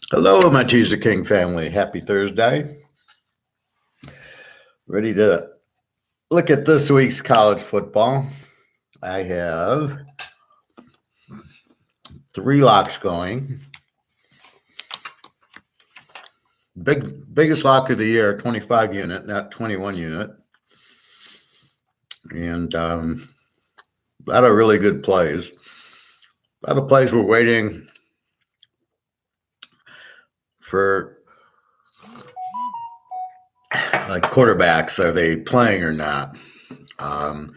Hello, my Teaserking family. Happy Thursday. Ready to look at this week's college football. I have 3 locks going. Biggest lock of the year, 25 unit, not 21 unit. And a lot of really good plays. A lot of plays we're waiting for, like quarterbacks. Are they playing or not? From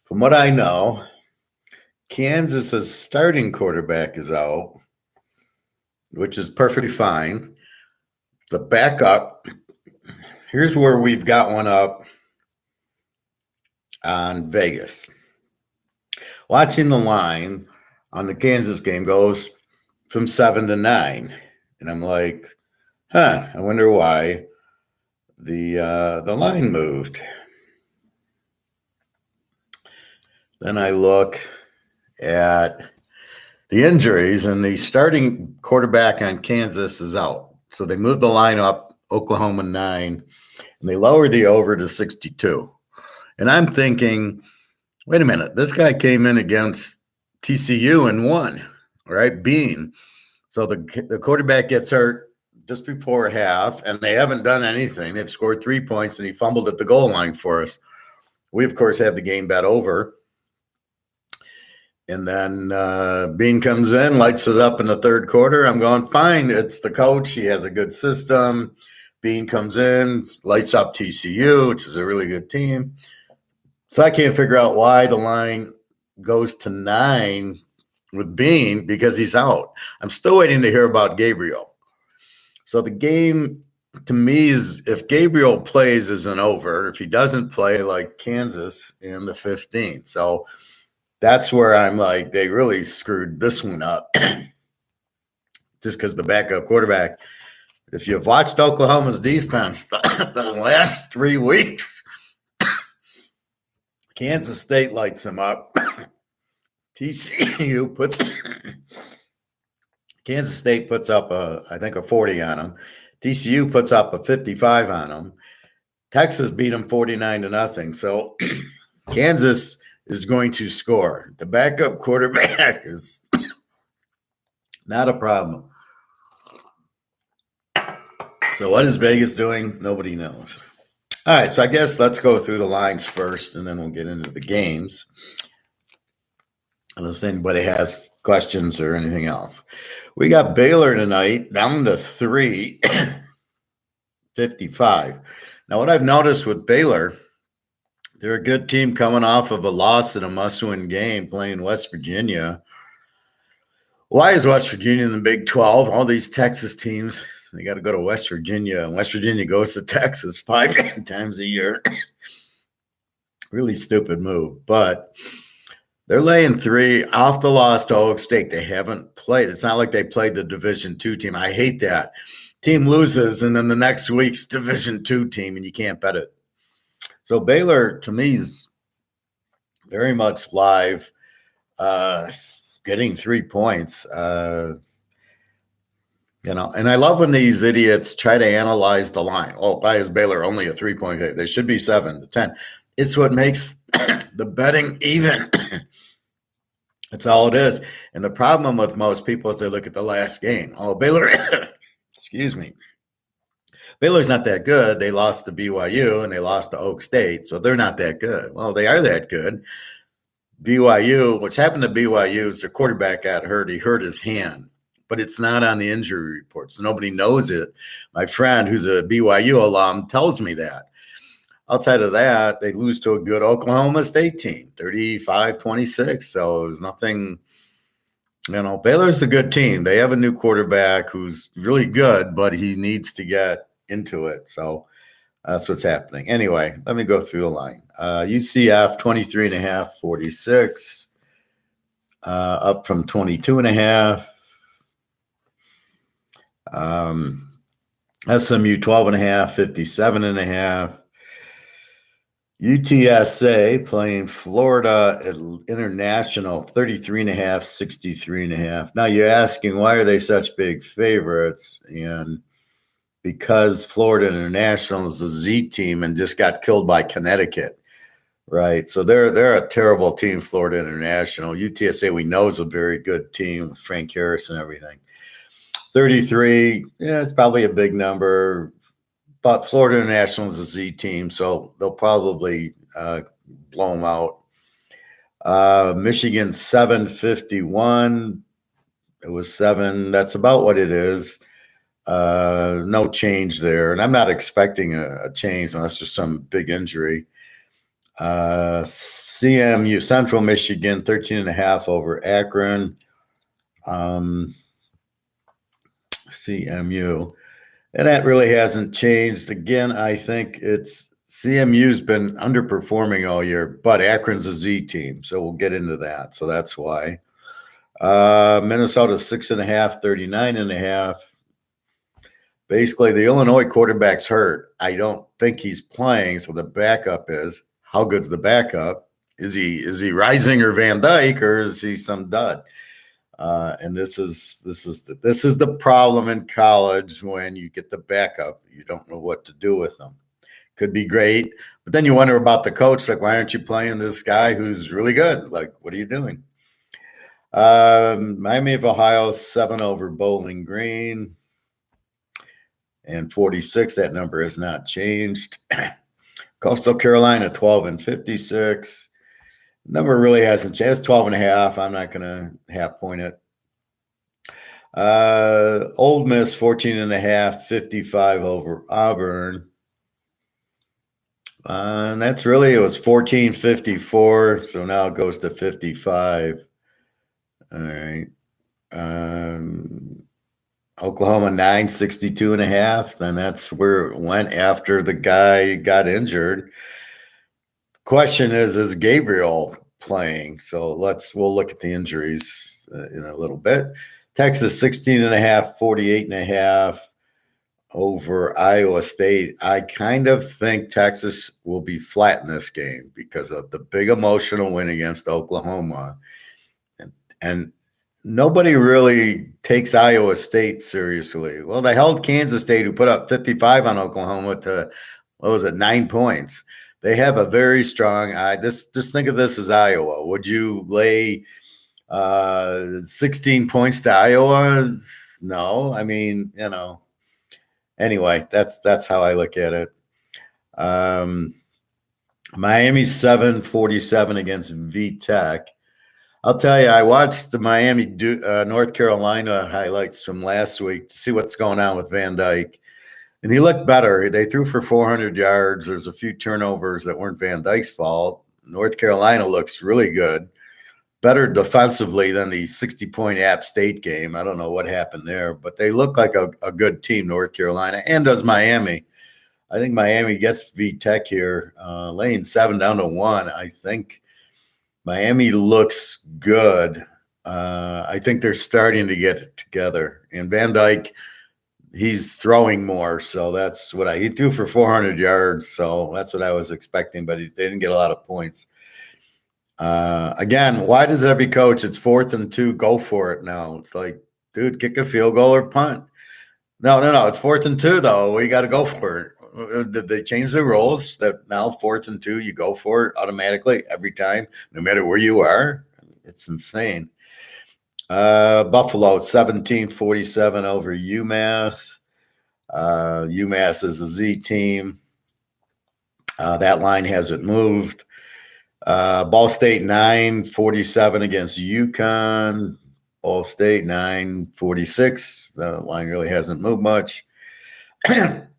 what I know, Kansas's starting quarterback is out, which is perfectly fine. The backup, here's where we've got one up on Vegas. Watching the line on the Kansas game goes from 7 to 9. And I'm like, I wonder why the line moved. Then I look at the injuries, and the starting quarterback on Kansas is out. So they moved the line up, Oklahoma 9, and they lowered the over to 62. And I'm thinking, wait a minute, this guy came in against TCU and won, right? Bean. So the quarterback gets hurt just before half, and they haven't done anything. They've scored 3 points, and he fumbled at the goal line for us. We, of course, had the game bet over. And then Bean comes in, lights it up in the third quarter. I'm going, fine, it's the coach. He has a good system. Bean comes in, lights up TCU, which is a really good team. So I can't figure out why the line goes to 9 with Bean because he's out. I'm still waiting to hear about Gabriel. So the game, to me, is if Gabriel plays, isn't over. If he doesn't play, like Kansas in the 15th. So that's where I'm like, they really screwed this one up just because the backup quarterback. If you've watched Oklahoma's defense the last 3 weeks, Kansas State lights them up. TCU Kansas State puts up I think a 40 on them. TCU puts up a 55 on them. Texas beat them 49-0. So Kansas is going to score. The backup quarterback is not a problem. So what is Vegas doing? Nobody knows. All right, so I guess let's go through the lines first, and then we'll get into the games. Unless anybody has questions or anything else. We got Baylor tonight down to 3-55. Now, what I've noticed with Baylor, they're a good team coming off of a loss in a must-win game playing West Virginia. Why is West Virginia in the Big 12? All these Texas teams, they got to go to West Virginia, and West Virginia goes to Texas 5 times a year. Really stupid move, but they're laying 3 off the loss to Oak State. They haven't played. It's not like they played the Division II team. I hate that. Team loses, and then the next week's Division II team, and you can't bet it. So Baylor, to me, is very much live, getting 3 points. And I love when these idiots try to analyze the line. Oh, why is Baylor only a 3-point game? They should be 7 to 10. It's what makes the betting even. That's all it is. And the problem with most people is they look at the last game. Oh, Baylor, excuse me. Baylor's not that good. They lost to BYU and they lost to Oak State, so they're not that good. Well, they are that good. BYU, what's happened to BYU is their quarterback got hurt. He hurt his hand, but it's not on the injury report, so nobody knows it. My friend, who's a BYU alum, tells me that. Outside of that, they lose to a good Oklahoma State team, 35-26. So there's nothing, Baylor's a good team. They have a new quarterback who's really good, but he needs to get into it. So that's what's happening. Anyway, let me go through the line. UCF 23.5, 46, up from 22.5. SMU 12.5, 57.5. UTSA playing Florida International, 33.5, 63.5. Now you're asking, why are they such big favorites? And because Florida International is a Z team and just got killed by Connecticut, right? So they're a terrible team, Florida International. UTSA, we know, is a very good team with Frank Harris and everything. 33, yeah, it's probably a big number. But Florida International is a Z team, so they'll probably blow them out. Michigan 751. It was 7. That's about what it is. No change there. And I'm not expecting a change unless there's some big injury. CMU, Central Michigan, 13.5 over Akron. CMU. And that really hasn't changed. Again, I think it's CMU's been underperforming all year, but Akron's a Z team, so we'll get into that. So that's why. Minnesota 6.5, 39.5. Basically, the Illinois quarterback's hurt. I don't think he's playing, so the backup is. How good's the backup? Is he Rising or Van Dyke, or is he some dud? And this is the problem in college when you get the backup. You don't know what to do with them. Could be great, but then you wonder about the coach. Like, why aren't you playing this guy who's really good? Like, what are you doing? Miami of Ohio 7 over Bowling Green, and 46. That number has not changed. Coastal Carolina 12 and 56. Number really hasn't changed. 12.5. I'm not going to half point it. Ole Miss 14.5, 55 over Auburn. And that's really, it was 14-54. So now it goes to 55. All right. Oklahoma 9, 62.5. And that's where it went after the guy got injured. Question is Gabriel playing? So we'll look at the injuries in a little bit. Texas 16.5, 48.5 over Iowa State. I kind of think Texas will be flat in this game because of the big emotional win against Oklahoma. And nobody really takes Iowa State seriously. Well, they held Kansas State, who put up 55 on Oklahoma, to, 9 points. They have a very strong eye. Just think of this as Iowa. Would you lay 16 points to Iowa? No. I mean, anyway, that's how I look at it. Miami 7-47 against VTech. I'll tell you, I watched the Miami North Carolina highlights from last week to see what's going on with Van Dyke. And he looked better. They threw for 400 yards. There's a few turnovers that weren't Van Dyke's fault. North Carolina looks really good. Better defensively than the 60-point App State game. I don't know what happened there, but they look like a good team, North Carolina, and does Miami. I think Miami gets VTech here, laying 7 down to 1. I think Miami looks good. I think they're starting to get it together. And Van Dyke, he's throwing more, so that's what he threw for 400 yards, so that's what I was expecting, but they didn't get a lot of points. Again, why does every coach, it's 4th and 2, go for it now? It's like, dude, kick a field goal or punt. No, it's 4th and 2, though. We got to go for it. Did they change the rules that now 4th and 2, you go for it automatically every time, no matter where you are? It's insane. Buffalo 17-47 over UMass. UMass is a Z team. That line hasn't moved. Ball State 9-47 against UConn. Ball State 9-46. The line really hasn't moved much.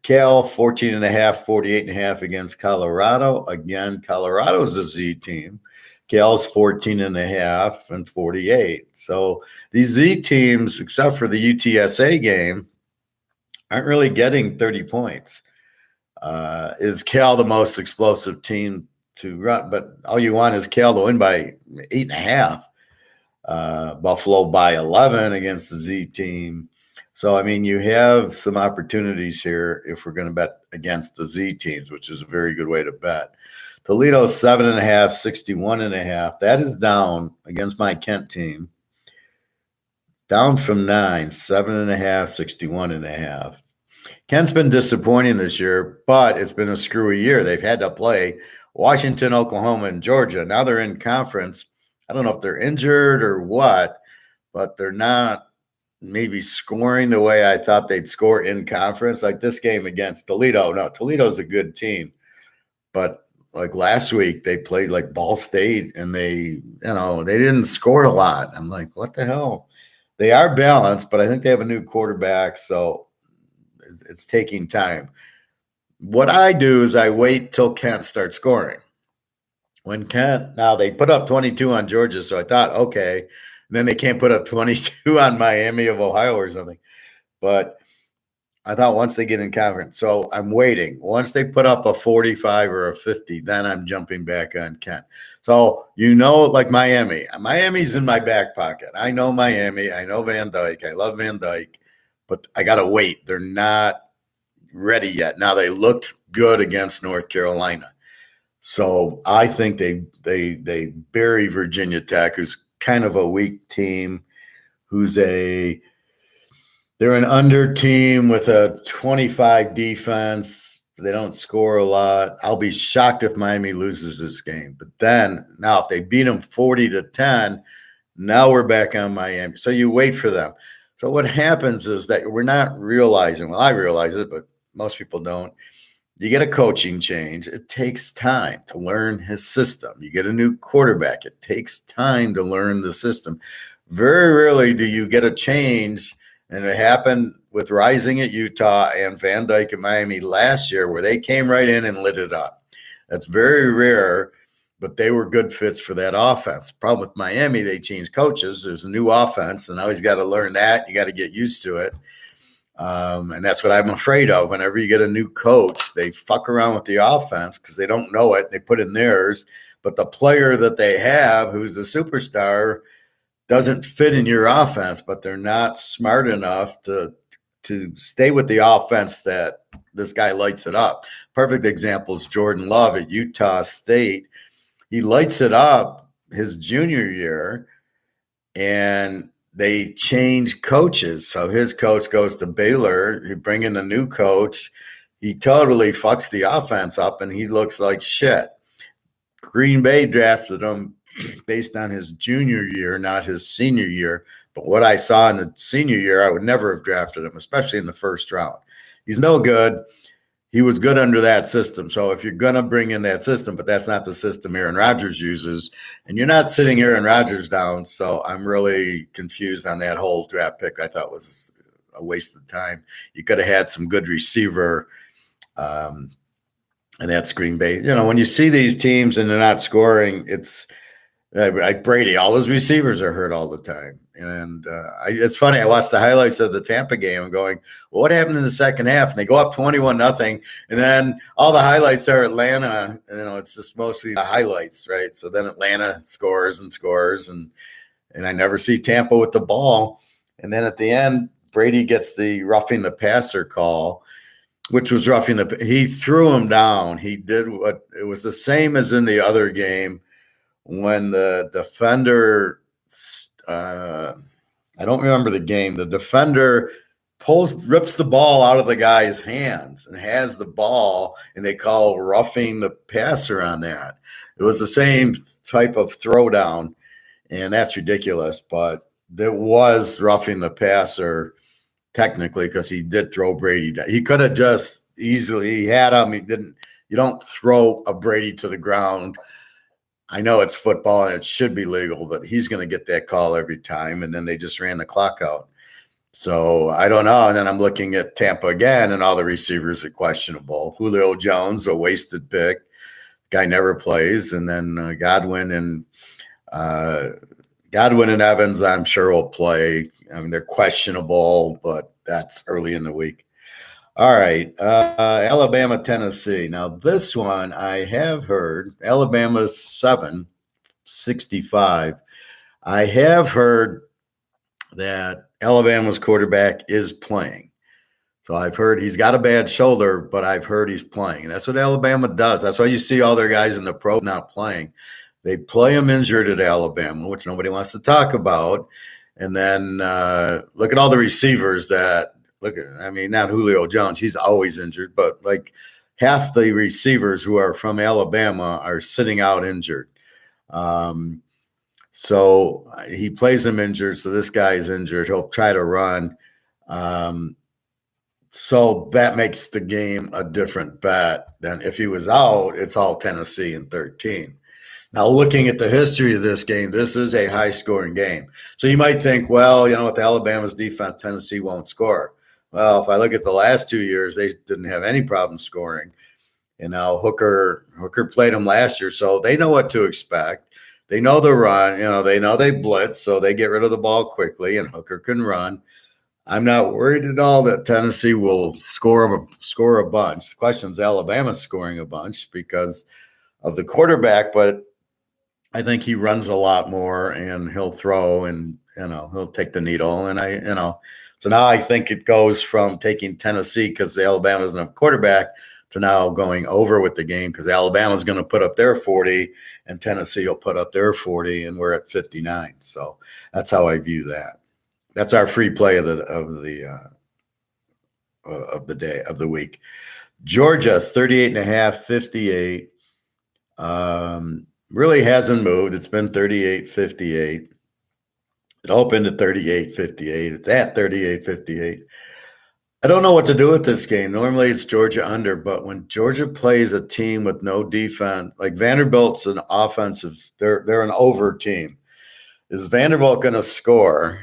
Cal 14.5, 48.5 against Colorado. Again, Colorado's a Z team. Cal's 14.5 and 48. So these Z teams, except for the UTSA game, aren't really getting 30 points. Is Cal the most explosive team to run? But all you want is Cal to win by 8.5. Buffalo by 11 against the Z team. So, I mean, you have some opportunities here if we're going to bet against the Z teams, which is a very good way to bet. Toledo 7.5, 61.5. That is down against my Kent team. Down from 9, 7.5, 61.5. Kent's been disappointing this year, but it's been a screwy year. They've had to play Washington, Oklahoma, and Georgia. Now they're in conference. I don't know if they're injured or what, but they're not maybe scoring the way I thought they'd score in conference. Like this game against Toledo. No, Toledo's a good team. But like last week, they played like Ball State, and they didn't score a lot. I'm like, what the hell? They are balanced, but I think they have a new quarterback, so it's taking time. What I do is I wait till Kent starts scoring. When Kent, now they put up 22 on Georgia, so I thought, okay, and then they can't put up 22 on Miami of Ohio or something. But I thought once they get in conference, so I'm waiting. Once they put up a 45 or a 50, then I'm jumping back on Kent. So, like Miami's in my back pocket. I know Miami. I know Van Dyke. I love Van Dyke, but I got to wait. They're not ready yet. Now, they looked good against North Carolina. So I think they bury Virginia Tech, who's kind of a weak team, they're an under team with a 25 defense. They don't score a lot. I'll be shocked if Miami loses this game. But then now if they beat them 40-10, now we're back on Miami. So you wait for them. So what happens is that we're not realizing, well, I realize it, but most people don't. You get a coaching change. It takes time to learn his system. You get a new quarterback. It takes time to learn the system. Very rarely do you get a change. And it happened with Rising at Utah and Van Dyke at Miami last year, where they came right in and lit it up. That's very rare, but they were good fits for that offense. Problem with Miami, they changed coaches. There's a new offense, and now he's got to learn that. You got to get used to it. And that's what I'm afraid of. Whenever you get a new coach, they fuck around with the offense because they don't know it. They put in theirs. But the player that they have, who's a superstar, doesn't fit in your offense, but they're not smart enough to stay with the offense that this guy lights it up. Perfect example is Jordan Love at Utah State. He lights it up his junior year, and they change coaches. So his coach goes to Baylor. You bring in a new coach. He totally fucks the offense up, and he looks like shit. Green Bay drafted him based on his junior year, not his senior year. But what I saw in the senior year, I would never have drafted him, especially in the first round. He's no good. He was good under that system. So if you're going to bring in that system, but that's not the system Aaron Rodgers uses, and you're not sitting Aaron Rodgers down. So I'm really confused on that whole draft pick. I thought was a waste of time. You could have had some good receiver, and that's Green Bay. When you see these teams and they're not scoring, it's like Brady, all his receivers are hurt all the time. And it's funny. I watched the highlights of the Tampa game. I'm going, well, what happened in the second half? And they go up 21-0. And then all the highlights are Atlanta. It's just mostly the highlights, right? So then Atlanta scores and scores. And I never see Tampa with the ball. And then at the end, Brady gets the roughing the passer call, which was he threw him down. He did it was the same as in the other game. When the defender, I don't remember the game, the defender rips the ball out of the guy's hands and has the ball, and they call roughing the passer on that. It was the same type of throwdown, and that's ridiculous, but it was roughing the passer technically because he did throw Brady down. He could have just easily had him. He didn't. You don't throw a Brady to the ground. I know it's football and it should be legal, but he's going to get that call every time. And then they just ran the clock out. So I don't know. And then I'm looking at Tampa again, and all the receivers are questionable. Julio Jones, a wasted pick. Guy never plays. And then Godwin and Evans, I'm sure will play. I mean, they're questionable, but that's early in the week. All right, Alabama, Tennessee. Now, this one I have heard, Alabama's 7-65. I have heard that Alabama's quarterback is playing. So I've heard he's got a bad shoulder, but I've heard he's playing. And that's what Alabama does. That's why you see all their guys in the pro not playing. They play them injured at Alabama, which nobody wants to talk about. And then look at all the receivers that not Julio Jones. He's always injured, but like half the receivers who are from Alabama are sitting out injured. So he plays them injured. So this guy is injured. He'll try to run. So that makes the game a different bet than if he was out. It's all Tennessee in 13. Now, looking at the history of this game, this is a high-scoring game. So you might think, well, with Alabama's defense, Tennessee won't score. Well, if I look at the last 2 years, they didn't have any problem scoring. Hooker played them last year, so they know what to expect. They know the run. They know they blitz, so they get rid of the ball quickly, and Hooker can run. I'm not worried at all that Tennessee will score a bunch. The question is Alabama scoring a bunch because of the quarterback, but I think he runs a lot more and he'll throw and, he'll take the needle. And so now I think it goes from taking Tennessee because Alabama doesn't have a quarterback to now going over with the game because Alabama's going to put up their 40 and Tennessee will put up their 40 and we're at 59. So that's how I view that. That's our free play of the day of the week. Georgia 38.5, 58. Really hasn't moved. It's been 38-58. It opened at 38-58. It's at 38-58. I don't know what to do with this game. Normally it's Georgia under, but when Georgia plays a team with no defense, like Vanderbilt's an offensive, they're an over team. Is Vanderbilt going to score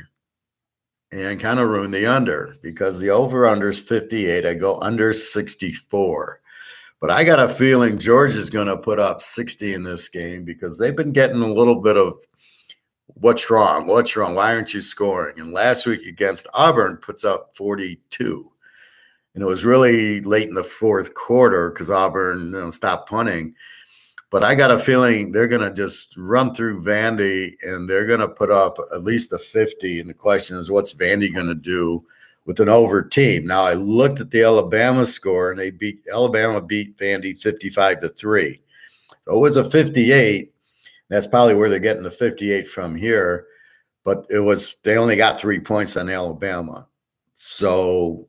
and kind of ruin the under? Because the over-under is 58. I go under 64. But I got a feeling Georgia's going to put up 60 in this game because they've been getting a little bit of what's wrong? What's wrong? Why aren't you scoring? And last week against Auburn puts up 42. And it was really late in the fourth quarter because Auburn stopped punting. But I got a feeling they're going to just run through Vandy and they're going to put up at least a 50. And the question is, what's Vandy going to do with an over team? Now, I looked at the Alabama score, and Alabama beat Vandy 55-3. So it was a 58. That's probably where they're getting the 58 from here. But they only got 3 points on Alabama. So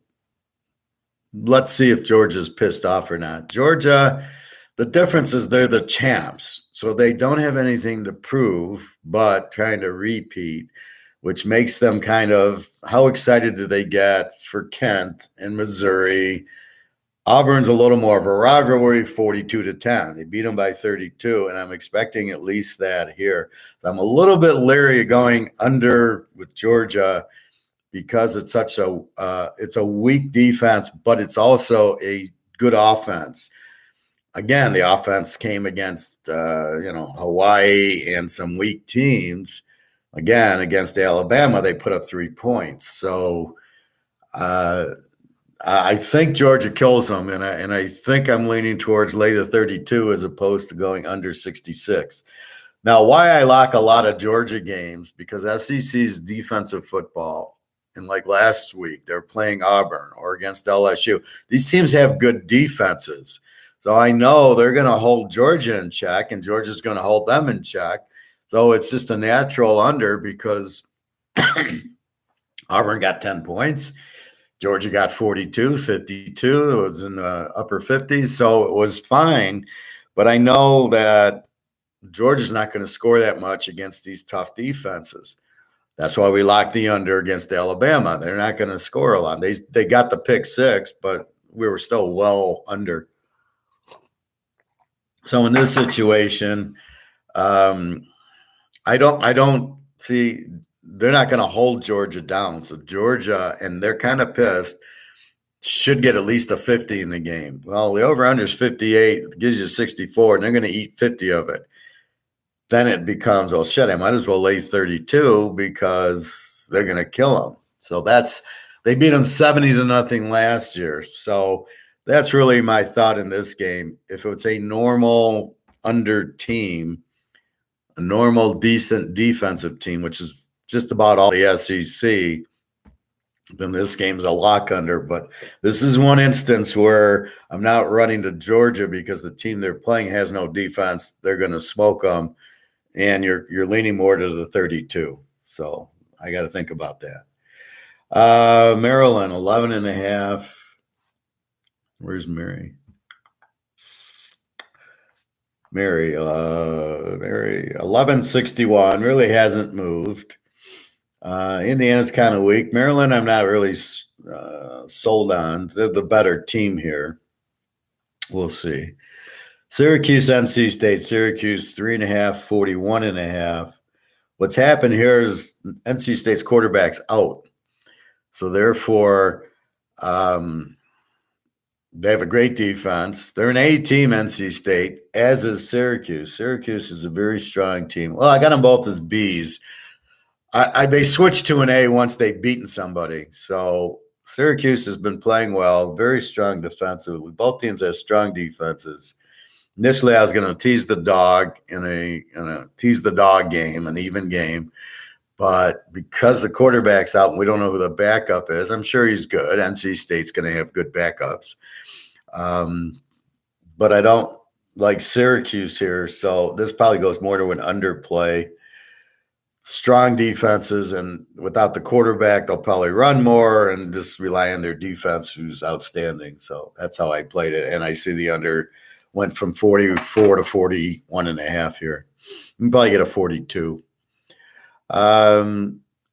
let's see if Georgia's pissed off or not. Georgia, the difference is they're the champs. So they don't have anything to prove but trying to repeat, which makes them kind of, how excited do they get for Kent and Missouri? Auburn's a little more of a rivalry, 42-10. They beat them by 32, and I'm expecting at least that here. I'm a little bit leery of going under with Georgia because it's it's a weak defense, but it's also a good offense. Again, the offense came against Hawaii and some weak teams. Again, against Alabama, they put up 3 points. So I think Georgia kills them, and I think I'm leaning towards lay the 32 as opposed to going under 66. Now, why I lock a lot of Georgia games, because SEC's defensive football, and like last week, they're playing Auburn or against LSU. These teams have good defenses. So I know they're going to hold Georgia in check, and Georgia's going to hold them in check. So it's just a natural under because Auburn got 10 points. Georgia got 42, 52. It was in the upper 50s, so it was fine. But I know that Georgia's not going to score that much against these tough defenses. That's why we locked the under against Alabama. They're not going to score a lot. They got the pick six, but we were still well under. So in this situation, I don't see – they're not going to hold Georgia down. So Georgia, and they're kind of pissed, should get at least a 50 in the game. Well, the over-under is 58. It gives you 64, and they're going to eat 50 of it. Then it becomes, well, shit, I might as well lay 32 because they're going to kill them. So they beat them 70-0 last year. So that's really my thought in this game. If it's a normal under team, a normal decent defensive team, which is just about all the SEC, then this game's a lock under. But this is one instance where I'm not running to Georgia because the team they're playing has no defense. They're going to smoke them, and you're leaning more to the 32. So I got to think about that. Maryland, 11.5. Where's Mary? Mary, 1161, really hasn't moved. Indiana's kind of weak. Maryland, I'm not really sold on. They're the better team here. We'll see. Syracuse, NC State. Syracuse, 3.5, 41.5. What's happened here is NC State's quarterback's out. So therefore, they have a great defense. They're an A team, NC State, as is Syracuse. Syracuse is a very strong team. Well, I got them both as Bs. They switched to an A once they'd beaten somebody. So Syracuse has been playing well, very strong defensively. Both teams have strong defenses. Initially, I was going to tease the dog in a tease the dog game, an even game. But because the quarterback's out and we don't know who the backup is, I'm sure he's good. NC State's going to have good backups. But I don't like Syracuse here. So this probably goes more to an underplay. Strong defenses, and without the quarterback, they'll probably run more and just rely on their defense, who's outstanding. So that's how I played it. And I see the under went from 44 to 41.5 here. You can probably get a 42.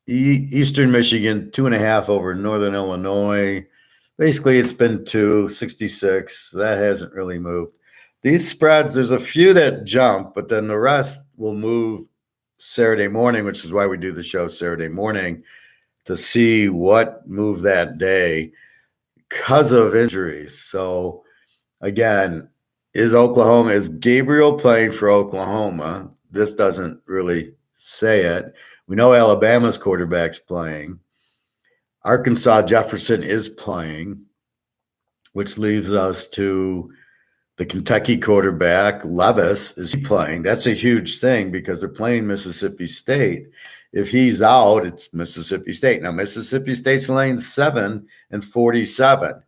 Eastern Michigan, 2.5 over Northern Illinois. Basically, it's been 266. That hasn't really moved. These spreads, there's a few that jump, but then the rest will move Saturday morning, which is why we do the show Saturday morning, to see what moved that day because of injuries. So, again, is Gabriel playing for Oklahoma? This doesn't really say it. We know Alabama's quarterback's playing. Arkansas Jefferson is playing, which leaves us to the Kentucky quarterback, Levis, is he playing? That's a huge thing because they're playing Mississippi State. If he's out, it's Mississippi State. Now, Mississippi State's laying 7 and 47,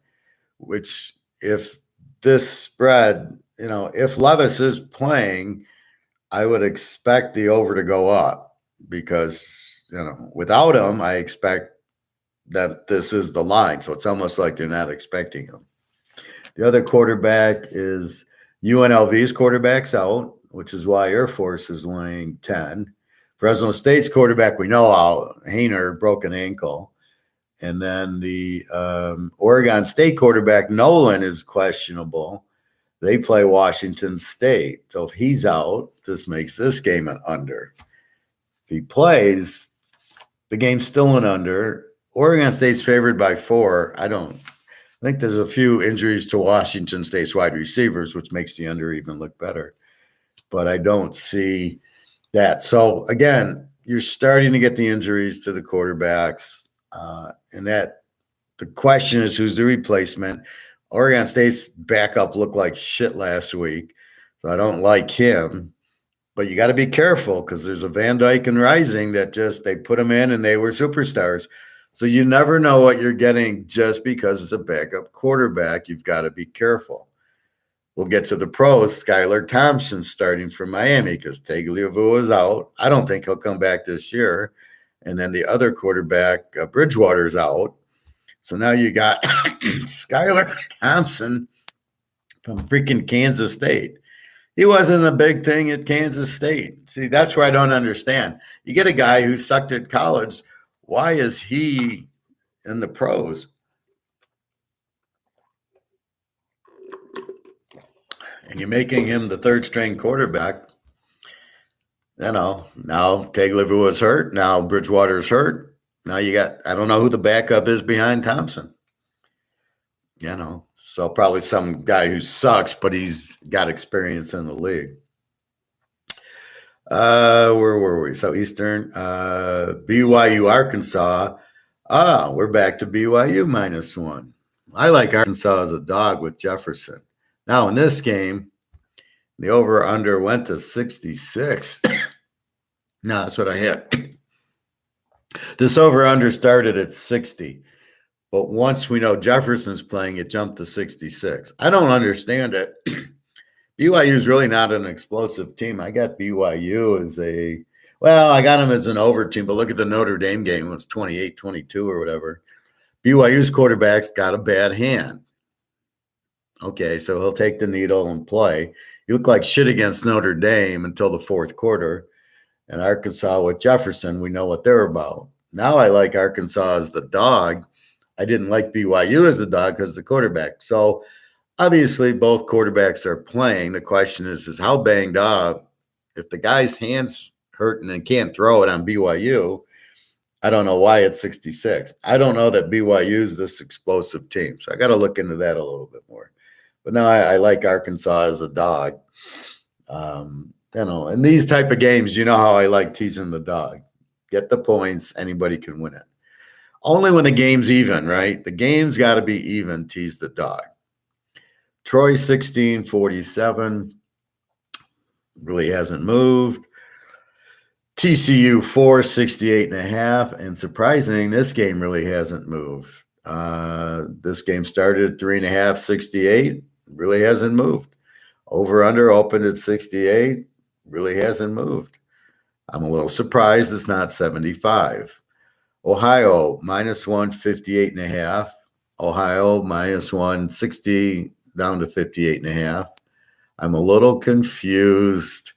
which if this spread, if Levis is playing, I would expect the over to go up because, without him, I expect that this is the line. So it's almost like they're not expecting him. The other quarterback is UNLV's quarterback's out, which is why Air Force is laying 10. Fresno State's quarterback, we know how Hainer broke an ankle. And then the Oregon State quarterback, Nolan, is questionable. They play Washington State. So if he's out, this makes this game an under. If he plays, the game's still an under. Oregon State's favored by 4. I think there's a few injuries to Washington State's wide receivers, which makes the under even look better. But I don't see that. So, again, you're starting to get the injuries to the quarterbacks. And that the question is, who's the replacement? Oregon State's backup looked like shit last week. So I don't like him. But you got to be careful because there's a Van Dyke and Rising that they put them in and they were superstars. So you never know what you're getting just because it's a backup quarterback. You've got to be careful. We'll get to the pros. Skyler Thompson starting for Miami because Tagovailoa is out. I don't think he'll come back this year. And then the other quarterback, Bridgewater's out. So now you got Skyler Thompson from freaking Kansas State. He wasn't a big thing at Kansas State. See, that's where I don't understand. You get a guy who sucked at college. Why is he in the pros? And you're making him the third string quarterback. Now Tagovailoa's hurt. Now Bridgewater's hurt. Now you got, I don't know who the backup is behind Thompson. So probably some guy who sucks, but he's got experience in the league. Where were we? So Eastern, Byu Arkansas. We're back to BYU -1. I like Arkansas as a dog with Jefferson. Now in this game, the over/under went to 66. No, that's what I hit. This over/under started at 60. But once we know Jefferson's playing, it jumped to 66. I don't understand it. BYU is really not an explosive team. I got BYU as I got them as an over team, but look at the Notre Dame game. It was 28-22 or whatever. BYU's quarterback's got a bad hand. Okay, so he'll take the needle and play. You look like shit against Notre Dame until the fourth quarter. And Arkansas with Jefferson, we know what they're about. Now I like Arkansas as the dog. I didn't like BYU as the dog because the quarterback. So obviously both quarterbacks are playing. The question is how banged up? If the guy's hand's hurting and can't throw it on BYU, I don't know why it's 66. I don't know that BYU is this explosive team. So I got to look into that a little bit more. But no, I like Arkansas as a dog. In these type of games, you know how I like teasing the dog. Get the points. Anybody can win it. Only when the game's even, right? The game's got to be even, tease the dog. Troy 16-47. Really hasn't moved. TCU 468.5. And surprising, this game really hasn't moved. This game started at 3.5, 68. Really hasn't moved. Over under opened at 68. Really hasn't moved. I'm a little surprised it's not 75. Ohio -1, 58.5. Ohio -1, 60 down to 58.5. I'm a little confused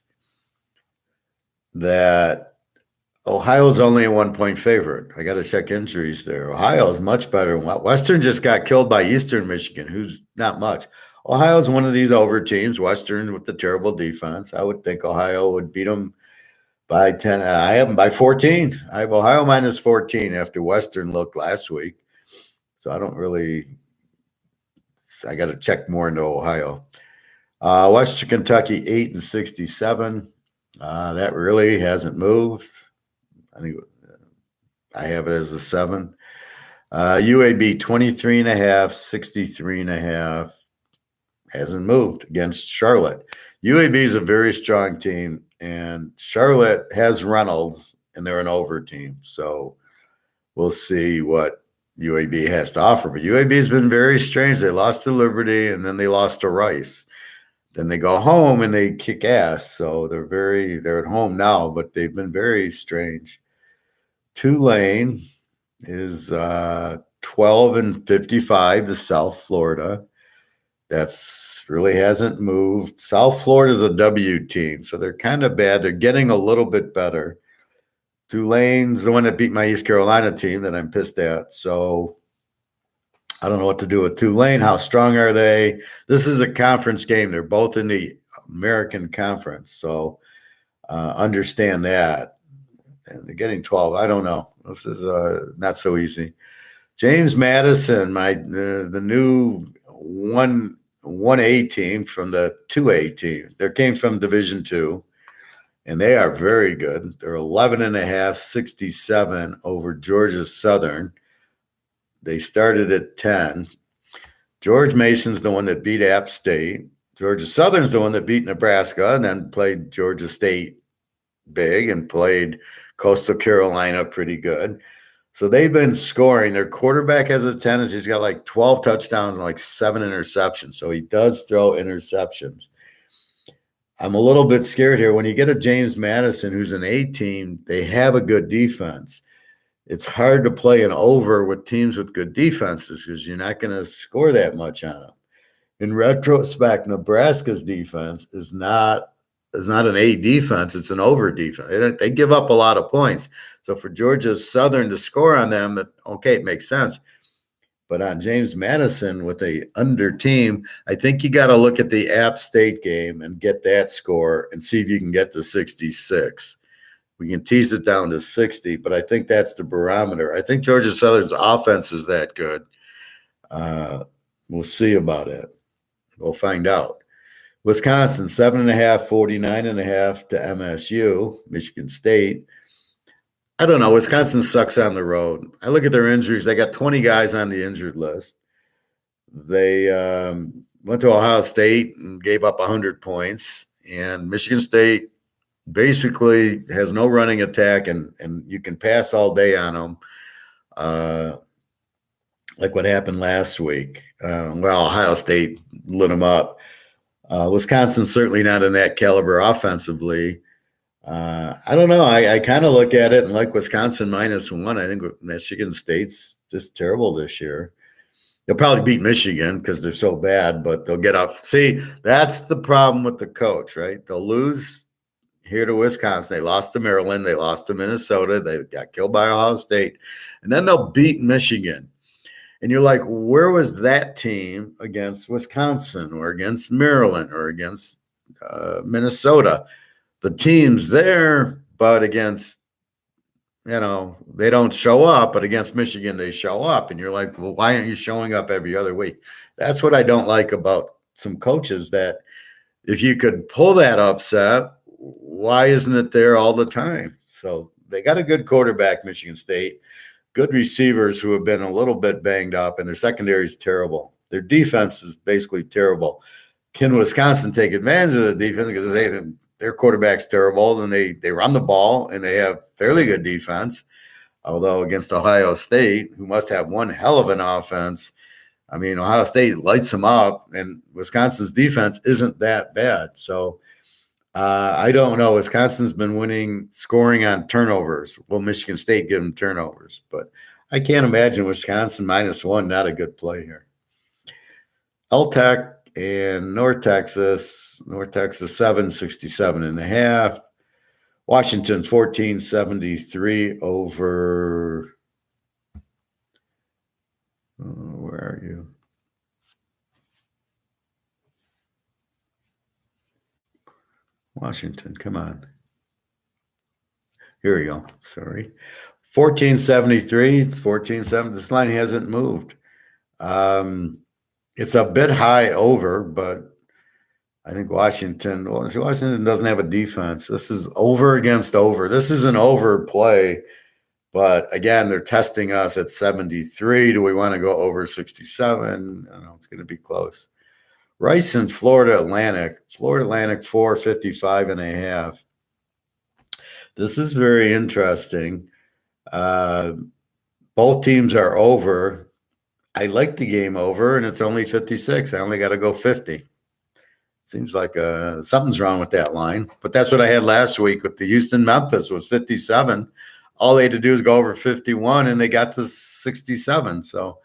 that Ohio's only a 1-point favorite. I got to check injuries there. Ohio is much better. Western just got killed by Eastern Michigan, who's not much. Ohio's one of these over teams. Western with the terrible defense. I would think Ohio would beat them by 10. I have them by 14. I have Ohio -14 after Western looked last week. So I don't really – I got to check more into Ohio. Western Kentucky 8-67. That really hasn't moved. I think I have it as a 7. UAB 23.5, 63.5. Hasn't moved against Charlotte. UAB is a very strong team, and Charlotte has Reynolds, and they're an over team. So we'll see what UAB has to offer. But UAB has been very strange. They lost to Liberty, and then they lost to Rice. Then they go home and they kick ass. So they're at home now, but they've been very strange. Tulane is 12-55 to South Florida. That's really hasn't moved. South Florida is a W team, so they're kind of bad. They're getting a little bit better. Tulane's the one that beat my East Carolina team that I'm pissed at. So I don't know what to do with Tulane. How strong are they? This is a conference game. They're both in the American Conference. So understand that. And they're getting 12. I don't know. This is not so easy. James Madison, the new 1A team from the 2A team. They came from Division II, and they are very good. They're 11.5, 67 over Georgia Southern. They started at 10. George Mason's the one that beat App State. Georgia Southern's the one that beat Nebraska and then played Georgia State big and played Coastal Carolina pretty good. So they've been scoring. Their quarterback has a tendency. He's got like 12 touchdowns and like 7 interceptions. So he does throw interceptions. I'm a little bit scared here. When you get a James Madison, who's an A team, they have a good defense. It's hard to play an over with teams with good defenses because you're not going to score that much on them. In retrospect, Nebraska's defense is not an A defense. It's an over defense. They give up a lot of points. So for Georgia Southern to score on them, it makes sense. But on James Madison with a under team, I think you got to look at the App State game and get that score and see if you can get to 66. We can tease it down to 60, but I think that's the barometer. I think Georgia Southern's offense is that good. We'll see about it. We'll find out. Wisconsin, 7.5, 49.5 to MSU, Michigan State. I don't know. Wisconsin sucks on the road. I look at their injuries. They got 20 guys on the injured list. They went to Ohio State and gave up 100 points. And Michigan State basically has no running attack, and you can pass all day on them. like what happened last week. Well, Ohio State lit them up. Wisconsin's certainly not in that caliber offensively. I don't know. I kind of look at it and like Wisconsin -1. I think Michigan State's just terrible this year. They'll probably beat Michigan because they're so bad, but they'll get up. See, that's the problem with the coach, right? They'll lose here to Wisconsin. They lost to Maryland. They lost to Minnesota. They got killed by Ohio State. And then they'll beat Michigan. And you're like, where was that team against Wisconsin or against Maryland or against Minnesota? The team's there, but against, they don't show up, but against Michigan, they show up. And you're like, well, why aren't you showing up every other week? That's what I don't like about some coaches, that if you could pull that upset, why isn't it there all the time? So they got a good quarterback, Michigan State, good receivers who have been a little bit banged up, and their secondary is terrible. Their defense is basically terrible. Can Wisconsin take advantage of the defense? Because their quarterback's terrible, and they run the ball, and they have fairly good defense. Although against Ohio State, who must have one hell of an offense, I mean, Ohio State lights them up, and Wisconsin's defense isn't that bad. So I don't know. Wisconsin's been winning scoring on turnovers. Will Michigan State give them turnovers? But I can't imagine Wisconsin -1, not a good play here. LTech and North Texas 767.5. Washington 1473 over. Where are you? Washington, come on. Here we go. Sorry. 1473. It's 14.7. This line hasn't moved. It's a bit high over, but I think Washington doesn't have a defense. This is over against over. This is an over play, but again, they're testing us at 73. Do we want to go over 67? I don't know. It's going to be close. Rice and Florida Atlantic 455.5. This is very interesting. Both teams are over. I like the game over, and it's only 56. I only got to go 50. Seems like something's wrong with that line. But that's what I had last week with the Houston-Memphis was 57. All they had to do is go over 51, and they got to 67. So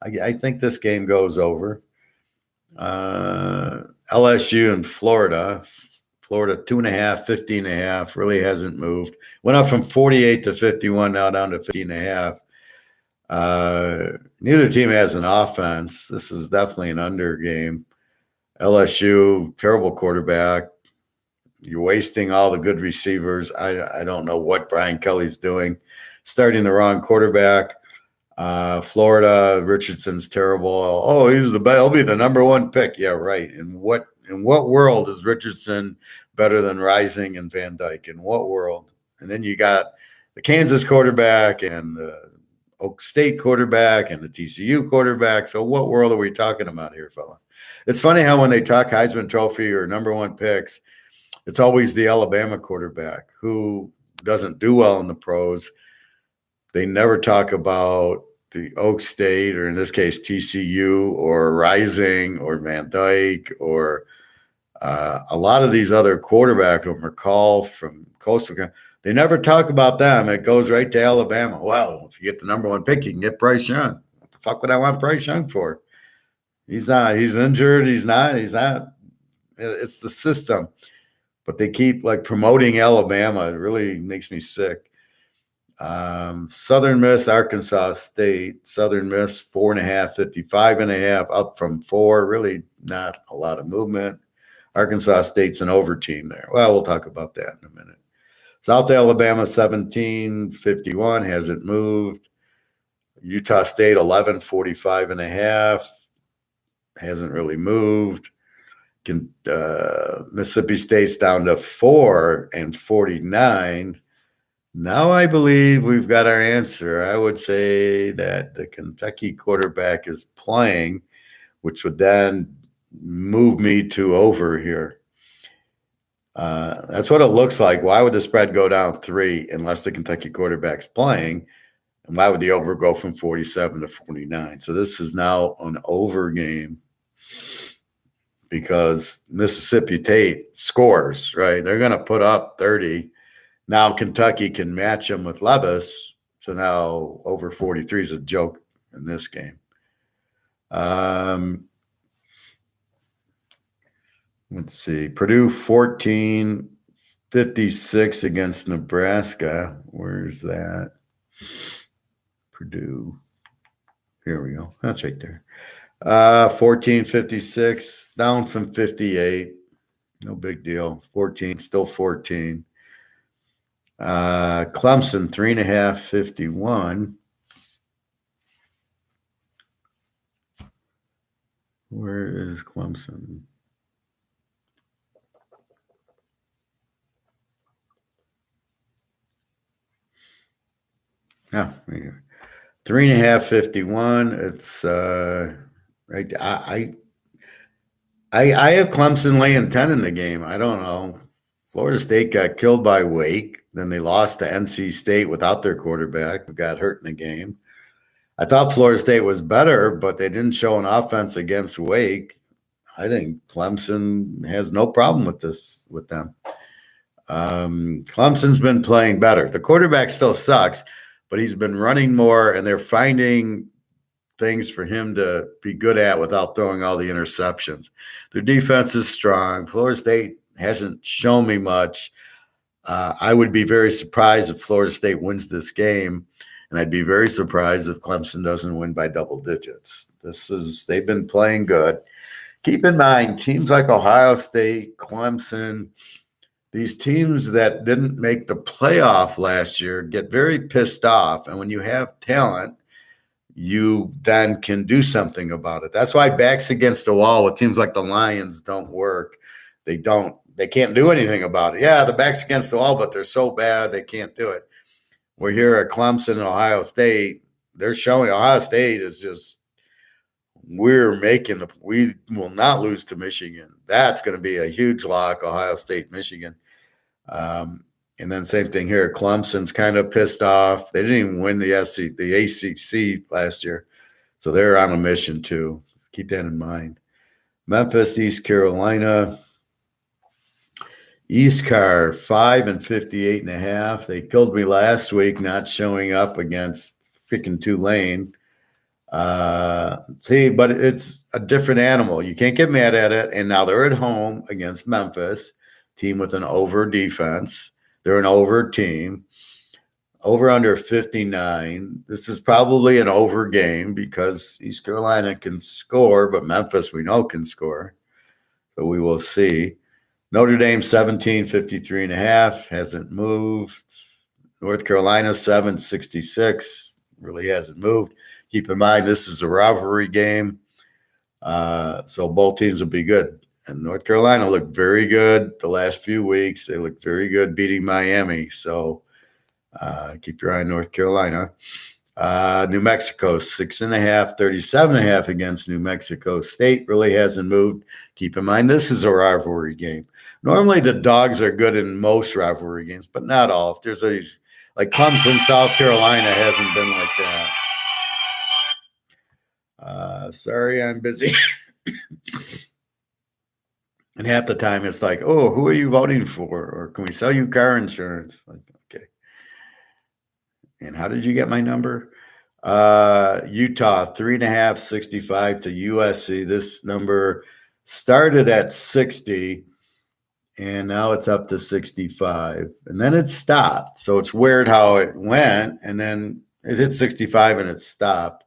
I think this game goes over. LSU and Florida 2.5, 15.5, really hasn't moved. Went up from 48 to 51, now down to 15.5. Neither team has an offense. This is definitely an under game. LSU, terrible quarterback. You're wasting all the good receivers. I don't know what Brian Kelly's doing. Starting the wrong quarterback. Florida, Richardson's terrible. Oh, he'll be the number one pick. Yeah, right. In what world is Richardson better than Rising and Van Dyke? In what world? And then you got the Kansas quarterback and the Oak State quarterback and the TCU quarterback. So what world are we talking about here, fella? It's funny how when they talk Heisman Trophy or number one picks, it's always the Alabama quarterback who doesn't do well in the pros. They never talk about the Oak State, or in this case, TCU, or Rising, or Van Dyke, or a lot of these other quarterbacks, or McCall from Coastal. They never talk about them. It goes right to Alabama. Well, if you get the number one pick, you can get Bryce Young. What the fuck would I want Bryce Young for? He's not. He's injured. He's not. It's the system. But they keep promoting Alabama. It really makes me sick. Southern Miss, Arkansas State. Southern Miss 4.5, 55.5, up from 4. Really not a lot of movement. Arkansas State's an over team there. Well, we'll talk about that in a minute. South Alabama 17, 51, hasn't moved. Utah State 11, 45.5, hasn't really moved. Mississippi State's down to 4 and 49. Now I believe we've got our answer. I would say that the Kentucky quarterback is playing, which would then move me to over here. That's what it looks like. Why would the spread go down 3 unless the Kentucky quarterback's playing? And why would the over go from 47 to 49? So this is now an over game because Mississippi State scores, right? They're going to put up 30. Now Kentucky can match them with Levis. So now over 43 is a joke in this game. Let's see. Purdue 14-56 against Nebraska. Where's that? Purdue. Here we go. That's right there. 14-56, down from 58. No big deal. 14, still 14. Clemson 3.5, 51. Where is Clemson? Yeah, 3.5, 51. It's right. I have Clemson laying 10 in the game. I don't know. Florida State got killed by Wake. Then they lost to NC State without their quarterback, who got hurt in the game. I thought Florida State was better, but they didn't show an offense against Wake. I think Clemson has no problem with them. Clemson's been playing better. The quarterback still sucks, but he's been running more, and they're finding things for him to be good at without throwing all the interceptions. Their defense is strong. Florida State hasn't shown me much. I would be very surprised if Florida State wins this game, and I'd be very surprised if Clemson doesn't win by double digits. They've been playing good. Keep in mind, teams like Ohio State, Clemson, these teams that didn't make the playoff last year get very pissed off. And when you have talent, you then can do something about it. That's why backs against the wall with teams like the Lions don't work. They can't do anything about it. Yeah, the back's against the wall, but they're so bad they can't do it. We're here at Clemson and Ohio State. They're showing Ohio State is just, we will not lose to Michigan. That's going to be a huge lock, Ohio State, Michigan. And then same thing here. Clemson's kind of pissed off. They didn't even win the ACC last year. So they're on a mission too. Keep that in mind. Memphis, East Carolina. East Car 5-58.5. They killed me last week not showing up against freaking Tulane. But it's a different animal. You can't get mad at it. And now they're at home against Memphis, team with an over defense. They're an over team. Over under 59. This is probably an over game because East Carolina can score, but Memphis we know can score. So we will see. Notre Dame 17-53.5 hasn't moved. North Carolina 7-66 really hasn't moved. Keep in mind this is a rivalry game, so both teams will be good. And North Carolina looked very good the last few weeks. They looked very good beating Miami. So keep your eye on North Carolina. New Mexico 6.5, 37.5 against New Mexico State really hasn't moved. Keep in mind this is a rivalry game. Normally the dogs are good in most rivalry games, but not all. If there's like Clemson, South Carolina hasn't been like that. Sorry, I'm busy. And half the time it's like, oh, who are you voting for? Or can we sell you car insurance? Like, okay. And how did you get my number? Utah 3.5, 65 to USC. This number started at 60. And now it's up to 65. And then it stopped. So it's weird how it went. And then it hit 65 and it stopped.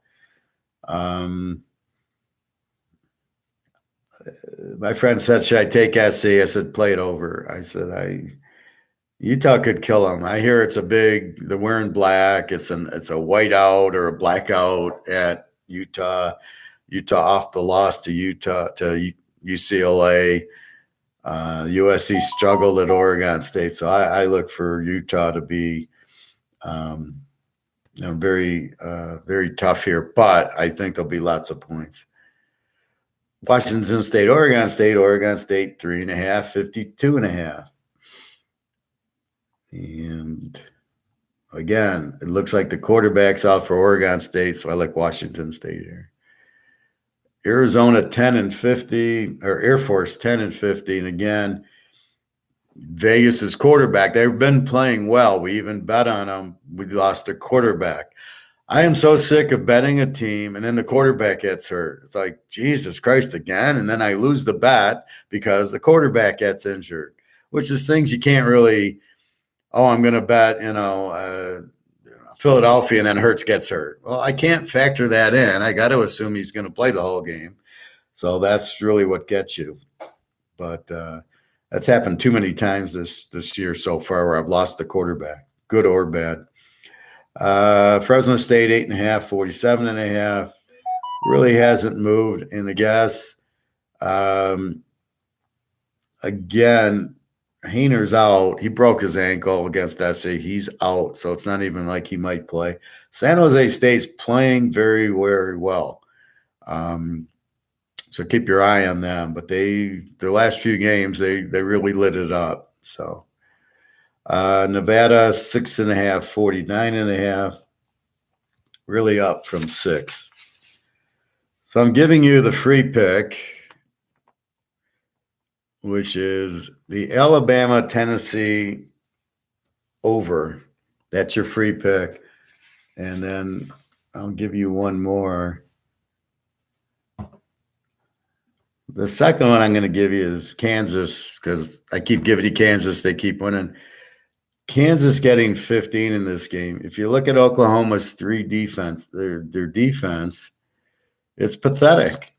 My friend said, should I take SC? I said, play it over. I said, Utah could kill them. I hear they're wearing black. It's a whiteout or a blackout at Utah. Utah off the loss to UCLA. USC struggled at Oregon State, so I look for Utah to be very, very tough here, but I think there'll be lots of points. Washington State, Oregon State 3.5, 52.5. And Again, it looks like the quarterback's out for Oregon State, so I like Washington State here. Arizona 10-50, or Air Force 10-50, and again, Vegas's quarterback. They've been playing well. We even bet on them. We lost their quarterback. I am so sick of betting a team and then the quarterback gets hurt. It's like, Jesus Christ, again. And then I lose the bet because the quarterback gets injured, which is things you can't really, I'm going to bet, Philadelphia and then Hurts gets hurt. Well, I can't factor that in. I got to assume he's going to play the whole game. So that's really what gets you. But that's happened too many times this year so far where I've lost the quarterback, good or bad. Fresno State 8.5, 47.5. Really hasn't moved. And I guess again, Hayner's out. He broke his ankle against SC. He's out, so it's not even like he might play. San Jose State's playing very, very well. So keep your eye on them. But their last few games, they really lit it up. So Nevada 6.5, 49.5. Really up from 6. So I'm giving you the free pick, which is the Alabama-Tennessee over. That's your free pick. And then I'll give you one more. The second one I'm going to give you is Kansas, because I keep giving you Kansas. They keep winning. Kansas getting 15 in this game. If you look at Oklahoma's their defense, it's pathetic.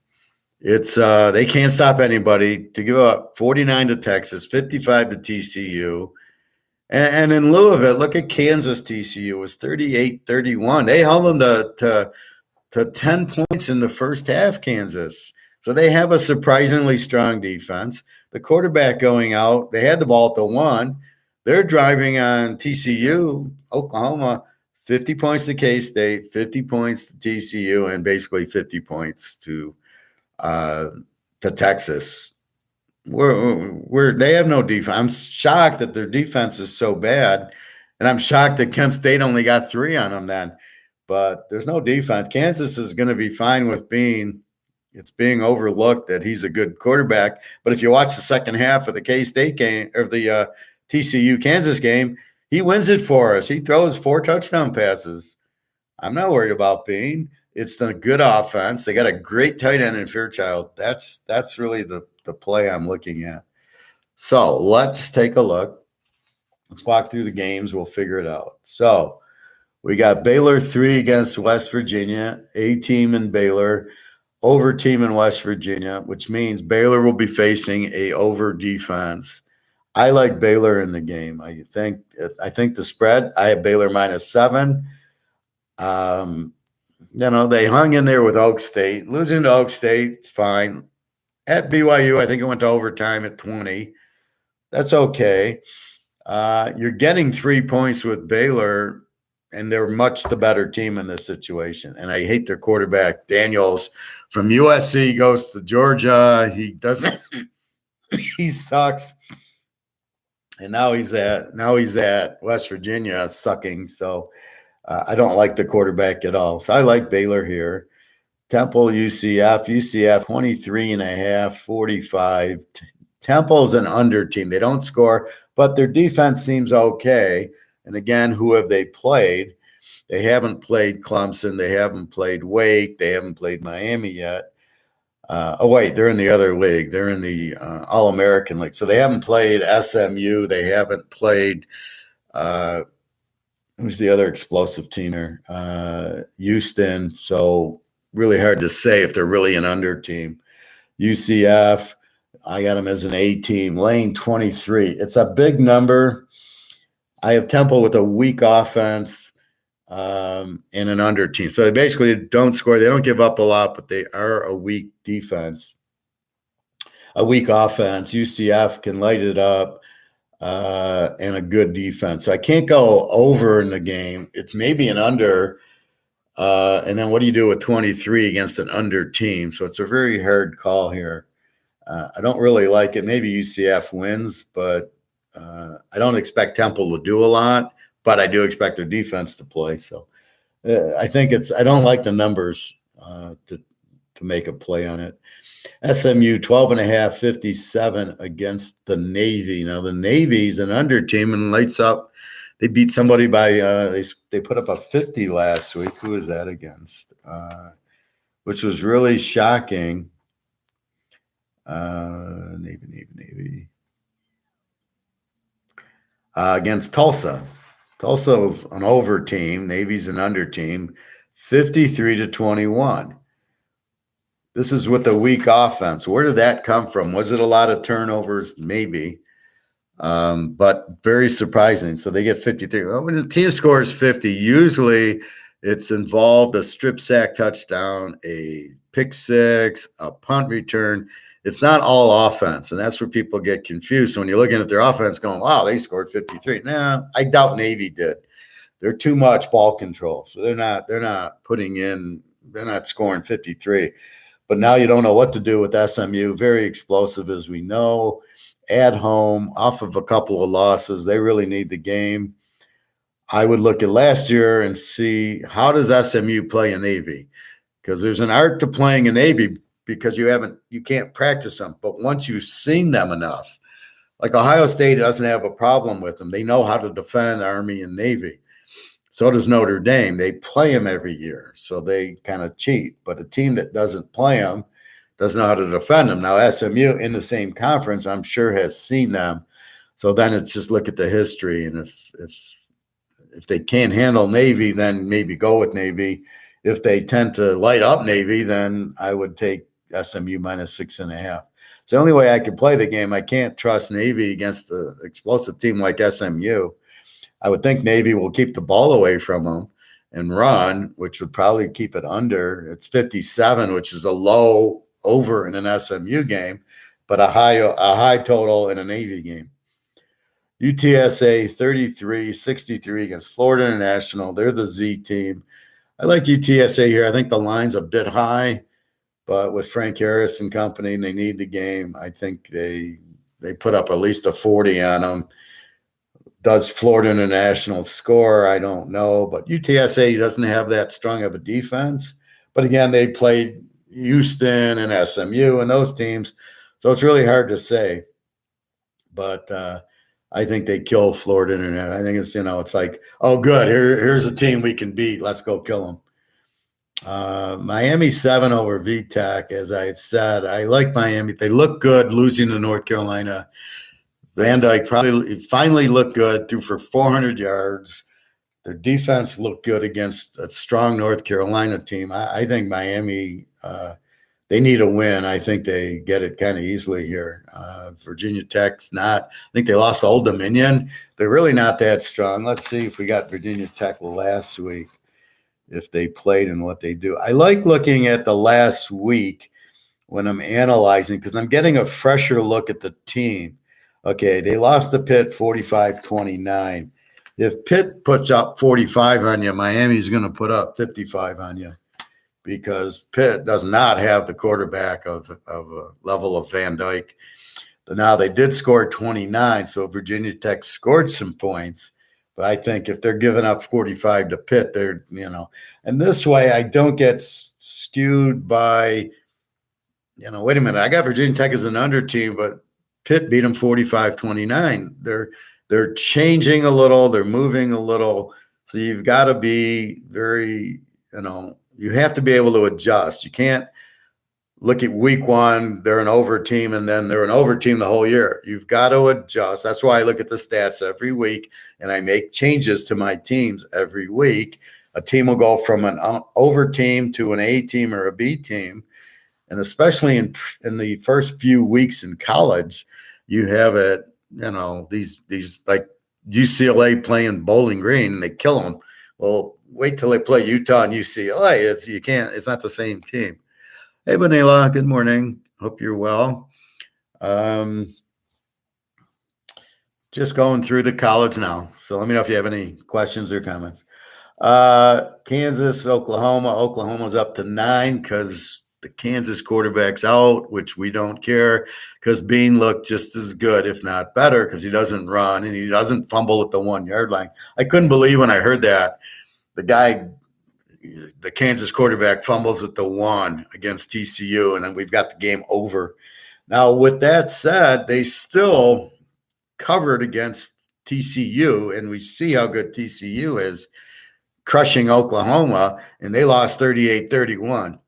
It's they can't stop anybody. To give up 49 to Texas, 55 to TCU. And in lieu of it, look at Kansas TCU. It was 38-31. They held them to 10 points in the first half, Kansas. So they have a surprisingly strong defense. The quarterback going out, they had the ball at the 1. They're driving on TCU, Oklahoma, 50 points to K-State, 50 points to TCU, and basically 50 points to Texas. They have no defense. I'm shocked that their defense is so bad, and I'm shocked that Kent State only got 3 on them then. But there's no defense. Kansas is going to be fine with being overlooked that he's a good quarterback. But if you watch the second half of the K-State game or the TCU Kansas game, he wins it for us. He throws 4 touchdown passes. I'm not worried about Bean. It's a good offense. They got a great tight end in Fairchild. That's really the play I'm looking at. So let's take a look. Let's walk through the games. We'll figure it out. So we got Baylor 3 against West Virginia, A team in Baylor, over team in West Virginia, which means Baylor will be facing a over defense. I like Baylor in the game. I think the spread, I have Baylor -7. They hung in there with Oak State. Losing to Oak State, it's fine. At BYU, I think it went to overtime at 20. That's okay. You're getting 3 points with Baylor, and they're much the better team in this situation. And I hate their quarterback, Daniels, from USC, goes to Georgia. He doesn't – he sucks. And now he's at West Virginia sucking. So I don't like the quarterback at all. So I like Baylor here. Temple, UCF 23.5, 45. Temple's an under team. They don't score, but their defense seems okay. And again, who have they played? They haven't played Clemson. They haven't played Wake. They haven't played Miami yet. They're in the other league. They're in the All-American League. So they haven't played SMU. They haven't played who's the other explosive team there? Houston. So really hard to say if they're really an under team. UCF, I got them as an A team. Lane 23. It's a big number. I have Temple with a weak offense and an under team. So they basically don't score. They don't give up a lot, but they are a weak defense, a weak offense. UCF can light it up and a good defense. So I can't go over in the game. It's maybe an under. And then what do you do with 23 against an under team? So it's a very hard call here. I don't really like it. Maybe UCF wins, but I don't expect Temple to do a lot. but I do expect their defense to play. So I think I don't like the numbers to make a play on it. SMU 12.5, 57 against the Navy. Now the Navy's an under team and lights up. They beat somebody by they put up a 50 last week. Who was that against? Which was really shocking. Navy. Against Tulsa. Tulsa's an over team. Navy's an under team. 53-21. This is with a weak offense. Where did that come from? Was it a lot of turnovers? Maybe. But very surprising. So they get 53. Well, when the team scores 50, usually it's involved a strip sack touchdown, a pick six, a punt return. It's not all offense, and that's where people get confused. So when you're looking at their offense going, wow, they scored 53. Nah, I doubt Navy did. They're too much ball control. So they're not scoring 53. But now you don't know what to do with SMU. Very explosive, as we know. At home, off of a couple of losses. They really need the game. I would look at last year and see, how does SMU play a Navy? Because there's an art to playing a Navy because you can't practice them. But once you've seen them enough, like Ohio State doesn't have a problem with them. They know how to defend Army and Navy. So does Notre Dame. They play them every year, so they kind of cheat. But a team that doesn't play them doesn't know how to defend them. Now, SMU in the same conference, I'm sure, has seen them. So then it's just look at the history. And if they can't handle Navy, then maybe go with Navy. If they tend to light up Navy, then I would take SMU minus 6.5. It's the only way I could play the game. I can't trust Navy against an explosive team like SMU. I would think Navy will keep the ball away from them and run, which would probably keep it under. It's 57, which is a low over in an SMU game, but a high total in a Navy game. UTSA 33-63 against Florida International. They're the Z team. I like UTSA here. I think the line's a bit high, but with Frank Harris and company, they need the game. I think they put up at least a 40 on them. Does Florida International score? I don't know, but UTSA doesn't have that strong of a defense. But again, they played Houston and SMU and those teams, so it's really hard to say. But I think they kill Florida International. I think it's like, oh, good, here's a team we can beat. Let's go kill them. Miami 7 over VTech, as I've said. I like Miami. They look good losing to North Carolina. Van Dyke finally looked good, threw for 400 yards. Their defense looked good against a strong North Carolina team. I think Miami, they need a win. I think they get it kind of easily here. Virginia Tech's not. I think they lost to Old Dominion. They're really not that strong. Let's see if we got Virginia Tech last week, if they played and what they do. I like looking at the last week when I'm analyzing because I'm getting a fresher look at the team. Okay, they lost to Pitt 45-29. If Pitt puts up 45 on you, Miami's going to put up 55 on you because Pitt does not have the quarterback of a level of Van Dyke. Now, they did score 29, so Virginia Tech scored some points. But I think if they're giving up 45 to Pitt, they're, and this way I don't get skewed by, wait a minute, I got Virginia Tech as an under team, but Pitt beat them 45-29. They're changing a little. They're moving a little. So you've got to be very, you have to be able to adjust. You can't look at week one, they're an over team, and then they're an over team the whole year. You've got to adjust. That's why I look at the stats every week, and I make changes to my teams every week. A team will go from an over team to an A team or a B team. And especially in the first few weeks in college, you have it, these like UCLA playing Bowling Green and they kill them. Well, wait till they play Utah and UCLA. It's not the same team. Hey, Vanilla, good morning. Hope you're well. Just going through the college now. So let me know if you have any questions or comments. Kansas, Oklahoma. Oklahoma's up to 9 because the Kansas quarterback's out, which we don't care because Bean looked just as good, if not better, because he doesn't run and he doesn't fumble at the 1 yard line. I couldn't believe when I heard that the Kansas quarterback fumbles at the 1 against TCU, and then we've got the game over. Now, with that said, they still covered against TCU, and we see how good TCU is, crushing Oklahoma, and they lost 38-31.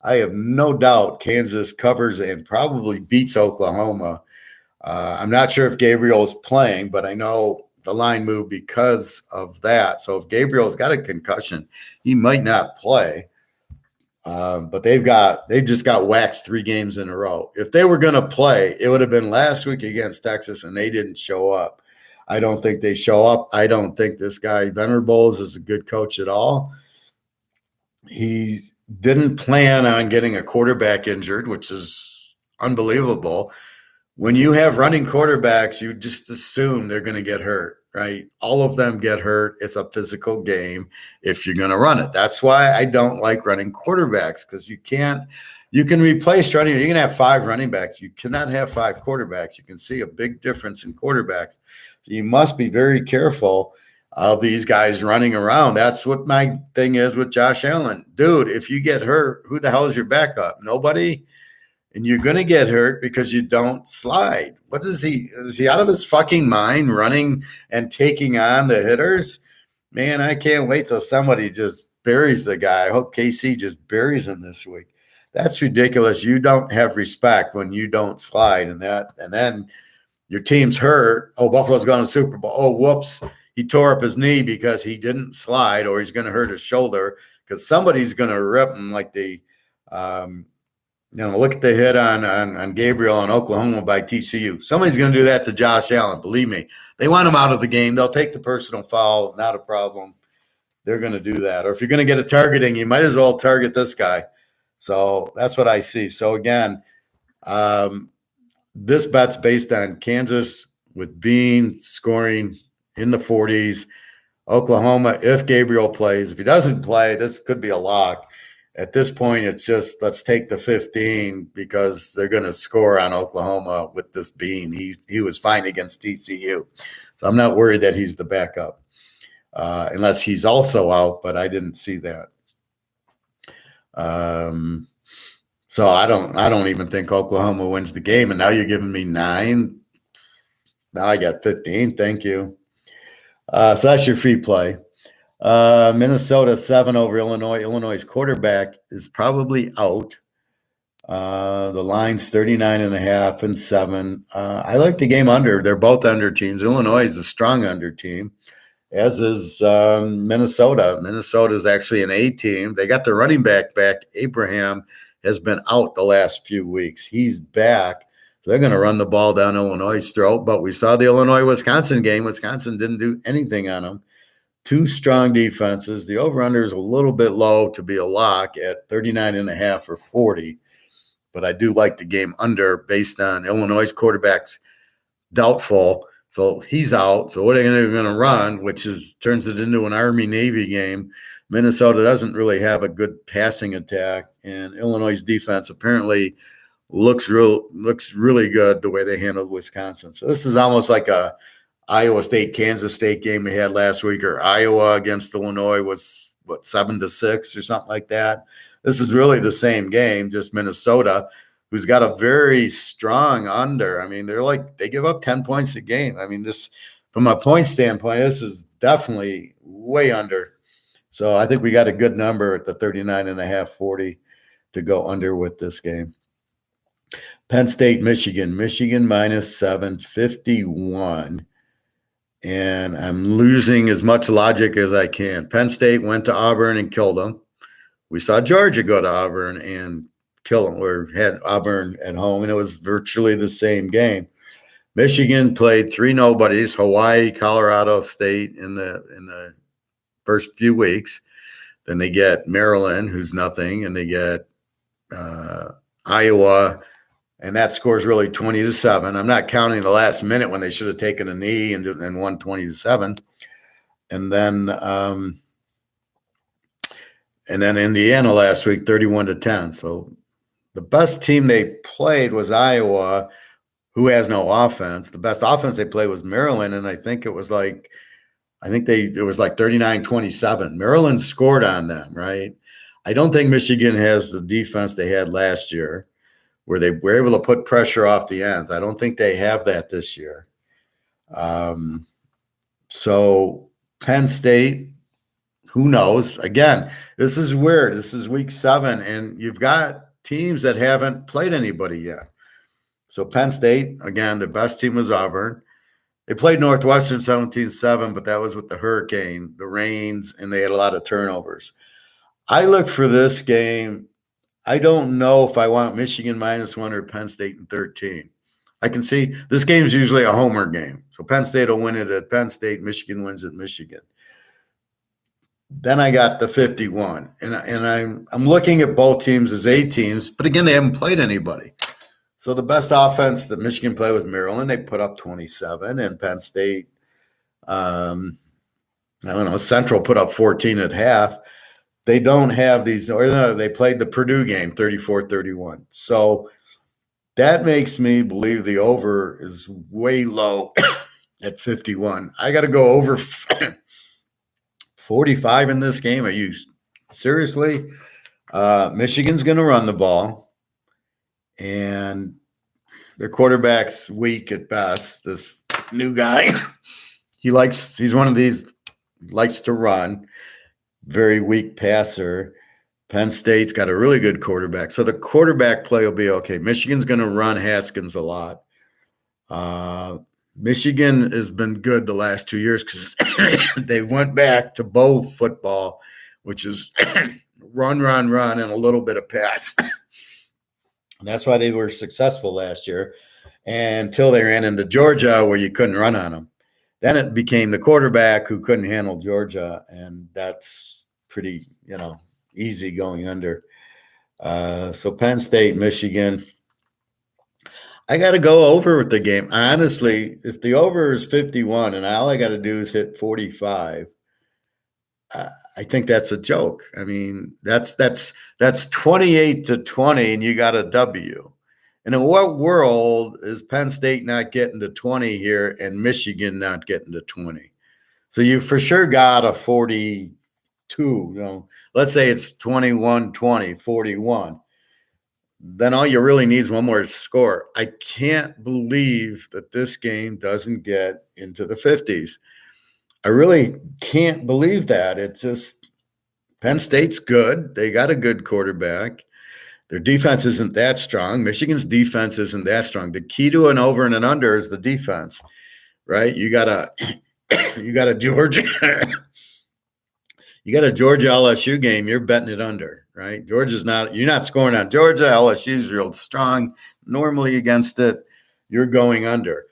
I have no doubt Kansas covers and probably beats Oklahoma. I'm not sure if Gabriel is playing, but I know the line moved because of that. So if Gabriel's got a concussion, he might not play. But they've just got waxed 3 games in a row. If they were going to play, it would have been last week against Texas, and they didn't show up. I don't think they show up. I don't think this guy Venables is a good coach at all. He didn't plan on getting a quarterback injured, which is unbelievable. When you have running quarterbacks, you just assume they're going to get hurt, right? All of them get hurt. It's a physical game if you're going to run it. That's why I don't like running quarterbacks, because you can replace running. You can have 5 running backs. You cannot have 5 quarterbacks. You can see a big difference in quarterbacks. So you must be very careful of these guys running around. That's what my thing is with Josh Allen. Dude, if you get hurt, who the hell is your backup? Nobody. And you're going to get hurt because you don't slide. What is he? Is he out of his fucking mind running and taking on the hitters? Man, I can't wait till somebody just buries the guy. I hope KC just buries him this week. That's ridiculous. You don't have respect when you don't slide, and then your team's hurt. Oh, Buffalo's going to the Super Bowl. Oh, whoops. He tore up his knee because he didn't slide, or he's going to hurt his shoulder because somebody's going to rip him like the look at the hit on Gabriel in Oklahoma by TCU. Somebody's going to do that to Josh Allen. Believe me. They want him out of the game. They'll take the personal foul. Not a problem. They're going to do that. Or if you're going to get a targeting, you might as well target this guy. So that's what I see. So, again, this bet's based on Kansas with Bean scoring in the 40s. Oklahoma, if Gabriel plays. If he doesn't play, this could be a lock. At this point, it's just let's take the 15 because they're going to score on Oklahoma with this Bean. He was fine against TCU. So I'm not worried that he's the backup unless he's also out, but I didn't see that. So I don't even think Oklahoma wins the game. And now you're giving me 9. Now I got 15. Thank you. So that's your free play. Minnesota 7 over Illinois. Illinois' quarterback is probably out. The line's 39.5 and 7. I like the game under. They're both under teams. Illinois is a strong under team, as is Minnesota. Minnesota is actually an A team. They got the running back. Abraham has been out the last few weeks. He's back. So they're going to run the ball down Illinois' throat. But we saw the Illinois-Wisconsin game. Wisconsin didn't do anything on them. 2 strong defenses. The over-under is a little bit low to be a lock at 39.5 or 40. But I do like the game under based on Illinois' quarterback's doubtful. So he's out. So what are they going to run, which turns it into an Army-Navy game. Minnesota doesn't really have a good passing attack. And Illinois' defense apparently looks really good the way they handled Wisconsin. So this is almost like a Iowa State, Kansas State game we had last week, or Iowa against Illinois was 7-6 or something like that. This is really the same game, just Minnesota, who's got a very strong under. I mean, they give up 10 points a game. I mean, this, from a point standpoint, this is definitely way under. So I think we got a good number at the 39.5, 40 to go under with this game. Penn State, Michigan -7, 51. And I'm losing as much logic as I can. Penn State went to Auburn and killed them. We saw Georgia go to Auburn and kill them. We had Auburn at home, and it was virtually the same game. Michigan played 3 nobodies, Hawaii, Colorado State in the first few weeks. Then they get Maryland, who's nothing, and they get Iowa, and that score's really 20-7. I'm not counting the last minute when they should have taken a knee and won 20-7. And then Indiana last week, 31-10. So the best team they played was Iowa, who has no offense. The best offense they played was Maryland, and I think it was like 39-27. Maryland scored on them, right? I don't think Michigan has the defense they had last year where they were able to put pressure off the ends. I don't think they have that this year. So Penn State, who knows? Again, this is weird. This is week 7, and you've got teams that haven't played anybody yet. So Penn State, again, the best team was Auburn. They played Northwestern 17-7, but that was with the hurricane, the rains, and they had a lot of turnovers. I look for this game. I don't know if I want Michigan -1 or Penn State in 13. I can see this game is usually a homer game. So Penn State will win it at Penn State. Michigan wins at Michigan. Then I got the 51, and I'm looking at both teams as A teams, but again, they haven't played anybody. So the best offense that Michigan played was Maryland. They put up 27, and Penn State, Central put up 14 at half. They don't have these, or they played the Purdue game 34-31. So that makes me believe the over is way low at 51. I got to go over 45 in this game. Are you seriously? Michigan's going to run the ball, and their quarterback's weak at best. This new guy, he's one of these, likes to run, very weak passer. Penn State's got a really good quarterback. So the quarterback play will be okay. Michigan's going to run Haskins a lot. Michigan has been good the last 2 years because they went back to bow football, which is run, and a little bit of pass. And that's why they were successful last year until they ran into Georgia where you couldn't run on them. Then it became the quarterback who couldn't handle Georgia, and that's pretty, easy going under. So Penn State, Michigan. I got to go over with the game. Honestly, if the over is 51 and all I got to do is hit 45, I think that's a joke. I mean, that's 28-20, and you got a W. And in what world is Penn State not getting to 20 here and Michigan not getting to 20? So you for sure got a 42. Let's say it's 21-20, 41. Then all you really need is one more score. I can't believe that this game doesn't get into the 50s. I really can't believe that. It's just Penn State's good. They got a good quarterback. Their defense isn't that strong. Michigan's defense isn't that strong. The key to an over and an under is the defense, right? You got a Georgia LSU game. You're betting it under, right? You're not scoring on Georgia. LSU's real strong. Normally against it, you're going under.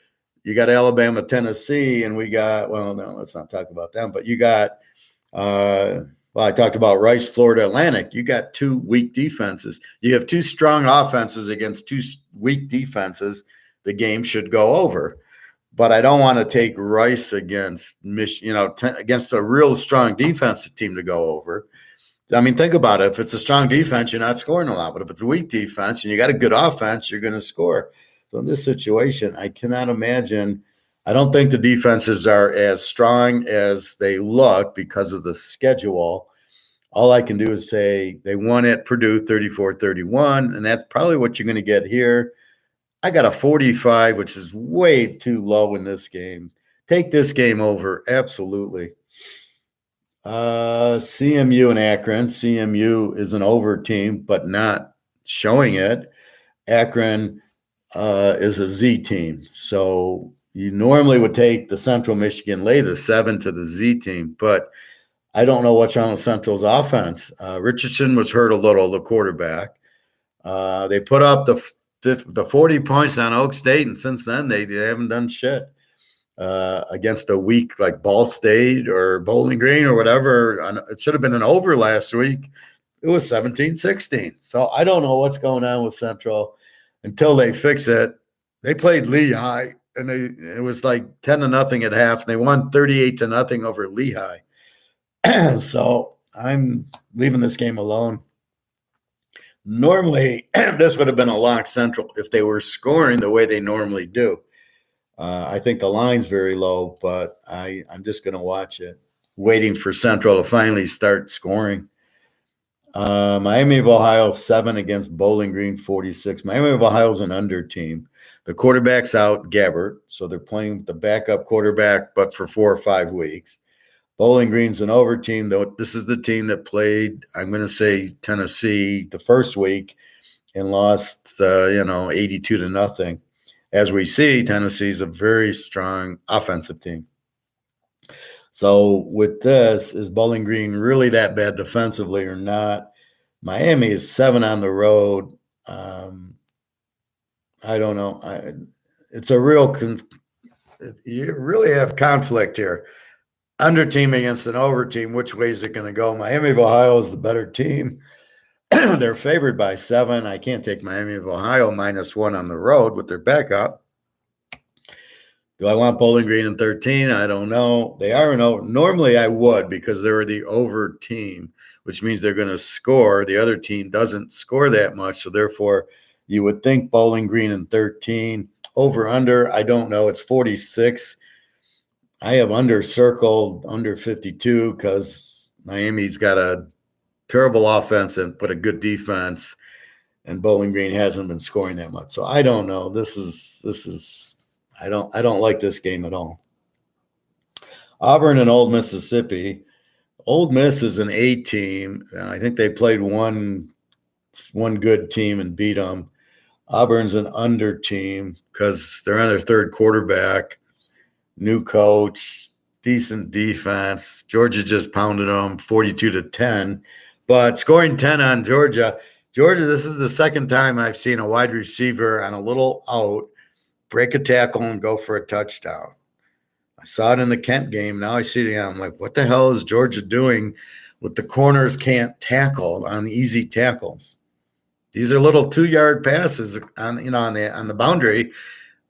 You got Alabama, Tennessee, and let's not talk about them. But you got, I talked about Rice, Florida Atlantic. You got 2 weak defenses. You have 2 strong offenses against 2 weak defenses. The game should go over. But I don't want to take Rice against against a real strong defensive team to go over. I mean, think about it. If it's a strong defense, you're not scoring a lot. But if it's a weak defense and you got a good offense, you're going to score. So in this situation, I cannot imagine. I don't think the defenses are as strong as they look because of the schedule. All I can do is say they won at Purdue 34-31, and that's probably what you're going to get here. I got a 45, which is way too low in this game. Take this game over, absolutely. CMU and Akron. CMU is an over team, but not showing it. Akron is a Z team. So you normally would take the Central Michigan, lay the 7 to the Z team, but I don't know what's wrong with Central's offense. Richardson was hurt a little, the quarterback. They put up the 40 points on Oak State, and since then they haven't done shit. Against a week like Ball State or Bowling Green or whatever. It should have been an over last week. It was 17-16. So I don't know what's going on with Central until they fix it. They played Lehigh, and it was like 10-0 at half. They won 38-0 over Lehigh. So I'm leaving this game alone. Normally, this would have been a lock Central if they were scoring the way they normally do. I think the line's very low, but I'm just going to watch it, waiting for Central to finally start scoring. Miami of Ohio 7 against Bowling Green 46. Miami of Ohio's an under team. The quarterback's out, Gabbert, so they're playing with the backup quarterback, but for 4 or 5 weeks. Bowling Green's an over team, though. This is the team that played, I'm going to say, Tennessee the first week and lost, 82-0. As we see, Tennessee's a very strong offensive team. So with this, is Bowling Green really that bad defensively or not? Miami is 7 on the road. I don't know. It's a real you really have conflict here. Under team against an over team, which way is it going to go? Miami of Ohio is the better team. They're favored by 7. I can't take Miami of Ohio -1 on the road with their backup. Do I want Bowling Green in 13? I don't know. They are an over. Normally I would, because they're the over team, which means they're going to score. The other team doesn't score that much, so therefore you would think Bowling Green in 13. Over under, I don't know. It's 46. I have under circled under 52 because Miami's got a terrible offense but a good defense, and Bowling Green hasn't been scoring that much. So I don't know. This is I don't like this game at all. Auburn and Old Mississippi. Old Miss is an A team. I think they played one good team and beat them. Auburn's an under team because they're on their third quarterback. New coach, decent defense. Georgia just pounded them 42-10, but scoring 10 on Georgia. This is the second time I've seen a wide receiver on a little out break a tackle and go for a touchdown. I saw it in the Kent game. Now I see it again. I'm like, what the hell is Georgia doing with the corners can't tackle on easy tackles? These are little 2-yard passes on the boundary.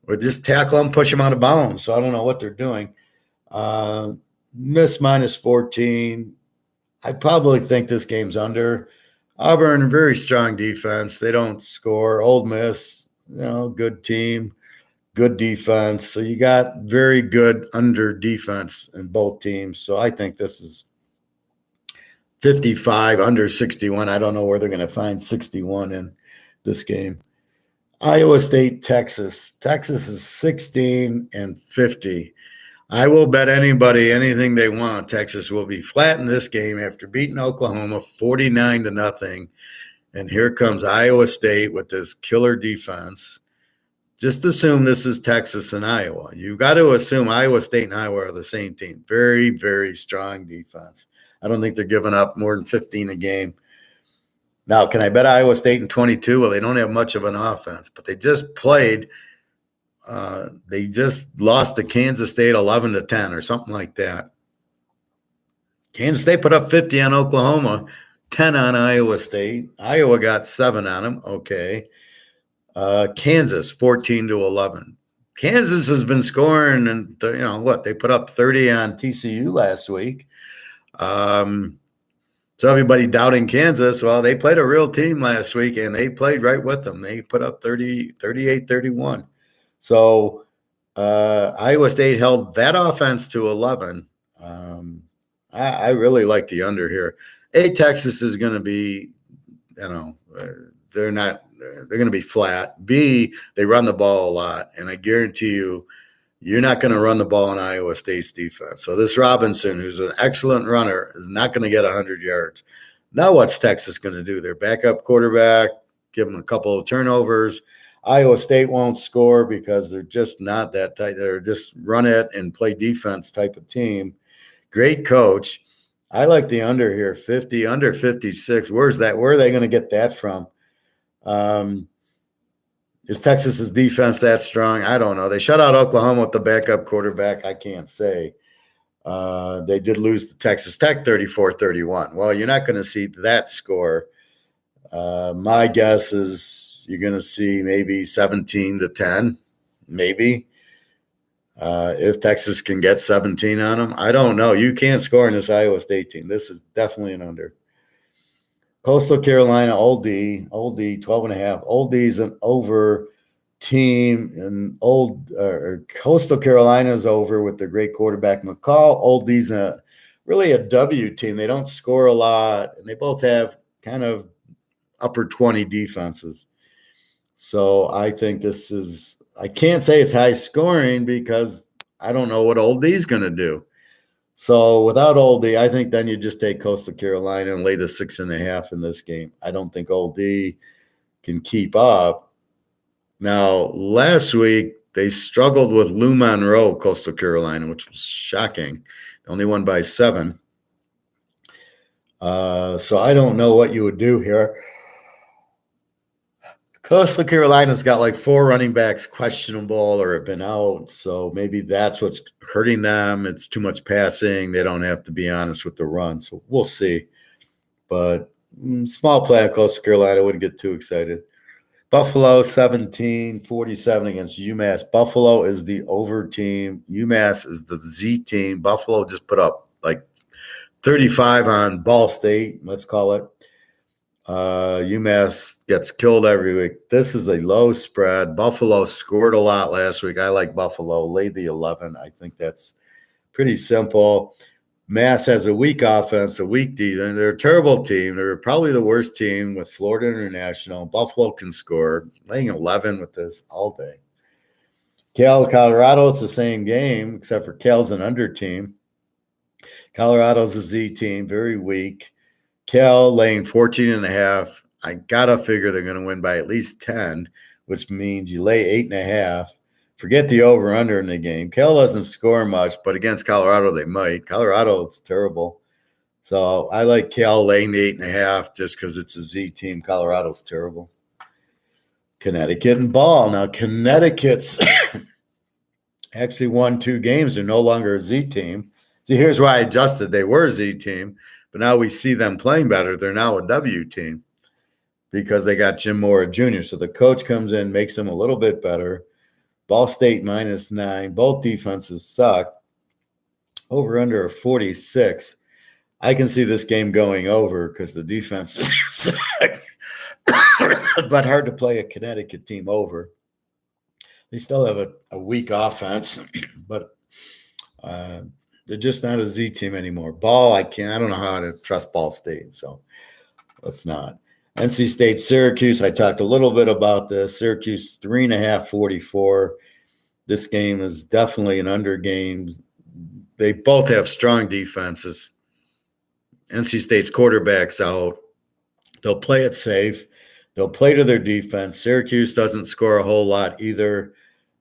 Or just tackle them, push them out of bounds. So I don't know what they're doing. Miss -14. I probably think this game's under. Auburn, very strong defense. They don't score. Old Miss, good team, good defense. So you got very good under defense in both teams. So I think this is 55, under 61. I don't know where they're going to find 61 in this game. Iowa State, Texas. Texas is 16-50. I will bet anybody anything they want. Texas will be flat in this game after beating Oklahoma 49-0. And here comes Iowa State with this killer defense. Just assume this is Texas and Iowa. You've got to assume Iowa State and Iowa are the same team. Very, very strong defense. I don't think they're giving up more than 15 a game. Now, can I bet Iowa State in 22? Well, they don't have much of an offense, but they just played. They just lost to Kansas State 11-10 or something like that. Kansas State put up 50 on Oklahoma, 10 on Iowa State. Iowa got 7 on them. Okay. Kansas 14-11. Kansas has been scoring, and they put up 30 on TCU last week. So everybody doubting Kansas, well, they played a real team last week, and they played right with them. They put up 38-31. So Iowa State held that offense to 11. I really like the under here. Texas is going to be, they're going to be flat. B, they run the ball a lot, and I guarantee you're not going to run the ball in Iowa State's defense. So this Robinson, who's an excellent runner, is not going to get 100 yards. Now what's Texas going to do? Their backup quarterback, give them a couple of turnovers. Iowa State won't score because they're just not that tight. They're just run it and play defense type of team. Great coach. I like the under here, 50, under 56. Where's that? Where are they going to get that from? Is Texas's defense that strong? I don't know. They shut out Oklahoma with the backup quarterback. I can't say. They did lose to Texas Tech 34-31. Well, you're not going to see that score. My guess is you're going to see maybe 17-10, maybe. If Texas can get 17 on them. I don't know. You can't score in this Iowa State team. This is definitely an under. Coastal Carolina, Old D, 12.5. Old D is an over team, and Coastal Carolina is over with their great quarterback McCall. Old D's really a W team. They don't score a lot, and they both have kind of upper 20 defenses. So I think this is, I can't say it's high scoring because I don't know what Old D's going to do. So without Old D, I think then you just take Coastal Carolina and lay the 6.5 in this game. I don't think Old D can keep up. Now, last week, they struggled with Lou Monroe, Coastal Carolina, which was shocking. They only won by 7. So I don't know what you would do here. Coastal Carolina's got like 4 running backs questionable or have been out, so maybe that's what's hurting them. It's too much passing. They don't have to be honest with the run, so we'll see. But small play on Coastal Carolina, wouldn't get too excited. Buffalo 17-47 against UMass. Buffalo is the over team. UMass is the Z team. Buffalo just put up like 35 on Ball State, let's call it. UMass gets killed every week. This is a low spread. Buffalo scored a lot last week. I like Buffalo. Lay the 11. I think that's pretty simple. Mass has a weak offense, a weak defense. They're a terrible team. They're probably the worst team with Florida International. Buffalo can score. Laying 11 with this all day. Cal, Colorado, it's the same game, except for Cal's an under team. Colorado's a Z team, very weak. Cal laying 14.5. I got to figure they're going to win by at least 10, which means you lay 8.5. Forget the over-under in the game. Cal doesn't score much, but against Colorado, they might. Colorado, it's terrible. So I like Cal laying the 8.5 just because it's a Z team. Colorado's terrible. Connecticut and Ball. Now, Connecticut's actually won 2 games. They're no longer a Z team. See, here's why I adjusted. They were a Z team. But now we see them playing better. They're now a W team because they got Jim Mora Jr. So the coach comes in, makes them a little bit better. Ball State -9. Both defenses suck. Over under a 46. I can see this game going over because the defenses suck. But hard to play a Connecticut team over. They still have a weak offense, but they're just not a Z team anymore. Ball, I don't know how to trust Ball State, so let's not. NC State, Syracuse, I talked a little bit about this. Syracuse 3.5, 44. This game is definitely an under game. They both have strong defenses. NC State's quarterback's out. They'll play it safe. They'll play to their defense. Syracuse doesn't score a whole lot either.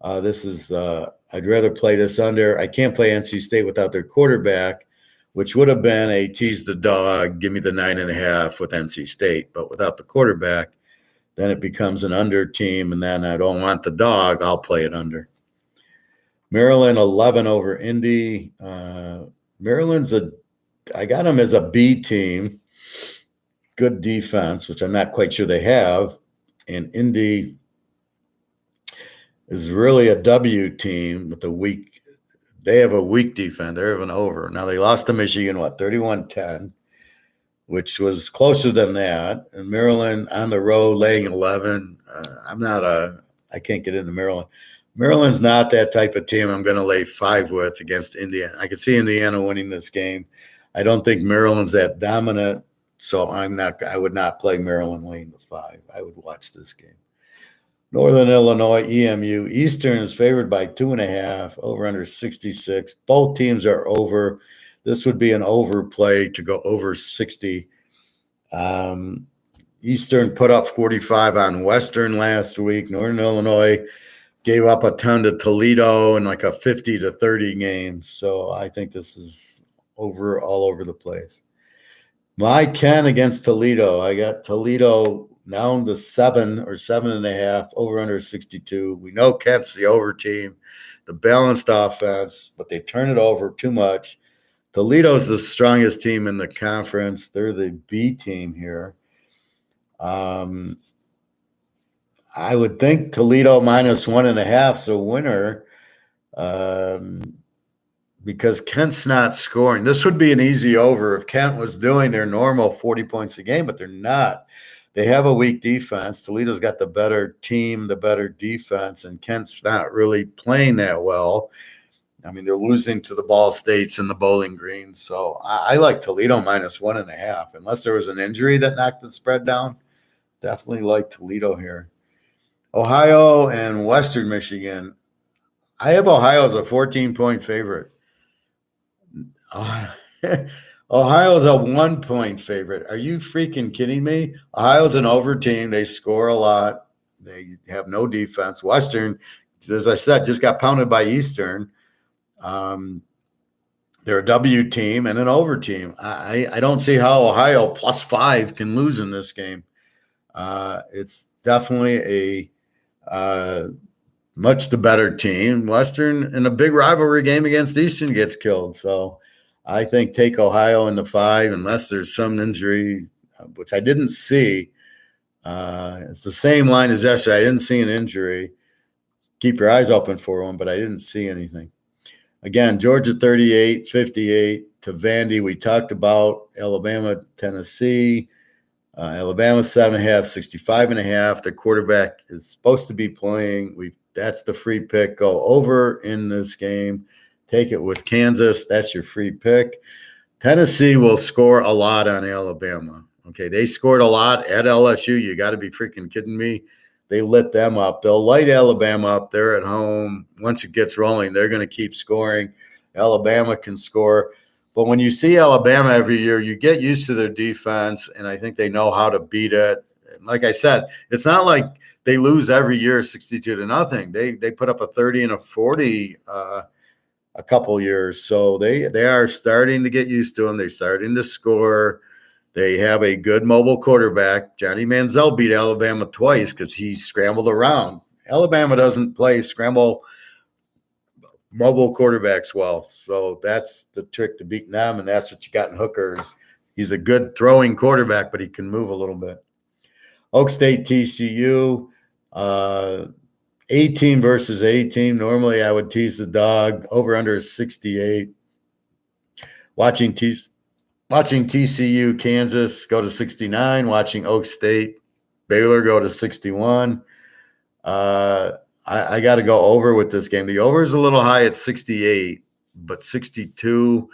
I'd rather play this under. I can't play NC State without their quarterback, which would have been a tease the dog, give me the 9.5 with NC State. But without the quarterback, then it becomes an under team, and then I don't want the dog. I'll play it under. Maryland 11 over Indy. Maryland's I got them as a B team. Good defense, which I'm not quite sure they have. And Indy is really a W team with they have a weak defense. They have an over. Now they lost to Michigan, 31-10, which was closer than that. And Maryland on the road laying 11. I can't get into Maryland. Maryland's not that type of team I'm going to lay 5 with against Indiana. I could see Indiana winning this game. I don't think Maryland's that dominant, so I would not play Maryland laying the 5. I would watch this game. Northern Illinois, EMU. Eastern is favored by 2.5, over under 66. Both teams are over. This would be an overplay to go over 60. Eastern put up 45 on Western last week. Northern Illinois gave up a ton to Toledo in like a 50-30 game. So I think this is over all over the place. My Ken against Toledo. I got Toledo down to 7 or 7.5, over under 62. We know Kent's the over team, the balanced offense, but they turn it over too much. Toledo's the strongest team in the conference. They're the B team here. I would think Toledo -1.5 is a winner because Kent's not scoring. This would be an easy over if Kent was doing their normal 40 points a game, but they're not. They have a weak defense. Toledo's got the better team, the better defense, and Kent's not really playing that well. I mean, they're losing to the Ball States and the Bowling Green. So I like Toledo -1.5. Unless there was an injury that knocked the spread down, definitely like Toledo here. Ohio and Western Michigan. I have Ohio as a 14-point favorite. Ohio's a 1-point favorite. Are you freaking kidding me? Ohio's an over team. They score a lot. They have no defense. Western, as I said, just got pounded by Eastern. They're a W team and an over team. I don't see how Ohio +5 can lose in this game. It's definitely a much the better team. Western in a big rivalry game against Eastern gets killed. So I think take Ohio in the 5 unless there's some injury, which I didn't see. It's the same line as yesterday. I didn't see an injury. Keep your eyes open for one, but I didn't see anything. Again, Georgia 38-58 to Vandy. We talked about Alabama, Tennessee. Alabama 7.5, 65.5. The quarterback is supposed to be playing. That's the free pick. Go over in this game. Take it with Kansas. That's your free pick. Tennessee will score a lot on Alabama. Okay, they scored a lot at LSU. You got to be freaking kidding me. They lit them up. They'll light Alabama up. They're at home. Once it gets rolling, they're going to keep scoring. Alabama can score. But when you see Alabama every year, you get used to their defense, and I think they know how to beat it. And like I said, it's not like they lose every year 62-0. They put up a 30 and a 40 a couple years. So they are starting to get used to them. They're starting to score. They have a good mobile quarterback. Johnny Manziel beat Alabama twice because he scrambled around. Alabama doesn't play scramble mobile quarterbacks well. So that's the trick to beating them, and that's what you got in Hookers. He's a good throwing quarterback, but he can move a little bit. Oak State, TCU, A-team versus A-team. Normally I would tease the dog. Over-under is 68. Watching TCU, Kansas go to 69. Watching Oak State, Baylor go to 61. I got to go over with this game. The over is a little high at 68, but 62.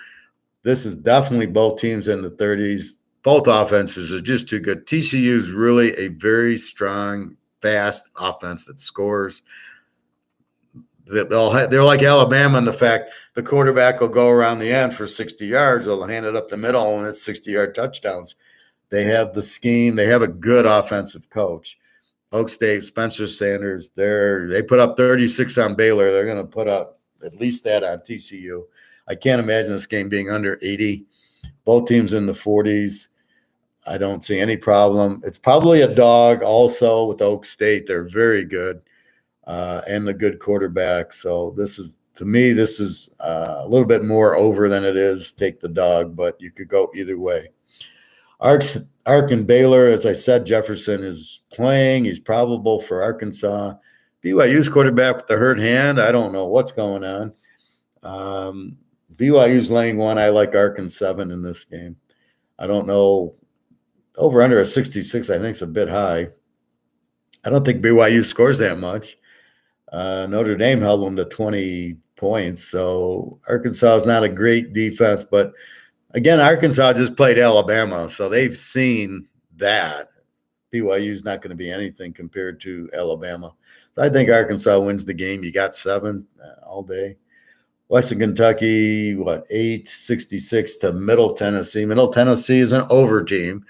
This is definitely both teams in the 30s. Both offenses are just too good. TCU is really a very strong, fast offense that scores. They're like Alabama in the fact the quarterback will go around the end for 60 yards. They'll hand it up the middle, and it's 60-yard touchdowns. They have the scheme. They have a good offensive coach. Oak State, Spencer Sanders, they put up 36 on Baylor. They're going to put up at least that on TCU. I can't imagine this game being under 80. Both teams in the 40s. I don't see any problem. It's probably a dog also with Oak State. They're very good. And the good quarterback. So this is a little bit more over than it is take the dog, but you could go either way. Ark and Baylor, as I said, Jefferson is playing. He's probable for Arkansas. BYU's quarterback with the hurt hand. I don't know what's going on. BYU's laying 1. I like Ark in 7 in this game. I don't know. Over under a 66, I think, is a bit high. I don't think BYU scores that much. Notre Dame held them to 20 points. So Arkansas is not a great defense. But, again, Arkansas just played Alabama, so they've seen that. BYU is not going to be anything compared to Alabama. So I think Arkansas wins the game. You got 7 all day. Western Kentucky, 8-66 to Middle Tennessee. Middle Tennessee is an over team,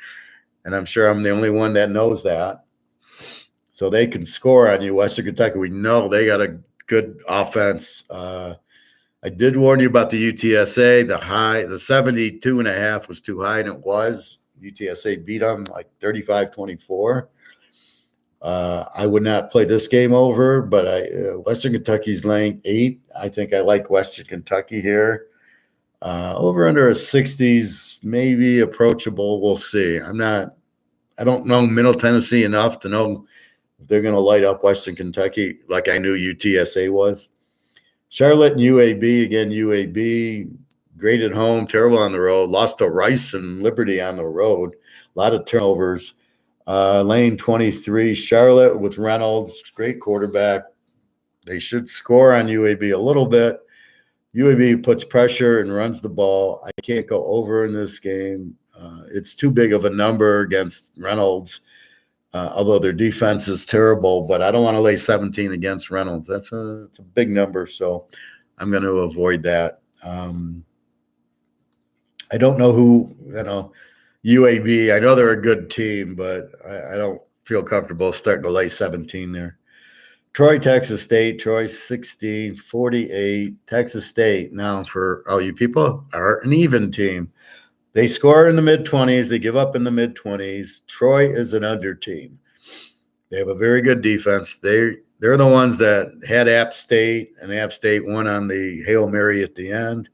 and I'm sure I'm the only one that knows that. So they can score on you. Western Kentucky, we know they got a good offense. I did warn you about the UTSA. The 72.5 was too high, and it was. UTSA beat them like 35-24. I would not play this game over, but Western Kentucky's laying 8. I think I like Western Kentucky here. Over under a 60s, maybe approachable. We'll see. I don't know Middle Tennessee enough to know if they're going to light up Western Kentucky like I knew UTSA was. Charlotte and UAB, again, UAB, great at home, terrible on the road. Lost to Rice and Liberty on the road. A lot of turnovers. Lane 23, Charlotte with Reynolds, great quarterback. They should score on UAB a little bit. UAB puts pressure and runs the ball. I can't go over in this game. It's too big of a number against Reynolds, although their defense is terrible. But I don't want to lay 17 against Reynolds. It's a big number, so I'm going to avoid that. I don't know who, UAB. I know they're a good team, but I don't feel comfortable starting to lay 17 there. Troy, Texas State. Troy 16, 48. Texas State, now for all you people, are an even team. They score in the mid-20s. They give up in the mid-20s. Troy is an under team. They have a very good defense. They're the ones that had App State, and App State won on the Hail Mary at the end.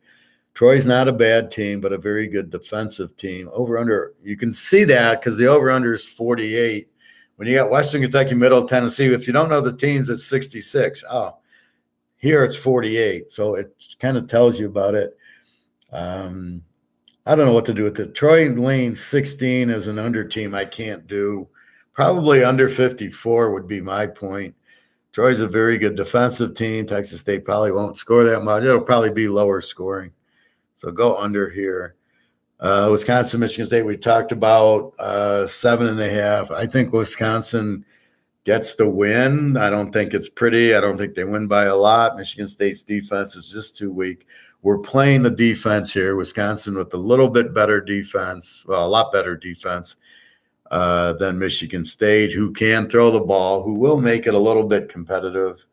Troy's not a bad team, but a very good defensive team. Over-under, you can see that because the over-under is 48. When you got Western Kentucky, Middle Tennessee, if you don't know the teams, it's 66. Oh, here it's 48. So it kind of tells you about it. I don't know what to do with it. Troy Lane 16 is an under team I can't do. Probably under 54 would be my point. Troy's a very good defensive team. Texas State probably won't score that much. It'll probably be lower scoring. So go under here. Wisconsin, Michigan State, we talked about 7.5. I think Wisconsin gets the win. I don't think it's pretty. I don't think they win by a lot. Michigan State's defense is just too weak. We're playing the defense here. Wisconsin with a little bit better defense, well, a lot better defense than Michigan State, who can throw the ball, who will make it a little bit competitive.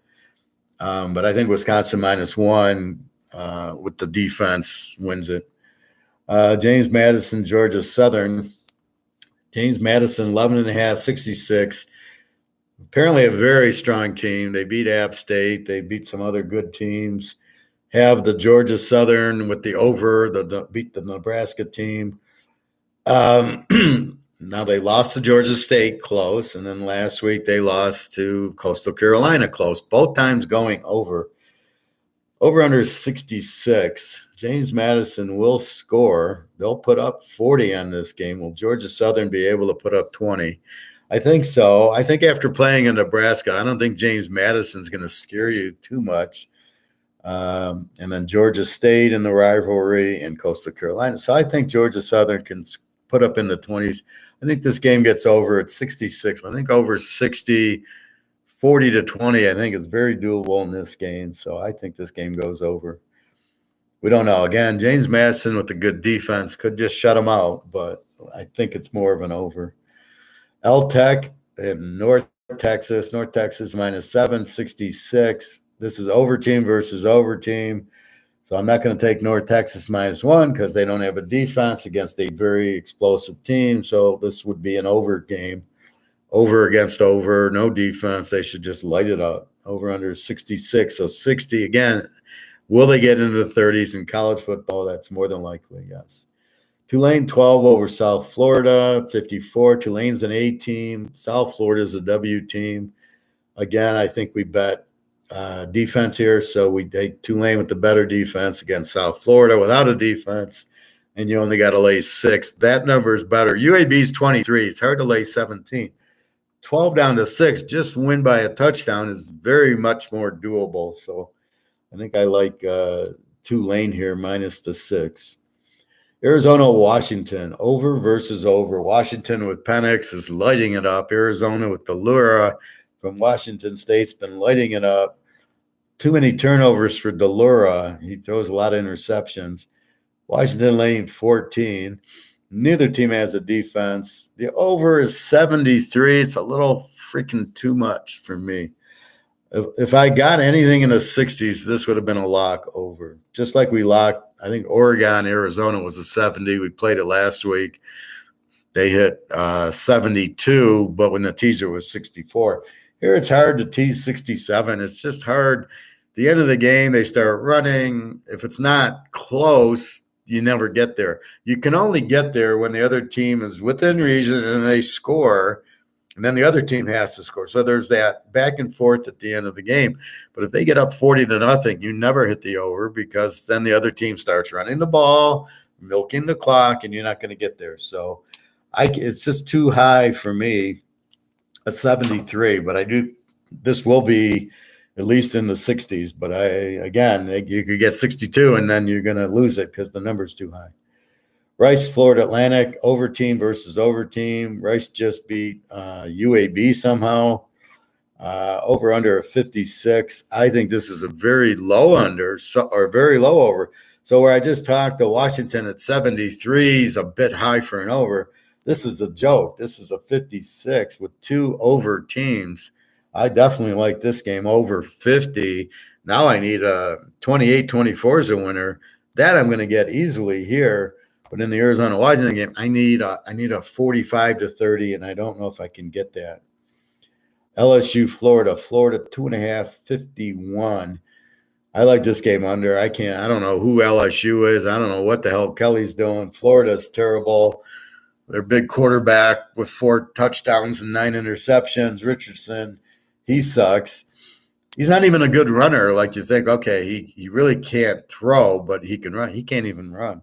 But I think Wisconsin -1 with the defense wins it. James Madison, Georgia Southern. James Madison, 11.5, 66. Apparently a very strong team. They beat App State. They beat some other good teams. Have the Georgia Southern with the over, beat the Nebraska team. Now they lost to Georgia State close, and then last week they lost to Coastal Carolina close, both times going over. Over-under 66. James Madison will score. They'll put up 40 on this game. Will Georgia Southern be able to put up 20? I think so. I think after playing in Nebraska, I don't think James Madison's going to scare you too much. And then Georgia State in the rivalry and Coastal Carolina. So I think Georgia Southern can put up in the 20s. I think this game gets over at 66. I think over 60. 40-20, I think is very doable in this game. So I think this game goes over. We don't know. Again, James Madison with a good defense could just shut them out, but I think it's more of an over. L-Tech in North Texas -7, 66. This is over team versus over team. So I'm not going to take North Texas -1 because they don't have a defense against a very explosive team. So this would be an over game. Over against over, no defense. They should just light it up. Over under 66. So 60 again. Will they get into the 30s in college football? That's more than likely, yes. Tulane 12 over South Florida, 54. Tulane's an A team. South Florida's a W team. Again, I think we bet defense here. So we take Tulane with the better defense against South Florida without a defense. And you only got to lay 6. That number is better. UAB's 23. It's hard to lay 17. 12 down to 6, just win by a touchdown is very much more doable. So I think I like Tulane here -6. Arizona, Washington, over versus over. Washington with Penix is lighting it up. Arizona with the Lura from Washington State's been lighting it up. Too many turnovers for Delura. He throws a lot of interceptions. Washington laying 14. Neither team has a defense. The over is 73. It's a little freaking too much for me. If I got anything in the 60s, this would have been a lock over. Just like we locked, I think Oregon, Arizona was a 70. We played it last week. They hit 72, but when the teaser was 64. Here it's hard to tease 67. It's just hard. At the end of the game, they start running. If it's not close, you never get there. You can only get there when the other team is within reason and they score. and then the other team has to score. So there's that back and forth at the end of the game. But if they get up 40-0, you never hit the over, because then the other team starts running the ball, milking the clock, and you're not going to get there. So it's just too high for me at 73. But this will be at least in the 60s. But you could get 62, and then you're going to lose it because the number's too high. Rice, Florida Atlantic, over team versus over team. Rice just beat UAB somehow. Over under a 56. I think this is a very low under, or very low over. So where I just talked to Washington at 73 is a bit high for an over. This is a joke. This is a 56 with 2 over teams. I definitely like this game over 50. Now I need a 28-24 as a winner. That I'm going to get easily here. But in the Arizona-Washington game, I need a 45-30, and I don't know if I can get that. LSU, Florida 2.5, 51. I like this game under. I don't know who LSU is. I don't know what the hell Kelly's doing. Florida's terrible. Their big quarterback with 4 touchdowns and 9 interceptions, Richardson, he sucks. He's not even a good runner. Like, you think, okay, he really can't throw, but he can run. He can't even run.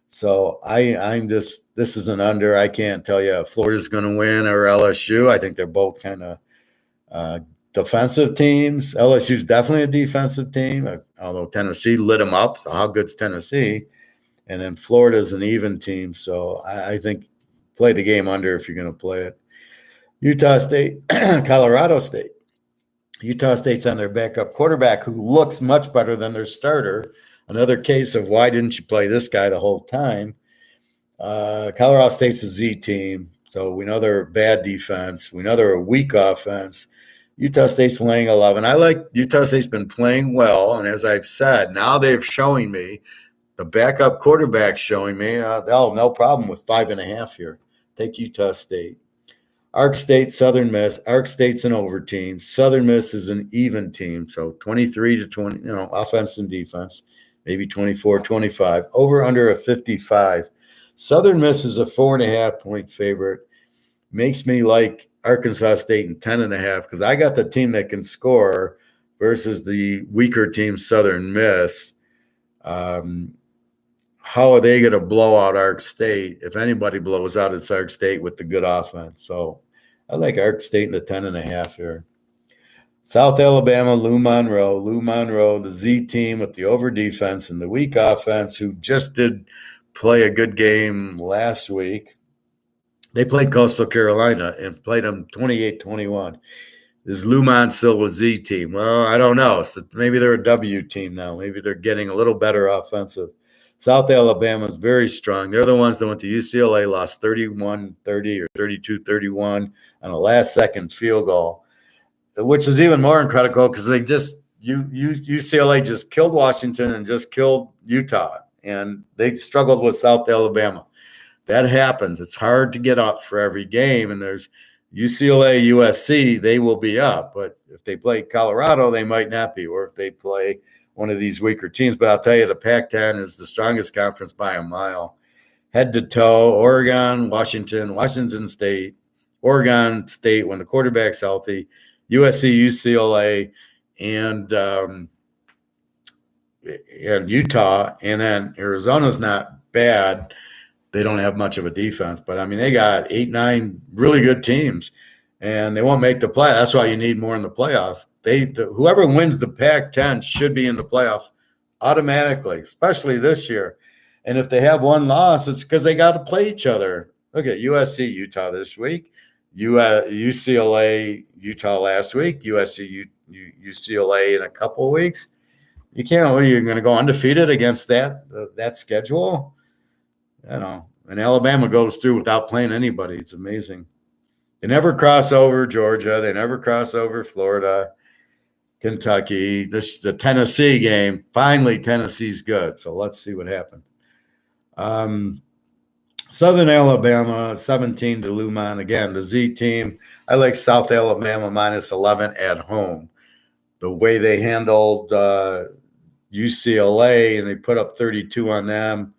So this is an under. I can't tell you if Florida's going to win or LSU. I think they're both kind of defensive teams. LSU's definitely a defensive team, although Tennessee lit them up. So how good's Tennessee? And then Florida's an even team. So I think play the game under if you're going to play it. Utah State, Colorado State. Utah State's on their backup quarterback, who looks much better than their starter. Another case of why didn't you play this guy the whole time? Colorado State's a Z team, so we know they're a bad defense. We know they're a weak offense. Utah State's laying 11. I like Utah State's been playing well, and as I've said, now they're showing me, the backup quarterback's showing me, no problem with 5.5 here. Take Utah State. Ark State, Southern Miss. Ark State's an over team. Southern Miss is an even team, so 23-20, offense and defense. Maybe 24-25. Over under a 55. Southern Miss is a 4.5-point favorite. Makes me like Arkansas State in 10.5, because I got the team that can score versus the weaker team, Southern Miss. How are they going to blow out Ark State? If anybody blows out, it's Ark State with the good offense. So I like Ark State in the 10.5 here. South Alabama, Lou Monroe. Lou Monroe, the Z team with the over defense and the weak offense, who just did play a good game last week. They played Coastal Carolina and played them 28-21. Is Lou Mon still a Z team? Well, I don't know. So maybe they're a W team now. Maybe they're getting a little better offensive. South Alabama is very strong. They're the ones that went to UCLA, lost 31-30 or 32-31 on a last-second field goal, which is even more incredible because UCLA just killed Washington and just killed Utah, and they struggled with South Alabama. That happens. It's hard to get up for every game, and there's UCLA, USC, they will be up. But if they play Colorado, they might not be, or if they play one of these weaker teams. But I'll tell you, the Pac-10 is the strongest conference by a mile. Head to toe, Oregon, Washington State, Oregon State when the quarterback's healthy, USC, UCLA, and Utah. And then Arizona's not bad. They don't have much of a defense. But, I mean, they got 8-9 really good teams, and they won't make the play. That's why you need more in the playoffs. Whoever wins the Pac-10 should be in the playoff automatically, especially this year. And if they have one loss, it's because they got to play each other. Look at USC, Utah this week, UCLA, Utah last week, USC, UCLA in a couple of weeks. You can't. What are you going to go undefeated against that schedule? And Alabama goes through without playing anybody. It's amazing. They never cross over Georgia. They never cross over Florida, Kentucky. The Tennessee game. Finally, Tennessee's good. So let's see what happens. Southern Alabama, 17 to Lou Mon. Again, the Z team. I like South Alabama minus 11 at home. The way they handled UCLA and they put up 32 on them.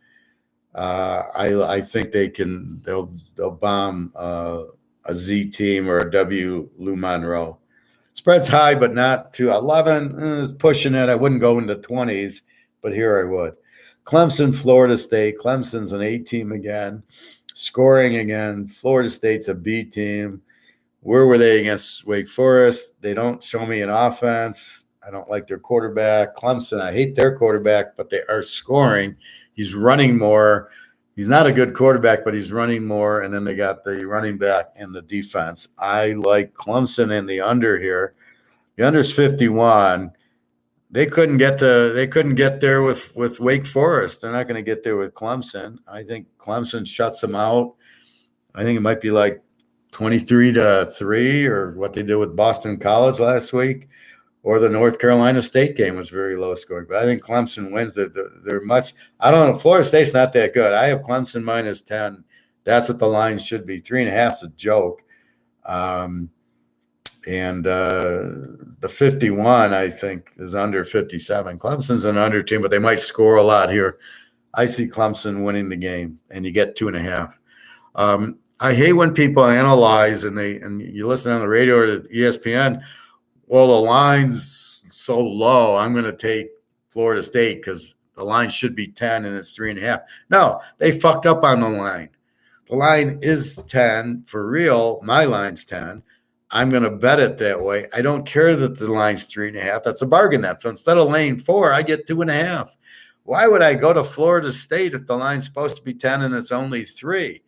I think they'll bomb a Z team or a W Lou Monroe. Spread's high, but not to 11. Is pushing it. I wouldn't go into 20s, but here I would. Clemson, Florida State. Clemson's an A team again. Scoring again. Florida State's a B team. Where were they against Wake Forest? They don't show me an offense. I don't like their quarterback. Clemson, I hate their quarterback, but they are scoring. He's running more. He's not a good quarterback, but he's running more. And then they got the running back and the defense. I like Clemson in the under here. The under's 51. They couldn't get there with Wake Forest. They're not going to get there with Clemson. I think Clemson shuts them out. I think it might be like 23-3, or what they did with Boston College last week, or the North Carolina State game was very low scoring. But I think Clemson wins. They're much. I don't know. Florida State's not that good. I have Clemson minus 10. That's what the line should be. 3.5 is a joke. The 51, I think, is under 57. Clemson's an under team, but they might score a lot here. I see Clemson winning the game, and you get 2.5. I hate when people analyze and you listen on the radio or the ESPN. Well, the line's so low, I'm going to take Florida State because the line should be 10 and it's 3.5. No, they fucked up on the line. The line is 10 for real. My line's 10. I'm going to bet it that way. I don't care that the line's 3.5. That's a bargain then. So instead of laying 4, I get 2.5. Why would I go to Florida State if the line's supposed to be 10 and it's only 3?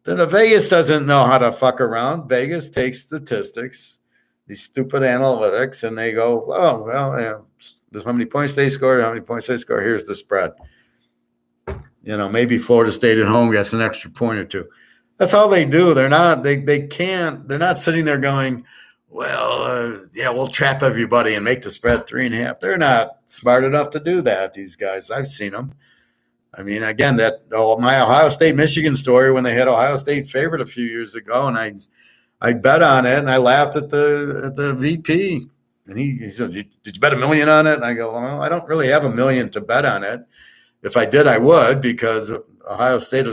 Then Vegas doesn't know how to fuck around. Vegas takes statistics, these stupid analytics, and they go, oh, well, yeah, there's how many points they scored, how many points they score. Here's the spread. Maybe Florida State at home gets an extra point or two. That's all they do. They're not sitting there going, well, we'll trap everybody and make the spread 3.5. They're not smart enough to do that, these guys. I've seen them. I mean, again, my Ohio State Michigan story when they had Ohio State favored a few years ago, and I bet on it, and I laughed at the VP, and he said, "Did you bet $1 million on it?" And I go, "Well, I don't really have $1 million to bet on it. If I did, I would, because Ohio State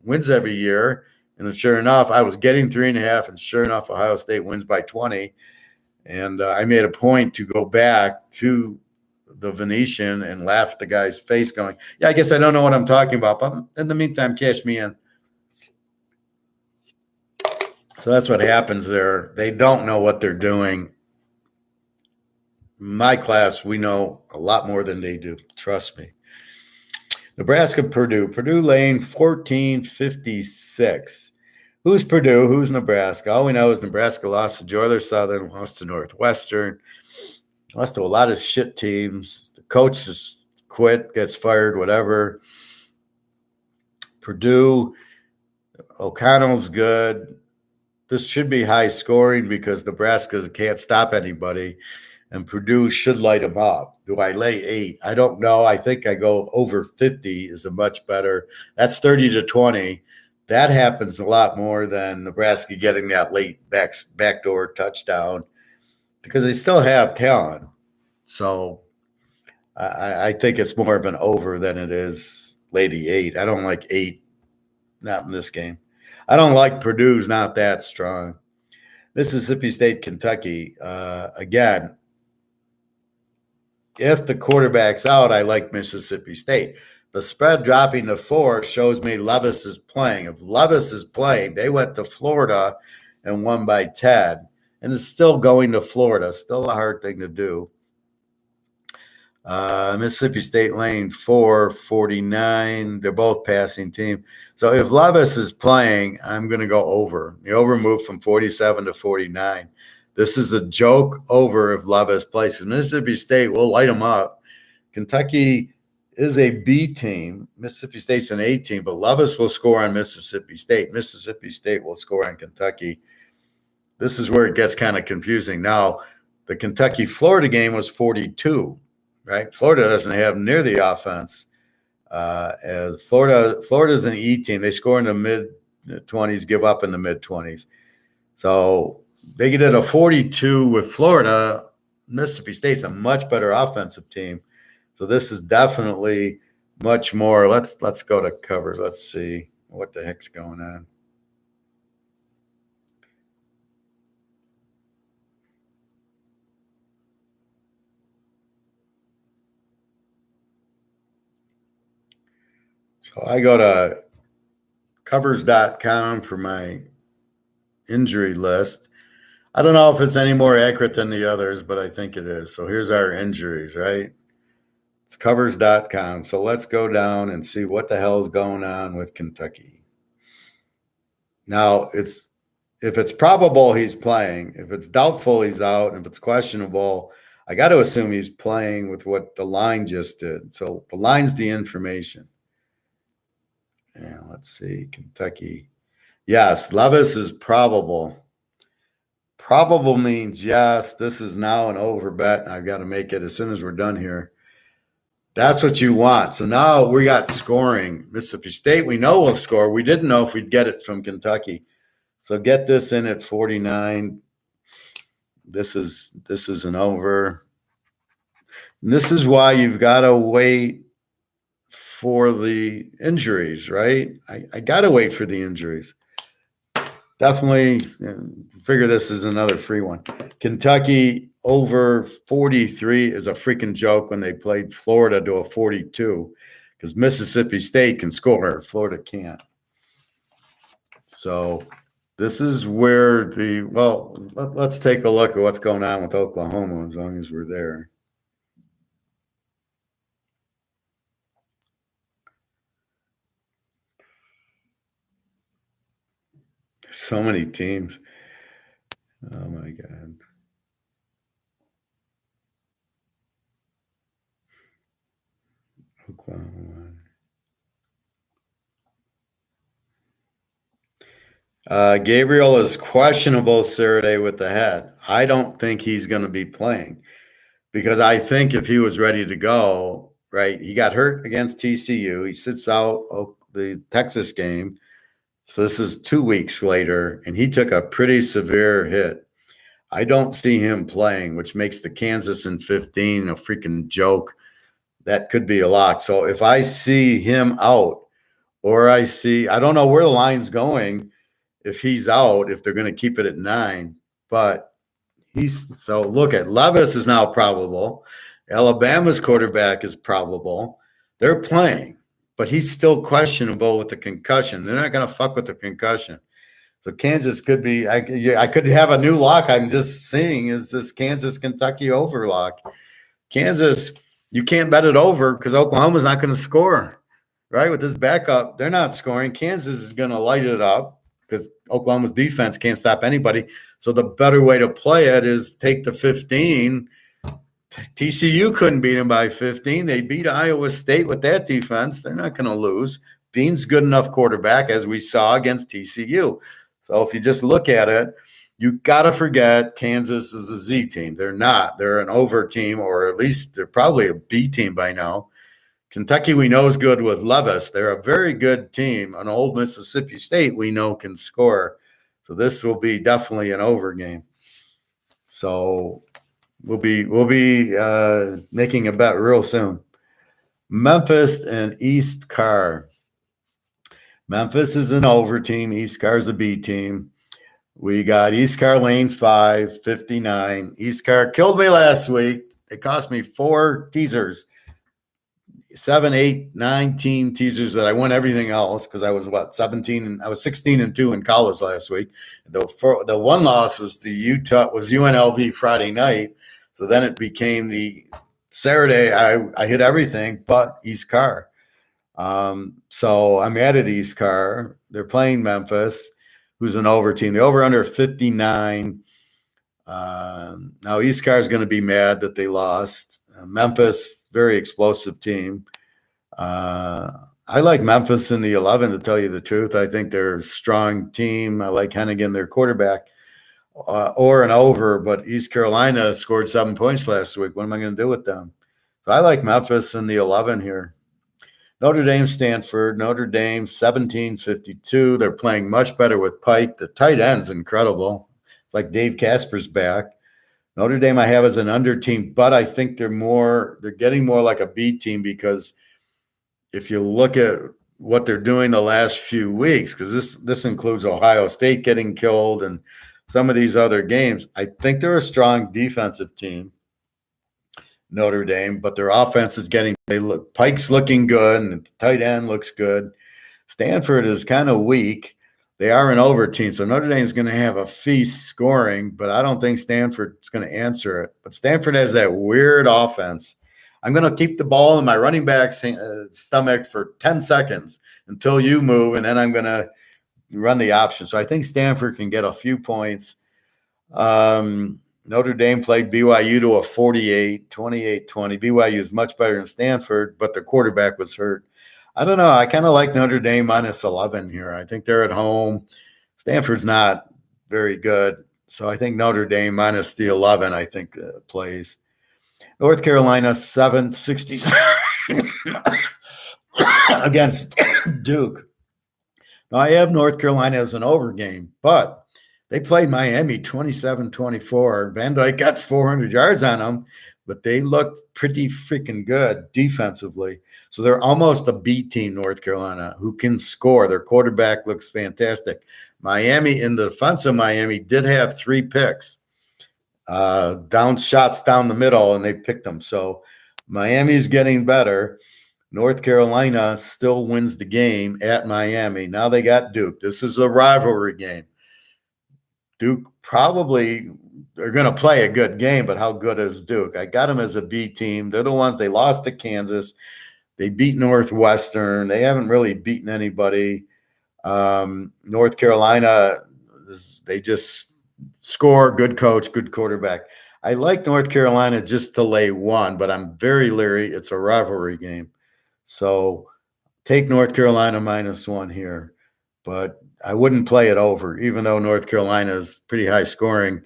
wins every year." And sure enough, I was getting 3.5, and sure enough, Ohio State wins by 20. And I made a point to go back to the Venetian and laugh at the guy's face going, yeah, I guess I don't know what I'm talking about, but in the meantime, cash me in. So that's what happens there. They don't know what they're doing. My class, we know a lot more than they do. Trust me. Nebraska, Purdue. Purdue laying 14.56. Who's Purdue? Who's Nebraska? All we know is Nebraska lost to Georgia Southern, lost to Northwestern, lost to a lot of shit teams. The coach just quit, gets fired, whatever. Purdue, O'Connell's good. This should be high scoring because Nebraska can't stop anybody, and Purdue should light them up. Do I lay 8? I don't know. I think I go over 50 is a much better. That's 30-20. That happens a lot more than Nebraska getting that late backdoor touchdown because they still have talent. So I think it's more of an over than it is lady 8. I don't like 8, not in this game. I don't like Purdue's not that strong. Mississippi State, Kentucky, again, if the quarterback's out, I like Mississippi State. The spread dropping to 4 shows me Levis is playing. If Levis is playing, they went to Florida and won by 10. And it's still going to Florida. Still a hard thing to do. Mississippi State laying 4.49. They're both passing team. So if Levis is playing, I'm going to go over. The over moved from 47 to 49. This is a joke over if Levis plays. Mississippi State will light them up. Kentucky is a B team. Mississippi State's an A team, but Levis will score on Mississippi State. Mississippi State will score on Kentucky. This is where it gets kind of confusing. Now, the Kentucky-Florida game was 42, right? Florida doesn't have near the offense. As Florida's an E team. They score in the mid-20s, give up in the mid-20s. So they get at a 42 with Florida. Mississippi State's a much better offensive team. So this is definitely much more. Let's go to cover. Let's see what the heck's going on. So I go to covers.com for my injury list. I don't know if it's any more accurate than the others, but I think it is. So here's our injuries, right? It's covers.com. So let's go down and see what the hell is going on with Kentucky. Now, if it's probable he's playing, if it's doubtful he's out, and if it's questionable, I got to assume he's playing with what the line just did. So the line's the information. Yeah, let's see. Kentucky. Yes, Levis is probable. Probable means yes, this is now an over bet. I've got to make it as soon as we're done here. That's what you want. So now we got scoring. Mississippi State, we know will score. We didn't know if we'd get it from Kentucky. So get this in at 49. This is an over. And this is why you've got to wait for the injuries, right? I got to wait for the injuries. Definitely figure this is another free one. Kentucky over 43 is a freaking joke when they played Florida to a 42 because Mississippi State can score. Florida can't. So this is where let's take a look at what's going on with Oklahoma as long as we're there. So many teams. Oh my God. Oklahoma. Gabriel is questionable Saturday with the head. I don't think he's going to be playing because I think if he was ready to go, right, he got hurt against TCU. He sits out the Texas game. So this is 2 weeks later, and he took a pretty severe hit. I don't see him playing, which makes the Kansas in 15 a freaking joke. That could be a lock. So if I see him out, or I don't know where the line's going, if he's out, if they're going to keep it at 9. But look at Levis is now probable. Alabama's quarterback is probable. They're playing. But he's still questionable with the concussion. They're not going to fuck with the concussion. So Kansas could be – I could have a new lock I'm just seeing is this Kansas-Kentucky overlock. Kansas, you can't bet it over because Oklahoma's not going to score, right? With this backup, they're not scoring. Kansas is going to light it up because Oklahoma's defense can't stop anybody. So the better way to play it is take the 15 – TCU couldn't beat them by 15. They beat Iowa State with that defense. They're not going to lose. Bean's good enough quarterback, as we saw against TCU. So if you just look at it, you got to forget Kansas is a Z team. They're not. They're an over team, or at least they're probably a B team by now. Kentucky, we know, is good with Levis. They're a very good team. An old Mississippi State, we know, can score. So this will be definitely an over game. So we'll be making a bet real soon. Memphis and East Carr. Memphis is an over team. East Carr is a B team. We got East Carr lane 5, 59. East Carr killed me last week. It cost me 4 teasers. 7, 8, 19 teasers that I won everything else because I was 17 and I was 16-2 in college last week. The one loss was UNLV Friday night. So then it became the Saturday. I hit everything but East Carr. So I'm at East Carr. They're playing Memphis, who's an over team. The over under 59. Now East Carr is going to be mad that they lost. Memphis, very explosive team. I like Memphis in the 11, to tell you the truth. I think they're a strong team. I like Hennigan, their quarterback, or an over. But East Carolina scored 7 points last week. What am I going to do with them? So I like Memphis in the 11 here. Notre Dame, Stanford. Notre Dame, 17-52. They're playing much better with Pike. The tight end's incredible. It's like Dave Casper's back. Notre Dame I have as an under team, but I think they're getting more like a B team because if you look at what they're doing the last few weeks, because this includes Ohio State getting killed and some of these other games, I think they're a strong defensive team. Notre Dame, but their offense is Pike's looking good, and the tight end looks good. Stanford is kind of weak. They are an over team, so Notre Dame is going to have a feast scoring, but I don't think Stanford's going to answer it. But Stanford has that weird offense. I'm going to keep the ball in my running back's stomach for 10 seconds until you move, and then I'm going to run the option. So I think Stanford can get a few points. Notre Dame played BYU to a 48, 28-20. BYU is much better than Stanford, but the quarterback was hurt. I don't know. I kind of like Notre Dame minus 11 here. I think they're at home. Stanford's not very good. So I think Notre Dame minus the 11, I think, plays. North Carolina 7-67 against Duke. Now, I have North Carolina as an over game, but they played Miami 27-24. Van Dyke got 400 yards on them, but they looked pretty freaking good defensively. So they're almost a B team, North Carolina, who can score. Their quarterback looks fantastic. Miami, in the defense of Miami, did have 3 picks. Down shots down the middle, and they picked them. So Miami's getting better. North Carolina still wins the game at Miami. Now they got Duke. This is a rivalry game. Duke probably are going to play a good game, but how good is Duke? I got them as a B team. They're the ones, they lost to Kansas. They beat Northwestern. They haven't really beaten anybody. North Carolina, they just score, good coach, good quarterback. I like North Carolina just to lay 1, but I'm very leery. It's a rivalry game. So take North Carolina minus 1 here. But I wouldn't play it over, even though North Carolina is pretty high scoring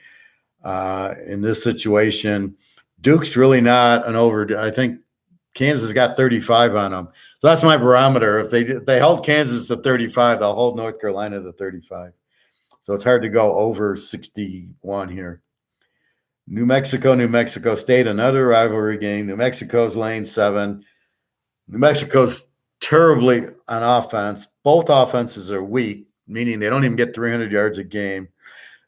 in this situation. Duke's really not an over. I think Kansas got 35 on them. So that's my barometer. If they held Kansas to 35, they'll hold North Carolina to 35. So it's hard to go over 61 here. New Mexico State, another rivalry game. New Mexico's laying 7. New Mexico's terribly on offense. Both offenses are weak, meaning they don't even get 300 yards a game.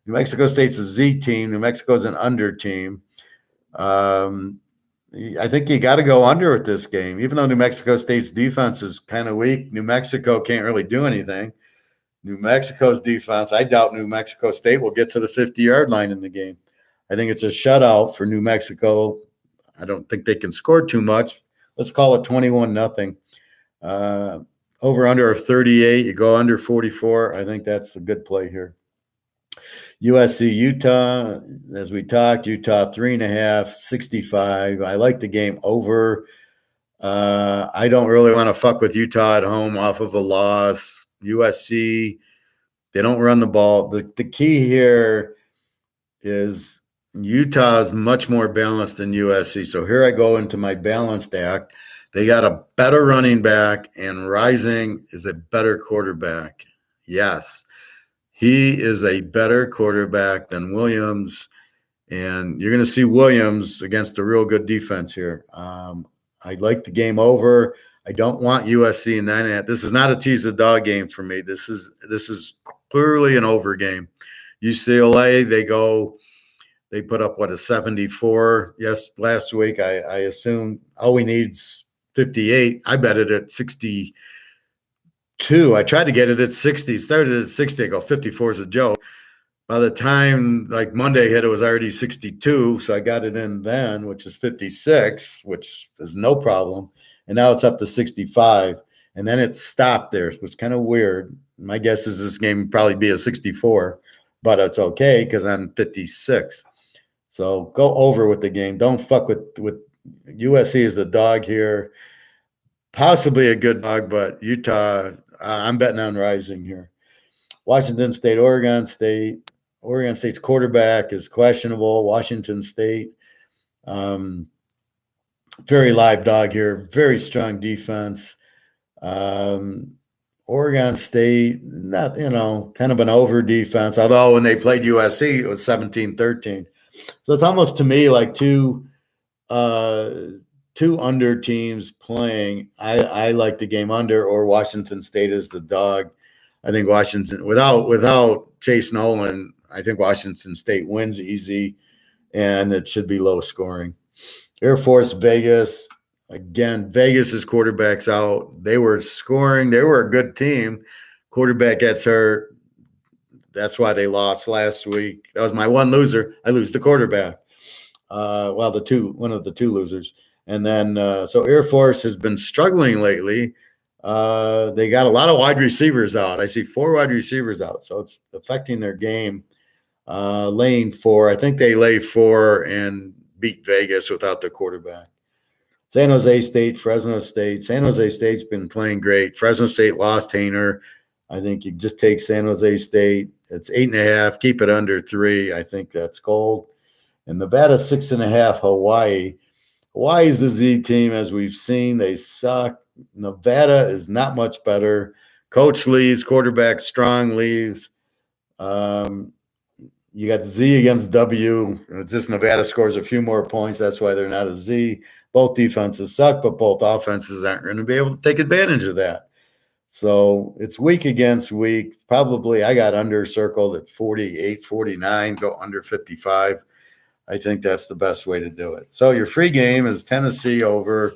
New Mexico State's a Z team. New Mexico's an under team. I think you got to go under with this game. Even though New Mexico State's defense is kind of weak, New Mexico can't really do anything. New Mexico's defense, I doubt New Mexico State will get to the 50-yard line in the game. I think it's a shutout for New Mexico. I don't think they can score too much. Let's call it 21-0. Over under of 38, you go under 44. I think that's a good play here. USC Utah, as we talked, Utah 3.5, 65. I like the game over. I don't really want to fuck with Utah at home off of a loss. USC, they don't run the ball. The key here is Utah is much more balanced than USC. So here I go into my balanced act. They got a better running back, and Rising is a better quarterback. Yes, he is a better quarterback than Williams, and you're going to see Williams against a real good defense here. I like the game over. I don't want USC in 9.5. This is not a tease the dog game for me. This is clearly an over game. UCLA, they put up a 74 last week. I assume all we need's 58. I bet it at 62. I tried to get it at 60. Started at 60. I go 54 is a joke. By the time Monday hit, it was already 62. So I got it in then, which is 56, which is no problem. And now it's up to 65. And then it stopped there. It was kind of weird. My guess is this game would probably be a 64, but it's okay because I'm 56. So go over with the game. Don't fuck with USC is the dog here. Possibly a good dog, but Utah, I'm betting on Rising here. Washington State, Oregon State. Oregon State's quarterback is questionable. Washington State, very live dog here. Very strong defense. Oregon State, not, kind of an over defense. Although when they played USC, it was 17-13. So it's almost to me like two under teams playing. I like the game under, or Washington State is the dog. I think Washington, without Chase Nolan, I think Washington State wins easy, and it should be low scoring. Air Force, Vegas. Again, Vegas's quarterback's out. They were scoring. They were a good team. Quarterback gets hurt. That's why they lost last week. That was my one loser. I lose the quarterback. One of the two losers. And then, so Air Force has been struggling lately. They got a lot of wide receivers out. I see 4 wide receivers out, so it's affecting their game. Laying 4. I think they lay 4 and beat Vegas without the quarterback. San Jose State, Fresno State. San Jose State's been playing great. Fresno State lost Hayner. I think you just take San Jose State. It's 8.5. Keep it under 3. I think that's gold. And Nevada 6.5. Hawaii. Hawaii's the Z team, as we've seen. They suck. Nevada is not much better. Coach leaves. Quarterback strong leaves. You got Z against W. It's just Nevada scores a few more points. That's why they're not a Z. Both defenses suck, but both offenses aren't going to be able to take advantage of that. So it's week against week. Probably I got under circled at 48, 49, go under 55. I think that's the best way to do it. So your free game is Tennessee over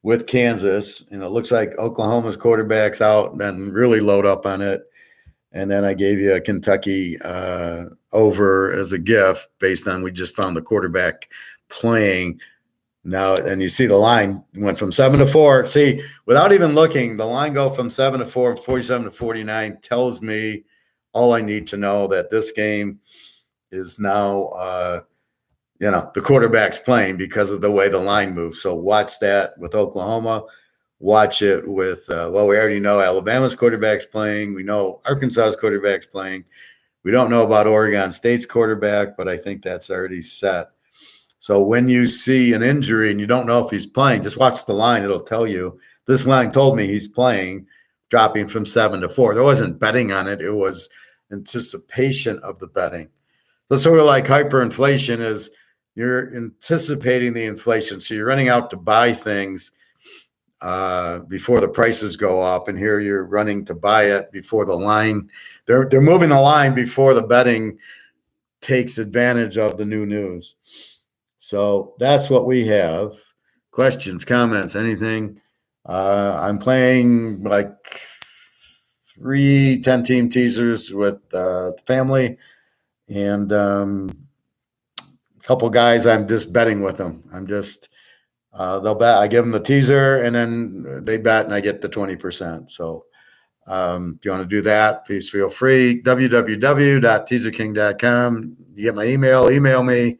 with Kansas. And it looks like Oklahoma's quarterback's out, then really load up on it. And then I gave you a Kentucky over as a gift based on we just found the quarterback playing. Now, and you see the line went from 7 to 4. See, without even looking, the line go from 7 to 4 and 47 to 49 tells me all I need to know that this game is now, the quarterback's playing because of the way the line moves. So watch that with Oklahoma. Watch it with, we already know Alabama's quarterback's playing. We know Arkansas's quarterback's playing. We don't know about Oregon State's quarterback, but I think that's already set. So when you see an injury and you don't know if he's playing, just watch the line. It'll tell you. This line told me he's playing, dropping from 7 to 4. There wasn't betting on it. It was anticipation of the betting. So sort of like hyperinflation is you're anticipating the inflation. So you're running out to buy things before the prices go up, and here you're running to buy it before the line. They're moving the line before the betting takes advantage of the new news. So that's what we have. Questions, comments, anything? I'm playing like 3 10-team teasers with family, and a couple guys I'm just betting with them. I'm just they'll bet. I give them the teaser, and then they bet, and I get the 20%. So if you want to do that, please feel free. www.teaserking.com. You get my email me.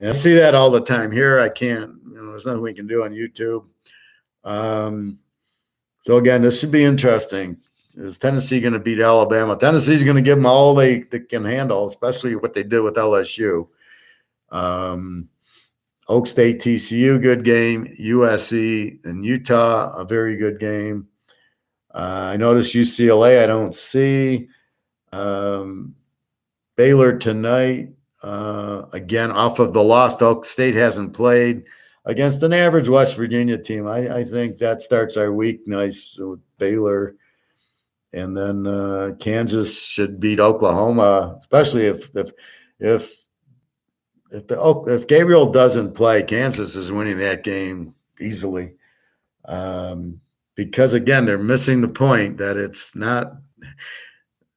And I see that all the time here. I can't, there's nothing we can do on YouTube. So again, this should be interesting. Is Tennessee going to beat Alabama? Tennessee's going to give them all they can handle, especially what they did with LSU. Oak State, TCU, good game. USC and Utah, a very good game. I noticed UCLA, I don't see. Baylor tonight. Again, off of the loss, Oak State hasn't played against an average West Virginia team. I think that starts our week nice with Baylor. And then Kansas should beat Oklahoma, especially if Gabriel doesn't play. Kansas is winning that game easily. Because, again, they're missing the point that it's not –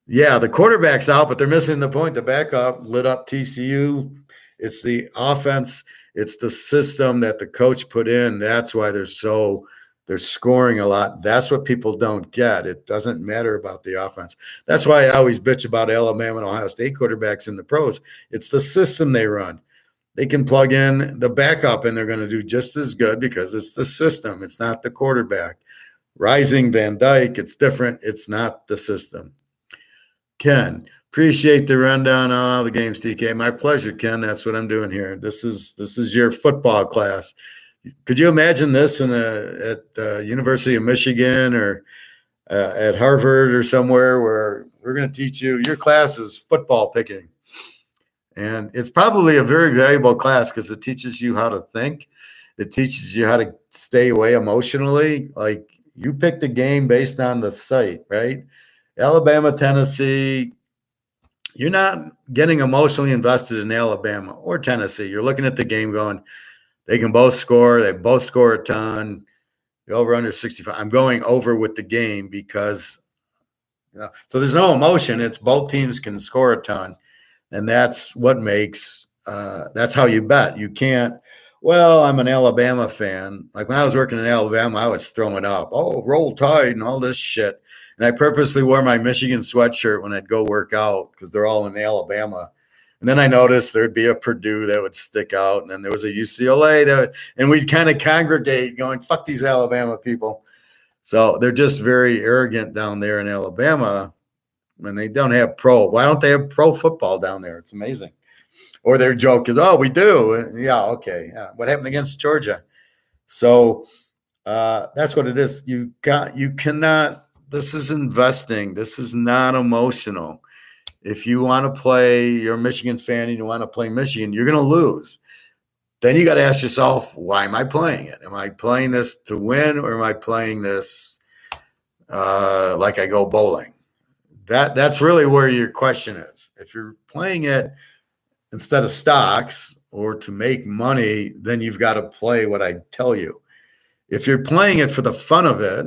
yeah, the quarterback's out, but they're missing the point. The backup lit up TCU. It's the offense. It's the system that the coach put in. That's why they're scoring a lot. That's what people don't get. It doesn't matter about the offense. That's why I always bitch about Alabama and Ohio State quarterbacks in the pros. It's the system they run. They can plug in the backup, and they're going to do just as good because it's the system. It's not the quarterback. Rising Van Dyke, it's different. It's not the system. Ken, appreciate the rundown on all the games, TK. My pleasure, Ken. That's what I'm doing here. This is your football class. Could you imagine this at University of Michigan or at Harvard or somewhere where we're going to teach you? Your class is football picking. And it's probably a very valuable class because it teaches you how to think. It teaches you how to stay away emotionally. Like you picked a game based on the site, right? Alabama, Tennessee, you're not getting emotionally invested in Alabama or Tennessee. You're looking at the game going, they can both score. They both score a ton. The over under 65. I'm going over with the game because so there's no emotion. It's both teams can score a ton. And that's what makes that's how you bet. You can't, well, I'm an Alabama fan. Like when I was working in Alabama, I was throwing up, oh, roll tide and all this shit. And I purposely wore my Michigan sweatshirt when I'd go work out because they're all in Alabama. And then I noticed there'd be a Purdue that would stick out. And then there was a UCLA and we'd kind of congregate going, fuck these Alabama people. So they're just very arrogant down there in Alabama when they don't have why don't they have pro football down there? It's amazing. Or their joke is, oh, we do. Yeah, okay. Yeah. What happened against Georgia? So that's what it is. You cannot, this is investing. This is not emotional. If you want to play, you're a Michigan fan and you want to play Michigan, you're going to lose. Then you got to ask yourself, why am I playing it? Am I playing this to win or am I playing this like I go bowling? That's really where your question is. If you're playing it instead of stocks or to make money, then you've got to play what I tell you. If you're playing it for the fun of it,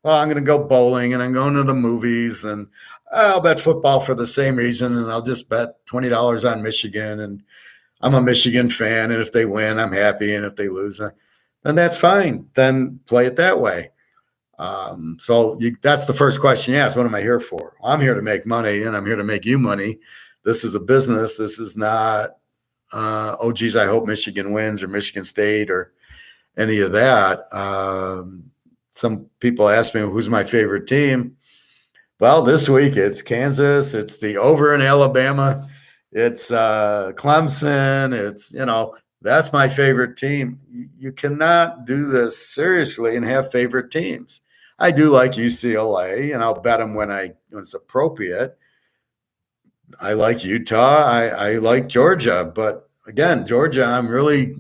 well, I'm going to go bowling and I'm going to the movies and I'll bet football for the same reason and I'll just bet $20 on Michigan and I'm a Michigan fan and if they win, I'm happy and if they lose, then that's fine. Then play it that way. That's the first question you ask. What am I here for? I'm here to make money and I'm here to make you money. This is a business. This is not, oh, geez, I hope Michigan wins or Michigan State or any of that. Some people ask me, who's my favorite team? Well, this week it's Kansas. It's the over in Alabama. It's Clemson. It's, that's my favorite team. You cannot do this seriously and have favorite teams. I do like UCLA, and I'll bet them when it's appropriate. I like Utah. I like Georgia. But again, Georgia, I'm really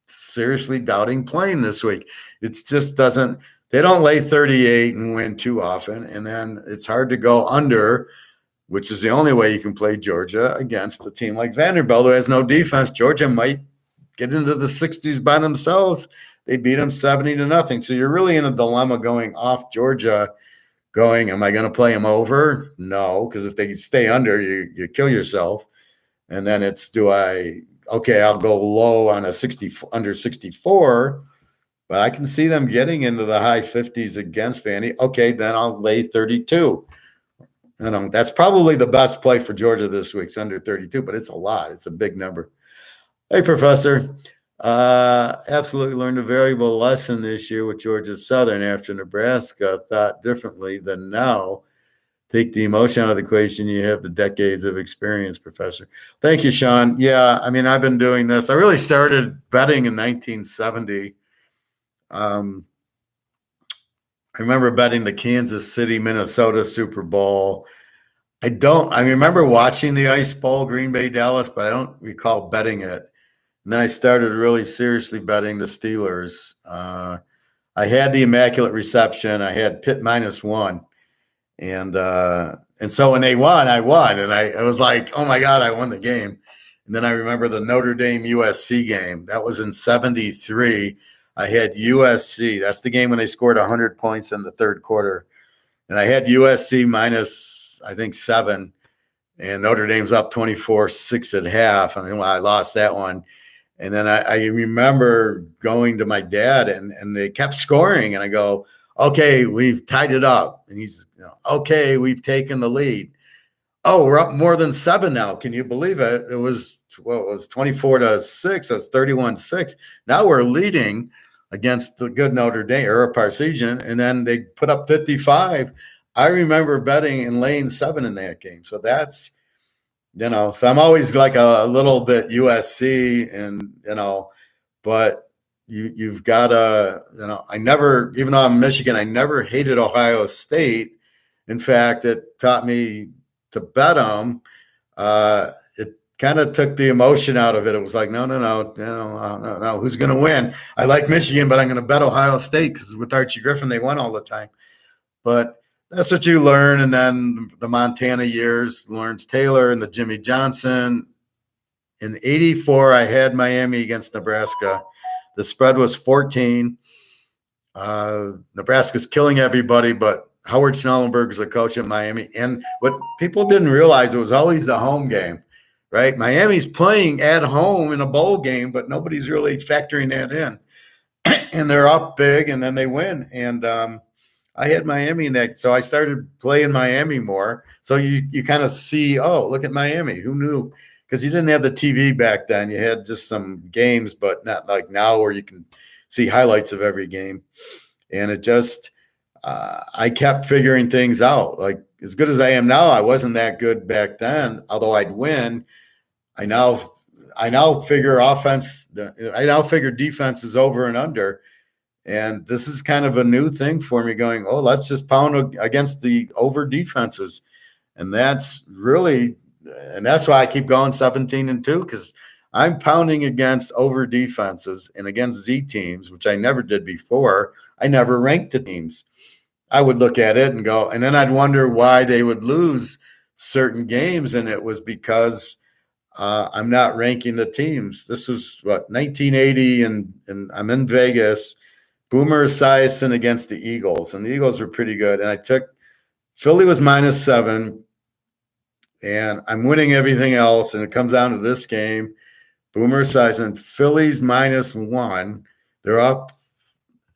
seriously doubting playing this week. It just doesn't – they don't lay 38 and win too often. And then it's hard to go under, which is the only way you can play Georgia against a team like Vanderbilt who has no defense. Georgia might get into the 60s by themselves. They beat them 70-0. So you're really in a dilemma going off Georgia going, am I going to play them over? No, because if they stay under, you kill yourself. And then it's, I'll go low on a 60 under 64, but I can see them getting into the high 50s against Vandy. Okay, then I'll lay 32. That's probably the best play for Georgia this week. It's under 32, but it's a lot. It's a big number. Hey, Professor. Absolutely learned a valuable lesson this year with Georgia Southern after Nebraska thought differently than now. Take the emotion out of the equation. You have the decades of experience, Professor. Thank you, Sean. Yeah, I've been doing this. I really started betting in 1970. I remember betting the Kansas City, Minnesota Super Bowl. I remember watching the Ice Bowl, Green Bay, Dallas, but I don't recall betting it. And then I started really seriously betting the Steelers. I had the Immaculate Reception. I had Pitt -1. And so when they won, I won. And I was like, oh, my God, I won the game. And then I remember the Notre Dame USC game. That was in 73. I had USC. That's the game when they scored 100 points in the third quarter. And I had USC -7. And Notre Dame's up 24-6 at half. I lost that one. And then I remember going to my dad and they kept scoring. And I go, okay, we've tied it up. And he's, okay, we've taken the lead. Oh, we're up more than 7 now. Can you believe it? It was 24-6. That's 31-6. Now we're leading against the good Notre Dame or Parsegian. And then they put up 55. I remember betting and laying 7 in that game. So that's, so I'm always like a little bit USC and, but you've got to, I never, even though I'm Michigan, I never hated Ohio State. In fact, it taught me to bet them. It kind of took the emotion out of it. It was like, no, who's going to win? I like Michigan, but I'm going to bet Ohio State because with Archie Griffin, they won all the time. But that's what you learn. And then the Montana years, Lawrence Taylor and the Jimmy Johnson. In 84, I had Miami against Nebraska. The spread was 14. Nebraska's killing everybody, but Howard Schnellenberg is the coach at Miami. And what people didn't realize, it was always the home game, right? Miami's playing at home in a bowl game, but nobody's really factoring that in. And they're up big, and then they win. And I had Miami in that, so I started playing Miami more. So you kind of see, oh, look at Miami. Who knew? Because you didn't have the TV back then. You had just some games, but not like now where you can see highlights of every game. And it just I kept figuring things out. Like, as good as I am now, I wasn't that good back then. Although I'd win, I now figure offense. I now figure defense is over and under. And this is kind of a new thing for me, going, oh, let's just pound against the over defenses. And that's why I keep going 17-2, because I'm pounding against over defenses and against Z teams, which I never did before. I never ranked the teams. I would look at it and go, and then I'd wonder why they would lose certain games. And it was because I'm not ranking the teams. This was 1980, and I'm in Vegas. Boomer Esiason against the Eagles, and the Eagles were pretty good. And I took Philly was -7, and I'm winning everything else. And it comes down to this game. Boomer Esiason, Philly's -1. They're up,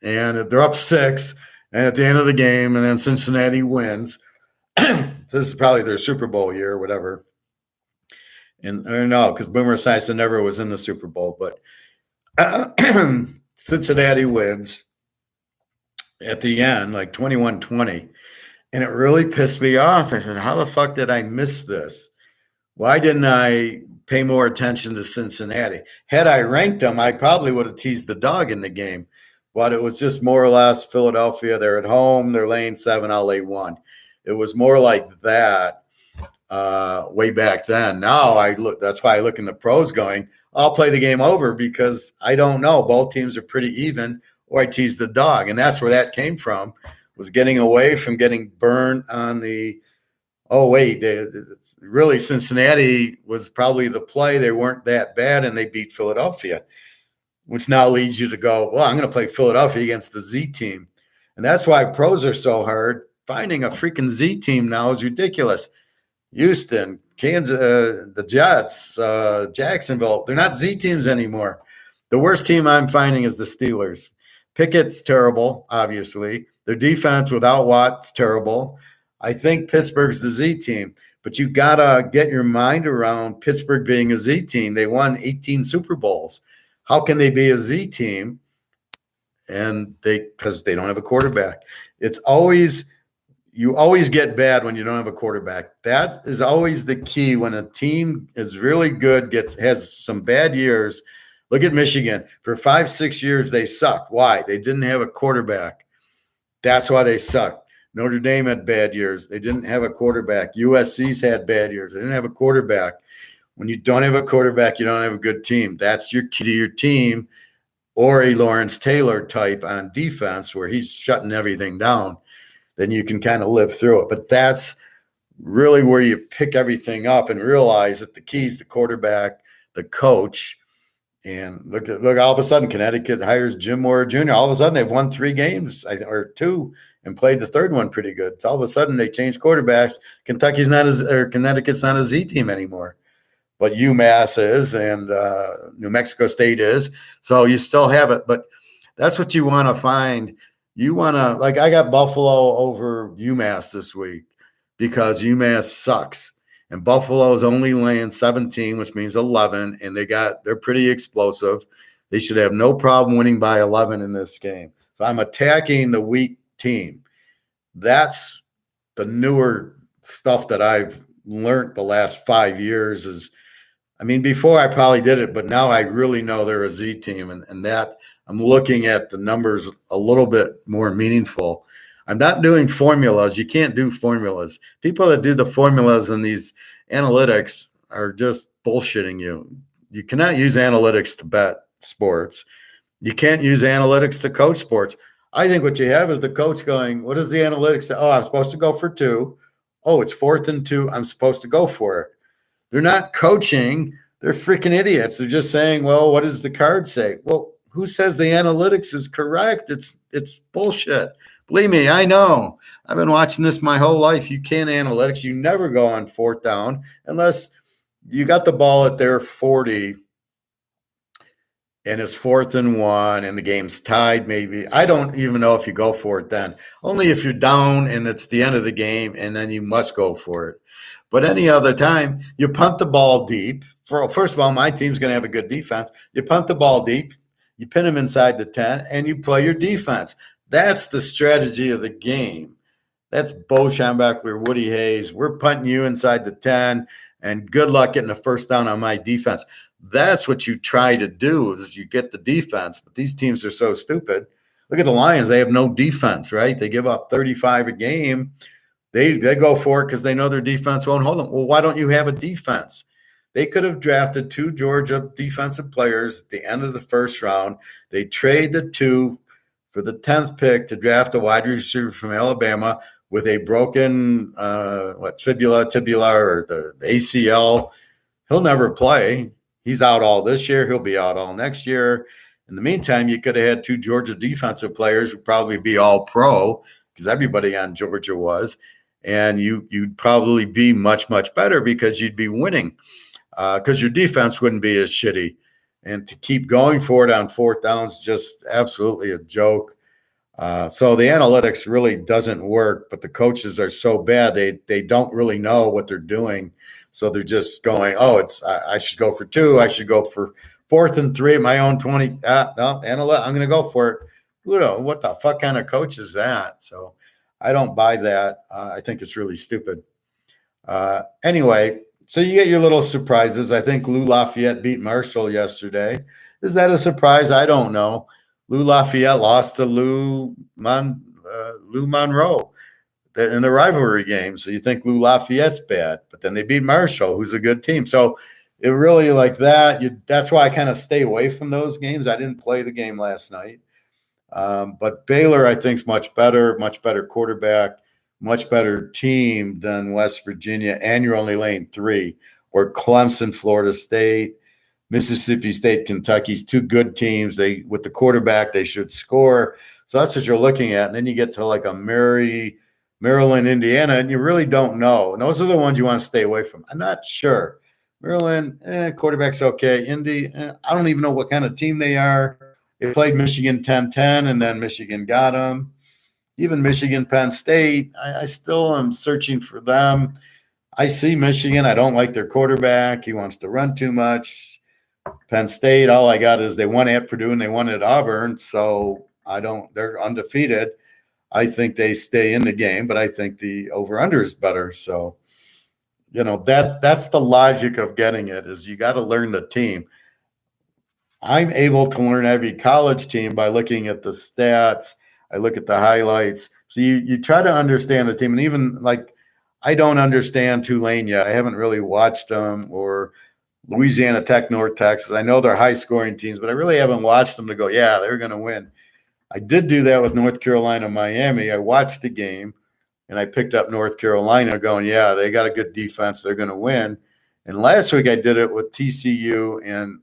and they're up 6. And at the end of the game, and then Cincinnati wins. This is probably their Super Bowl year or whatever. And or no, because Boomer Esiason never was in the Super Bowl, but Cincinnati wins at the end, like 21-20. And it really pissed me off. I said, how the fuck did I miss this? Why didn't I pay more attention to Cincinnati? Had I ranked them, I probably would have teased the dog in the game. But it was just more or less Philadelphia. They're at home. They're laying 7. I'll lay 1. It was more like that way back then. Now that's why I look in the pros going, I'll play the game over, because I don't know. Both teams are pretty even, or I tease the dog. And that's where that came from, was getting away from getting burned on the, really Cincinnati was probably the play. They weren't that bad, and they beat Philadelphia, which now leads you to go, well, I'm going to play Philadelphia against the Z team. And that's why pros are so hard. Finding a freaking Z team now is ridiculous. Houston, Kansas, the Jets, Jacksonville, they're not Z teams anymore. The worst team I'm finding is the Steelers. Pickett's terrible, obviously. Their defense without Watt's terrible. I think Pittsburgh's the Z team, but you got to get your mind around Pittsburgh being a Z team. They won 18 Super Bowls. How can they be a Z team? And because they don't have a quarterback. You always get bad when you don't have a quarterback. That is always the key. When a team is really good, has some bad years. Look at Michigan. For 5-6 years, they sucked. Why? They didn't have a quarterback. That's why they sucked. Notre Dame had bad years. They didn't have a quarterback. USC's had bad years. They didn't have a quarterback. When you don't have a quarterback, you don't have a good team. That's your key to your team, or a Lawrence Taylor type on defense where he's shutting everything down. Then you can kind of live through it. But that's really where you pick everything up and realize that the key is the quarterback, the coach. And look, all of a sudden, Connecticut hires Jim Moore Jr. All of a sudden, they've won 3 games, or 2, and played the third one pretty good. So all of a sudden, they changed quarterbacks. Connecticut's not a Z team anymore. But UMass is, and New Mexico State is. So you still have it. But that's what you want to find. You want to, like, I got Buffalo over UMass this week because UMass sucks. And Buffalo's only laying 17, which means 11, and they're pretty explosive. They should have no problem winning by 11 in this game. So I'm attacking the weak team. That's the newer stuff that I've learned the last 5 years before I probably did it, but now I really know they're a Z team, and that I'm looking at the numbers a little bit more meaningful. I'm not doing formulas. You can't do formulas. People that do the formulas and these analytics are just bullshitting you. You cannot use analytics to bet sports. You can't use analytics to coach sports. I think what you have is the coach going, what does the analytics say? Oh, I'm supposed to go for 2. Oh, it's 4th and 2. I'm supposed to go for it. They're not coaching. They're freaking idiots. They're just saying, well, what does the card say? Well, who says the analytics is correct? It's bullshit. Believe me, I know. I've been watching this my whole life. You can't analytics. You never go on 4th down unless you got the ball at their 40 and it's 4th and 1 and the game's tied maybe. I don't even know if you go for it then. Only if you're down and it's the end of the game and then you must go for it. But any other time, you punt the ball deep. First of all, my team's going to have a good defense. You punt the ball deep, you pin them inside the 10, and you play your defense. That's the strategy of the game. That's Bo Schembechler, Woody Hayes. We're punting you inside the 10, and good luck getting a first down on my defense. That's what you try to do is you get the defense. But these teams are so stupid. Look at the Lions. They have no defense, right? They give up 35 a game. They go for it because they know their defense won't hold them. Well, why don't you have a defense? They could have drafted 2 Georgia defensive players at the end of the first round. They trade the 2 for the 10th pick to draft a wide receiver from Alabama with a broken fibula, tibula, or the ACL. He'll never play. He's out all this year. He'll be out all next year. In the meantime, you could have had 2 Georgia defensive players who probably be all pro because everybody on Georgia was. And you'd probably be much, much better because you'd be winning because your defense wouldn't be as shitty. And to keep going for it on 4th down is just absolutely a joke. So the analytics really doesn't work, but the coaches are so bad, they don't really know what they're doing. So they're just going, oh, I should go for 2. I should go for 4th and 3 at my own 20. No, I'm going to go for it. What the fuck kind of coach is that? So I don't buy that. I think it's really stupid. Anyway, so you get your little surprises. I think Lou Lafayette beat Marshall yesterday. Is that a surprise? I don't know. Lou Lafayette lost to Lou Monroe in the rivalry game. So you think Lou Lafayette's bad, but then they beat Marshall, who's a good team. So it really like that. That's why I kind of stay away from those games. I didn't play the game last night. But Baylor, I think, is much better quarterback, much better team than West Virginia. And you're only laying 3. Or Clemson, Florida State, Mississippi State, Kentucky's 2 good teams. With the quarterback, they should score. So that's what you're looking at. And then you get to like a Maryland, Indiana, and you really don't know. And those are the ones you want to stay away from. I'm not sure. Maryland, quarterback's okay. Indy, I don't even know what kind of team they are. They played Michigan 10-10, and then Michigan got them. Even Michigan, Penn State, I still am searching for them. I see Michigan. I don't like their quarterback. He wants to run too much. Penn State, all I got is they won at Purdue and they won at Auburn. So they're undefeated. I think they stay in the game, but I think the over-under is better. So, that's the logic of getting it is you got to learn the team. I'm able to learn every college team by looking at the stats. I look at the highlights. So you try to understand the team. And even like I don't understand Tulane yet. I haven't really watched them or Louisiana Tech, North Texas. I know they're high-scoring teams, but I really haven't watched them to go, yeah, they're going to win. I did do that with North Carolina, Miami. I watched the game, and I picked up North Carolina going, yeah, they got a good defense. They're going to win. And last week I did it with TCU, and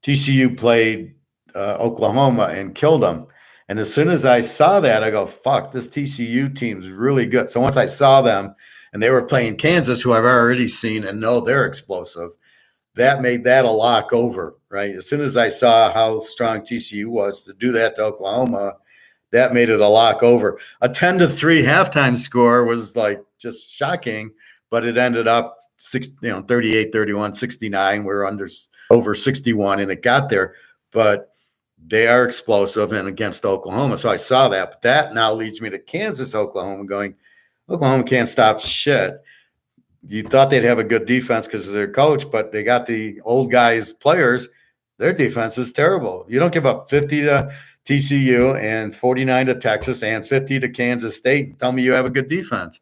TCU played Oklahoma and killed them. And as soon as I saw that, I go, fuck, this TCU team's really good. So once I saw them, and they were playing Kansas, who I've already seen and know they're explosive, that made that a lock over, right? As soon as I saw how strong TCU was to do that to Oklahoma, that made it a lock over. A 10-3 halftime score was like just shocking, but it ended up 38, 31, 69. We're over 61, and it got there. But they are explosive and against Oklahoma. So I saw that. But that now leads me to Kansas, Oklahoma, going, Oklahoma can't stop shit. You thought they'd have a good defense because of their coach, but they got the old guys players. Their defense is terrible. You don't give up 50 to TCU and 49 to Texas and 50 to Kansas State and tell me you have a good defense.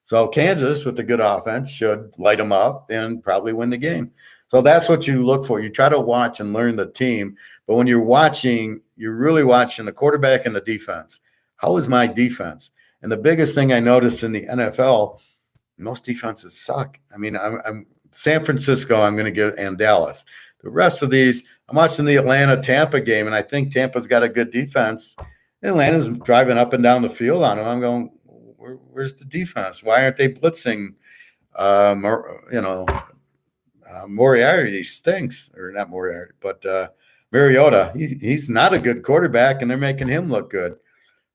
So Kansas, with a good offense, should light them up and probably win the game. So that's what you look for. You try to watch and learn the team. But when you're watching, you're really watching the quarterback and the defense. How is my defense? And the biggest thing I noticed in the NFL, most defenses suck. I mean, I'm San Francisco, I'm going to give, and Dallas. The rest of these, I'm watching the Atlanta-Tampa game, and I think Tampa's got a good defense. Atlanta's driving up and down the field on them. I'm going, where's the defense? Why aren't they blitzing? Moriarty stinks, or not Moriarty, but Mariota. He's not a good quarterback, and they're making him look good.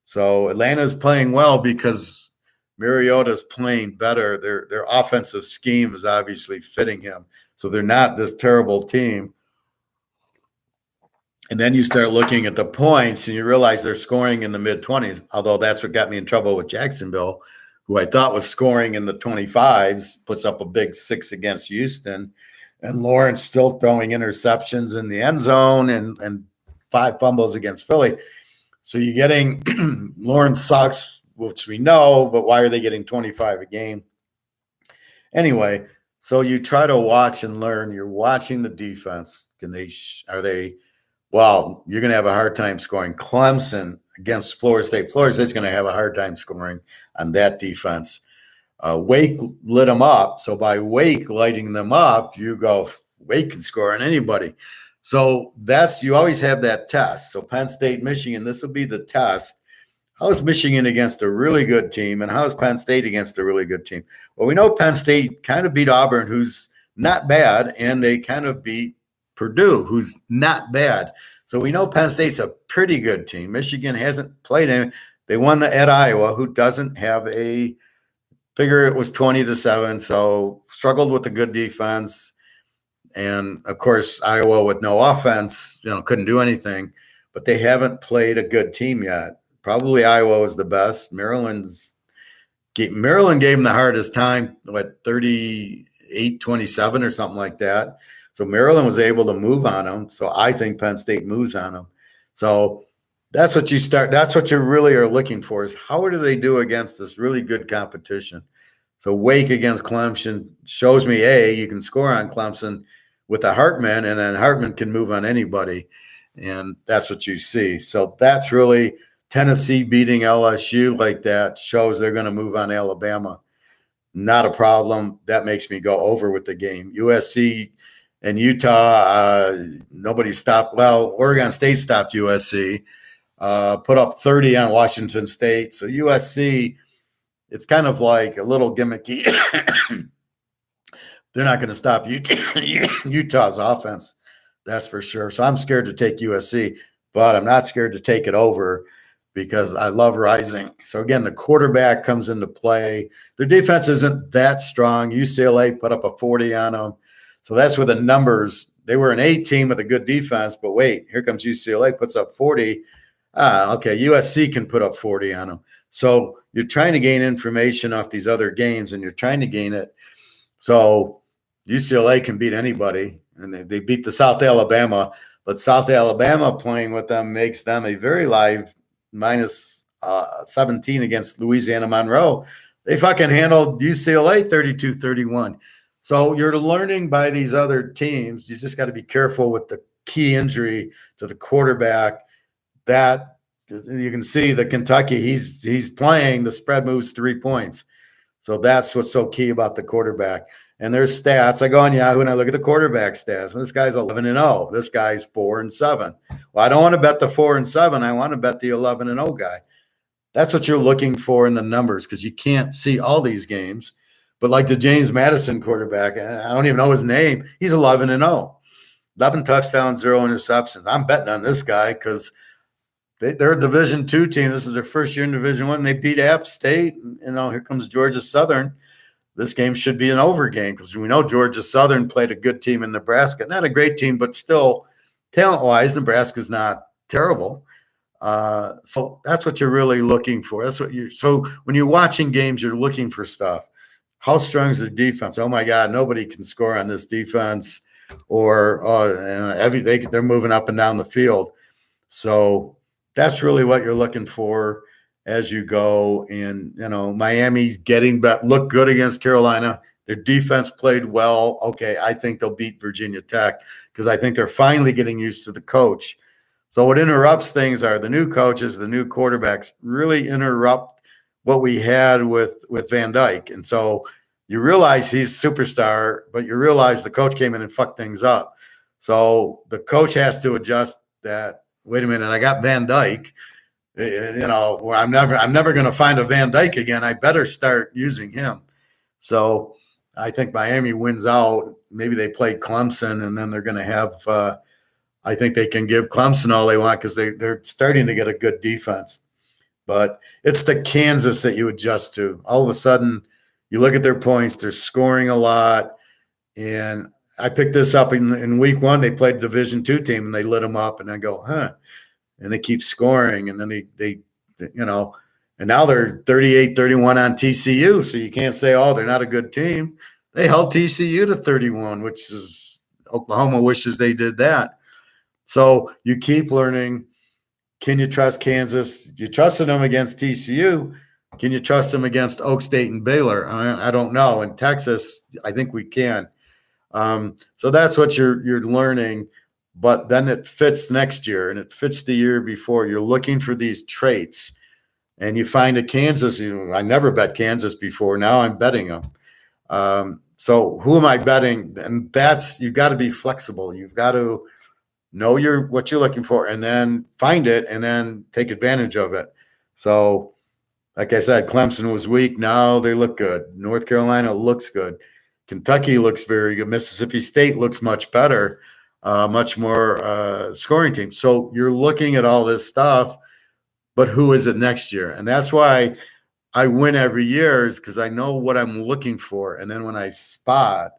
So Atlanta's playing well because Mariota's playing better. Their offensive scheme is obviously fitting him. So they're not this terrible team. And then you start looking at the points and you realize they're scoring in the mid-20s, although that's what got me in trouble with Jacksonville, who I thought was scoring in the 25s, puts up a big 6 against Houston. And Lawrence still throwing interceptions in the end zone and 5 fumbles against Philly. So you're getting Lawrence sucks, which we know, but why are they getting 25 a game? Anyway, so you try to watch and learn. You're watching the defense. Well, you're going to have a hard time scoring. Clemson against Florida State. Florida State's going to have a hard time scoring on that defense. Wake lit them up. So by Wake lighting them up, you go, Wake can score on anybody. So you always have that test. So Penn State, Michigan, this will be the test. How is Michigan against a really good team, and how is Penn State against a really good team? Well, we know Penn State kind of beat Auburn, who's not bad, and they kind of beat Purdue, who's not bad. So we know Penn State's a pretty good team. Michigan hasn't played any. They won at Iowa, who doesn't have figure it was 20-7, so struggled with a good defense. And, of course, Iowa with no offense, couldn't do anything. But they haven't played a good team yet. Probably Iowa was the best. Maryland gave them the hardest time, 38-27 or something like that. So Maryland was able to move on them. So I think Penn State moves on them. So that's what that's what you really are looking for, is how do they do against this really good competition? So Wake against Clemson shows me, you can score on Clemson with a Hartman, and then Hartman can move on anybody. And that's what you see. So that's really Tennessee beating LSU like that shows they're going to move on Alabama. Not a problem. That makes me go over with the game. USC and Utah, nobody stopped. Well, Oregon State stopped USC, put up 30 on Washington State. So USC, it's kind of like a little gimmicky. They're not going to stop Utah's offense. That's for sure. So I'm scared to take USC, but I'm not scared to take it over because I love Rising. So, again, the quarterback comes into play. Their defense isn't that strong. UCLA put up a 40 on them. So that's where the numbers, they were an A team with a good defense, but wait, here comes UCLA, puts up 40. Okay, USC can put up 40 on them. So you're trying to gain information off these other games, and you're trying to gain it. So UCLA can beat anybody, and they beat the South Alabama, but South Alabama playing with them makes them a very live minus 17 against Louisiana Monroe. They fucking handled UCLA 32-31. So you're learning by these other teams. You just got to be careful with the key injury to the quarterback. That you can see the Kentucky, he's playing, the spread moves 3 points. So that's what's so key about the quarterback. And there's stats. I go on Yahoo and I look at the quarterback stats. And this guy's 11-0. This guy's 4-7. Well, I don't want to bet the 4-7. I want to bet the 11-0 guy. That's what you're looking for in the numbers, because you can't see all these games. But like the James Madison quarterback, I don't even know his name. He's 11-0, 11 touchdowns, 0 interceptions. I'm betting on this guy because they're a Division II team. This is their first year in Division I. They beat App State. Here comes Georgia Southern. This game should be an over game because we know Georgia Southern played a good team in Nebraska. Not a great team, but still talent-wise, Nebraska's not terrible. So that's what you're really looking for. So when you're watching games, you're looking for stuff. How strong is the defense? Oh my God, nobody can score on this defense, or they're moving up and down the field. So that's really what you're looking for. as you go. And, Miami's look good against Carolina. Their defense played well. Okay, I think they'll beat Virginia Tech because I think they're finally getting used to the coach. So what interrupts things are the new coaches, the new quarterbacks really interrupt what we had with Van Dyke. And so you realize he's a superstar, but you realize the coach came in and fucked things up. So the coach has to adjust that. Wait a minute, I got Van Dyke. I'm never going to find a Van Dyke again. I better start using him. So I think Miami wins out. Maybe they play Clemson, and then they're going to have. I think they can give Clemson all they want because they're starting to get a good defense. But it's the Kansas that you adjust to. All of a sudden, you look at their points; they're scoring a lot. And I picked this up in week one. They played Division II team, and they lit them up. And I go, huh? And they keep scoring, and then they and now they're 38-31 on TCU. So you can't say, oh, they're not a good team. They held TCU to 31, which is Oklahoma wishes they did that. So you keep learning. Can you trust Kansas? You trusted them against TCU. Can you trust them against Oak State and Baylor? I don't know. In Texas, I think we can. So that's what you're learning. But then it fits next year, and it fits the year before. You're looking for these traits, and you find a Kansas. I never bet Kansas before. Now I'm betting them. So who am I betting? And you've got to be flexible. You've got to know what you're looking for, and then find it, and then take advantage of it. So, like I said, Clemson was weak. Now they look good. North Carolina looks good. Kentucky looks very good. Mississippi State looks much better. Much more scoring team. So you're looking at all this stuff, but who is it next year? And that's why I win every year, is because I know what I'm looking for. And then when I spot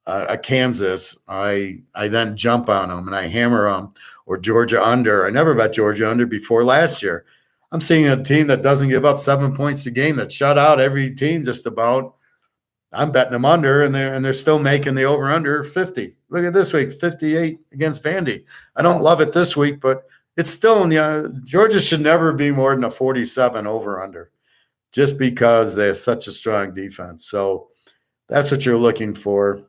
a Kansas, I then jump on them and I hammer them. Or Georgia under. I never bet Georgia under before last year. I'm seeing a team that doesn't give up 7 points a game, that shut out every team just about. I'm betting them under, and they're still making the over-under 50. Look at this week, 58 against Vandy. I don't love it this week, but it's still in the Georgia should never be more than a 47 over-under, just because they have such a strong defense. So that's what you're looking for.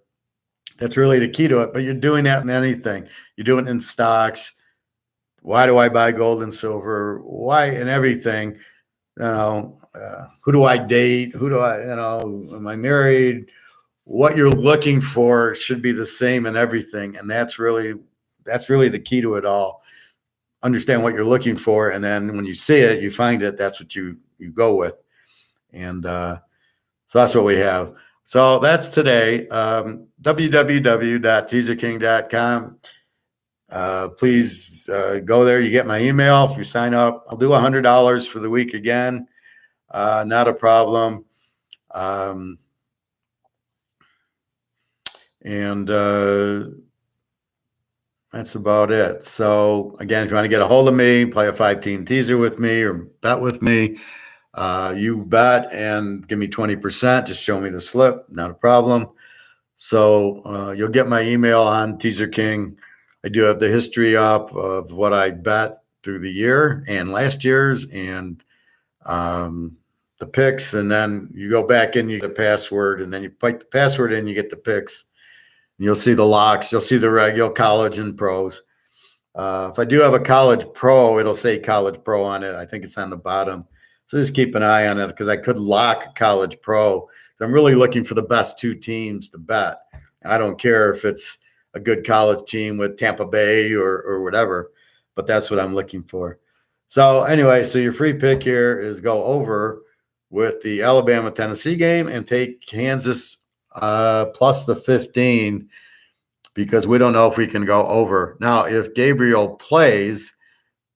That's really the key to it. But you're doing that in anything. You do it in stocks. Why do I buy gold and silver? Why in everything? Who do I date? Who do I, am I married? What you're looking for should be the same in everything. And that's really the key to it all. Understand what you're looking for. And then when you see it, you find it, that's what you go with. And so that's what we have. So that's today. www.teaserking.com. Please go there. You get my email if you sign up. I'll do $100 for the week again. Not a problem. And that's about it. So again, if you want to get a hold of me, play a 5-team teaser with me or bet with me, you bet and give me 20%. Just show me the slip. Not a problem. So you'll get my email on Teaserking. I do have the history up of what I bet through the year and last year's, and the picks. And then you go back in, you get the password, and then you put the password in, you get the picks. You'll see the locks. You'll see the regular college and pros. If I do have a college pro, it'll say college pro on it. I think it's on the bottom. So just keep an eye on it, because I could lock a college pro. I'm really looking for the best two teams to bet. I don't care if it's a good college team with Tampa Bay or whatever, but that's what I'm looking for. So anyway, so your free pick here is go over with the Alabama-Tennessee game and take Kansas plus the 15, because we don't know if we can go over. Now, if Gabriel plays,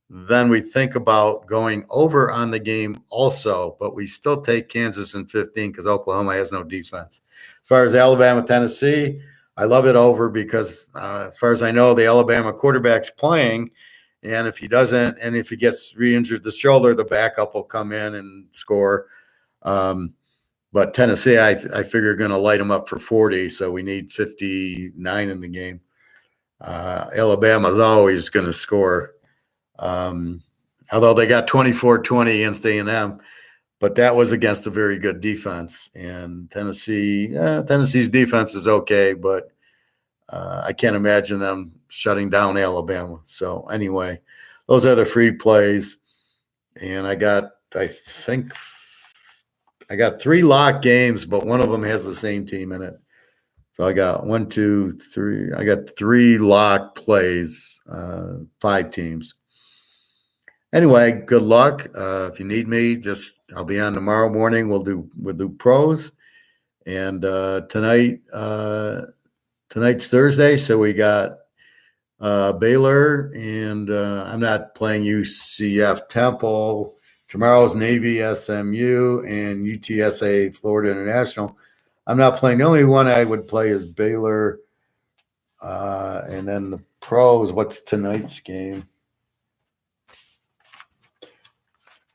then we think about going over on the game also, but we still take Kansas in 15 because Oklahoma has no defense. As far as Alabama-Tennessee, I love it over because as far as I know, the Alabama quarterback's playing, and if he doesn't, and if he gets re-injured the shoulder, the backup will come in and score. But Tennessee, I figure, going to light them up for 40, so we need 59 in the game. Alabama, though, is going to score. I although they got 24-20 against A&M, but that was against a very good defense. And Tennessee's defense is okay, but I can't imagine them shutting down Alabama. So anyway, those are the free plays. And I think I got 3 lock games, but one of them has the same team in it. So I got 1, 2, 3. I got 3 lock plays, 5 teams. Anyway, good luck. If you need me, I'll be on tomorrow morning. We'll do pros. And tonight's Thursday, so we got Baylor, and I'm not playing UCF Temple. Tomorrow's Navy, SMU, and UTSA Florida International. I'm not playing. The only one I would play is Baylor. And then the pros, what's tonight's game?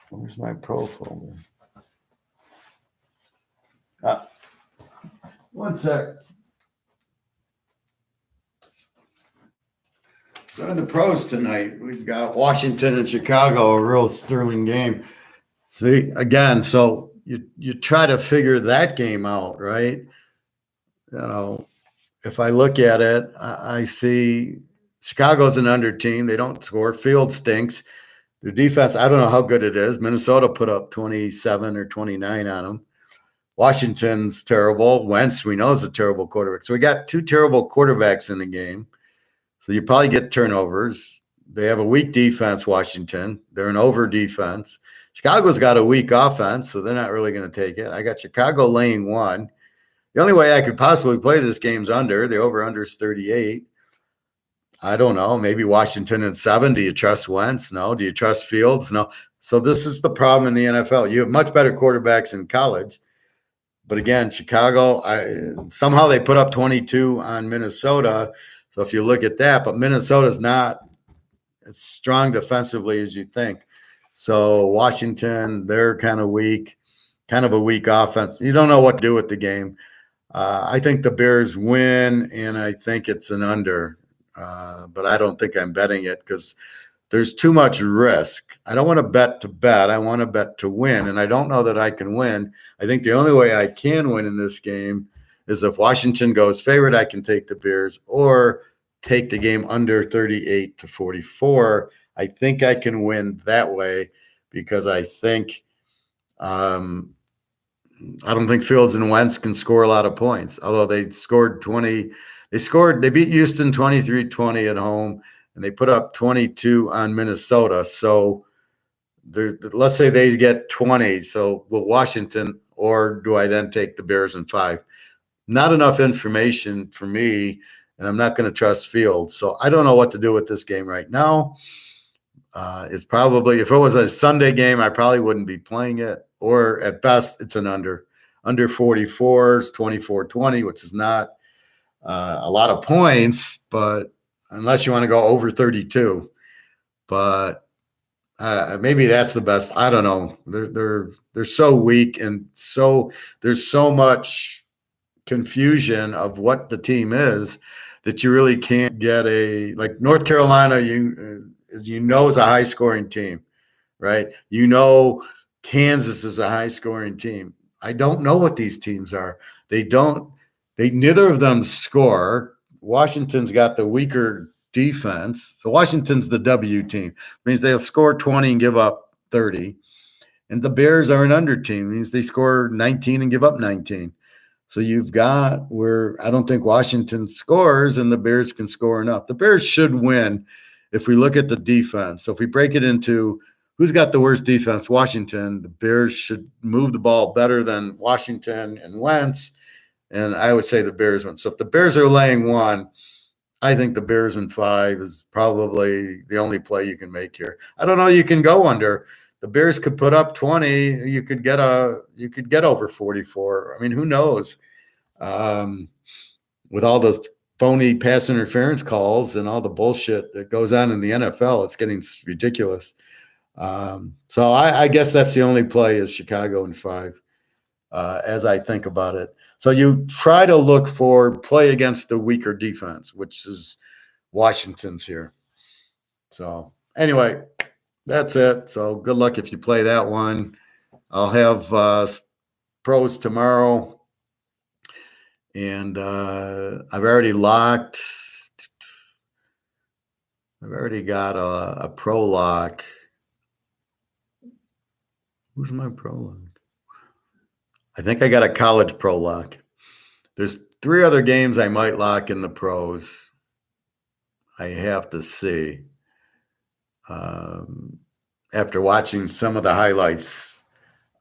Where's my pro folder? One sec. So in the pros tonight, we've got Washington and Chicago, a real sterling game. See, again, so you try to figure that game out, right? If I look at it, I see Chicago's an under team. They don't score. Field stinks. Their defense, I don't know how good it is. Minnesota put up 27 or 29 on them. Washington's terrible. Wentz, we know, is a terrible quarterback. So we got 2 terrible quarterbacks in the game. So you probably get turnovers. They have a weak defense, Washington. They're an over defense. Chicago's got a weak offense, so they're not really going to take it. I got Chicago laying 1. The only way I could possibly play this game's under. The over-under is 38. I don't know. Maybe Washington in 7. Do you trust Wentz? No. Do you trust Fields? No. So this is the problem in the NFL. You have much better quarterbacks in college. But again, Chicago, somehow they put up 22 on Minnesota. So if you look at that, but Minnesota's not as strong defensively as you think. So Washington, they're kind of weak, kind of a weak offense. You don't know what to do with the game. I think the Bears win, and I think it's an under. But I don't think I'm betting it because there's too much risk. I don't want to bet. I want to bet to win, and I don't know that I can win. I think the only way I can win in this game is if Washington goes favorite, I can take the Bears or take the game under 38-44. I think I can win that way because I think I don't think Fields and Wentz can score a lot of points, although they scored 20. They beat Houston 23-20 at home, and they put up 22 on Minnesota. So let's say they get 20. So will Washington, or do I then take the Bears in 5? Not enough information for me, and I'm not going to trust Fields. So I don't know what to do with this game right now. It's probably, if it was a Sunday game, I probably wouldn't be playing it. Or at best, it's an under. Under 44 is 24-20, which is not a lot of points, but unless you want to go over 32. But maybe that's the best. I don't know. They're so weak, and so there's so much confusion of what the team is that you really can't get like North Carolina. Is a high scoring team, right? Kansas is a high scoring team. I don't know what these teams are. Neither of them score. Washington's got the weaker defense. So Washington's the W team. It means they'll score 20 and give up 30. And the Bears are an under team. It means they score 19 and give up 19. So you've got where I don't think Washington scores and the Bears can score enough. The Bears should win if we look at the defense. So if we break it into who's got the worst defense, Washington, the Bears should move the ball better than Washington and Wentz. And I would say the Bears win. So if the Bears are laying 1, I think the Bears in 5 is probably the only play you can make here. I don't know. You can go under. The Bears could put up 20. You could get over 44. I mean, who knows? With all the phony pass interference calls and all the bullshit that goes on in the NFL, it's getting ridiculous. So I guess that's the only play is Chicago in 5, as I think about it. So you try to look for play against the weaker defense, which is Washington's here. So anyway, that's it. So good luck if you play that one. I'll have pros tomorrow, and I've already locked. I've already got a pro lock. Who's my pro lock? I think I got a college pro lock. There's 3 other games I might lock in the pros. I have to see. After watching some of the highlights,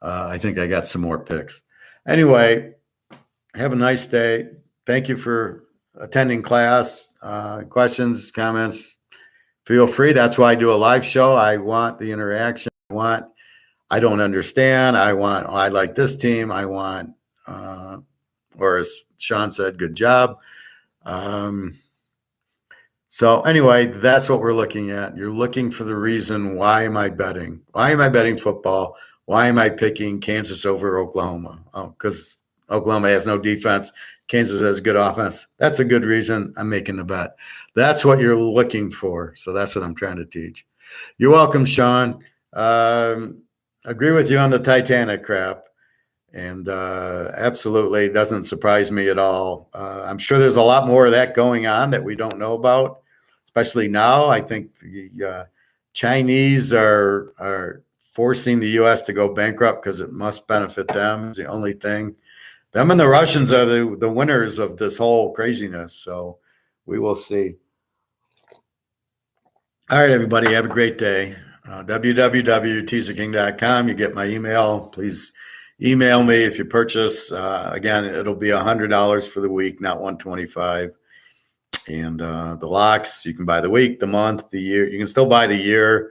I think I got some more picks. Anyway, have a nice day. Thank you for attending class. Questions, comments, feel free. That's why I do a live show. I want the interaction. I don't understand. I like this team. I want, or as Sean said, good job. So anyway, that's what we're looking at. You're looking for the reason, why am I betting? Why am I betting football? Why am I picking Kansas over Oklahoma? Oh, because Oklahoma has no defense. Kansas has good offense. That's a good reason I'm making the bet. That's what you're looking for. So that's what I'm trying to teach. You're welcome, Sean. Agree with you on the Titanic crap. And absolutely doesn't surprise me at all. I'm sure there's a lot more of that going on that we don't know about, especially now. I think the Chinese are forcing the U.S. to go bankrupt because it must benefit them. It's the only thing. Them and the Russians are the winners of this whole craziness. So we will see. All right, everybody, have a great day. www.teaserking.com. You get my email. Please email me if you purchase. Again, it'll be $100 for the week, not $125. And the locks, you can buy the week, the month, the year. You can still buy the year.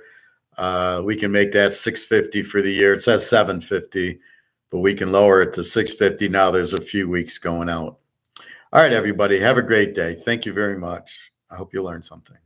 We can make that $650 for the year. It says $750, but we can lower it to $650 now. There's a few weeks going out. All right, everybody, have a great day. Thank you very much. I hope you learned something.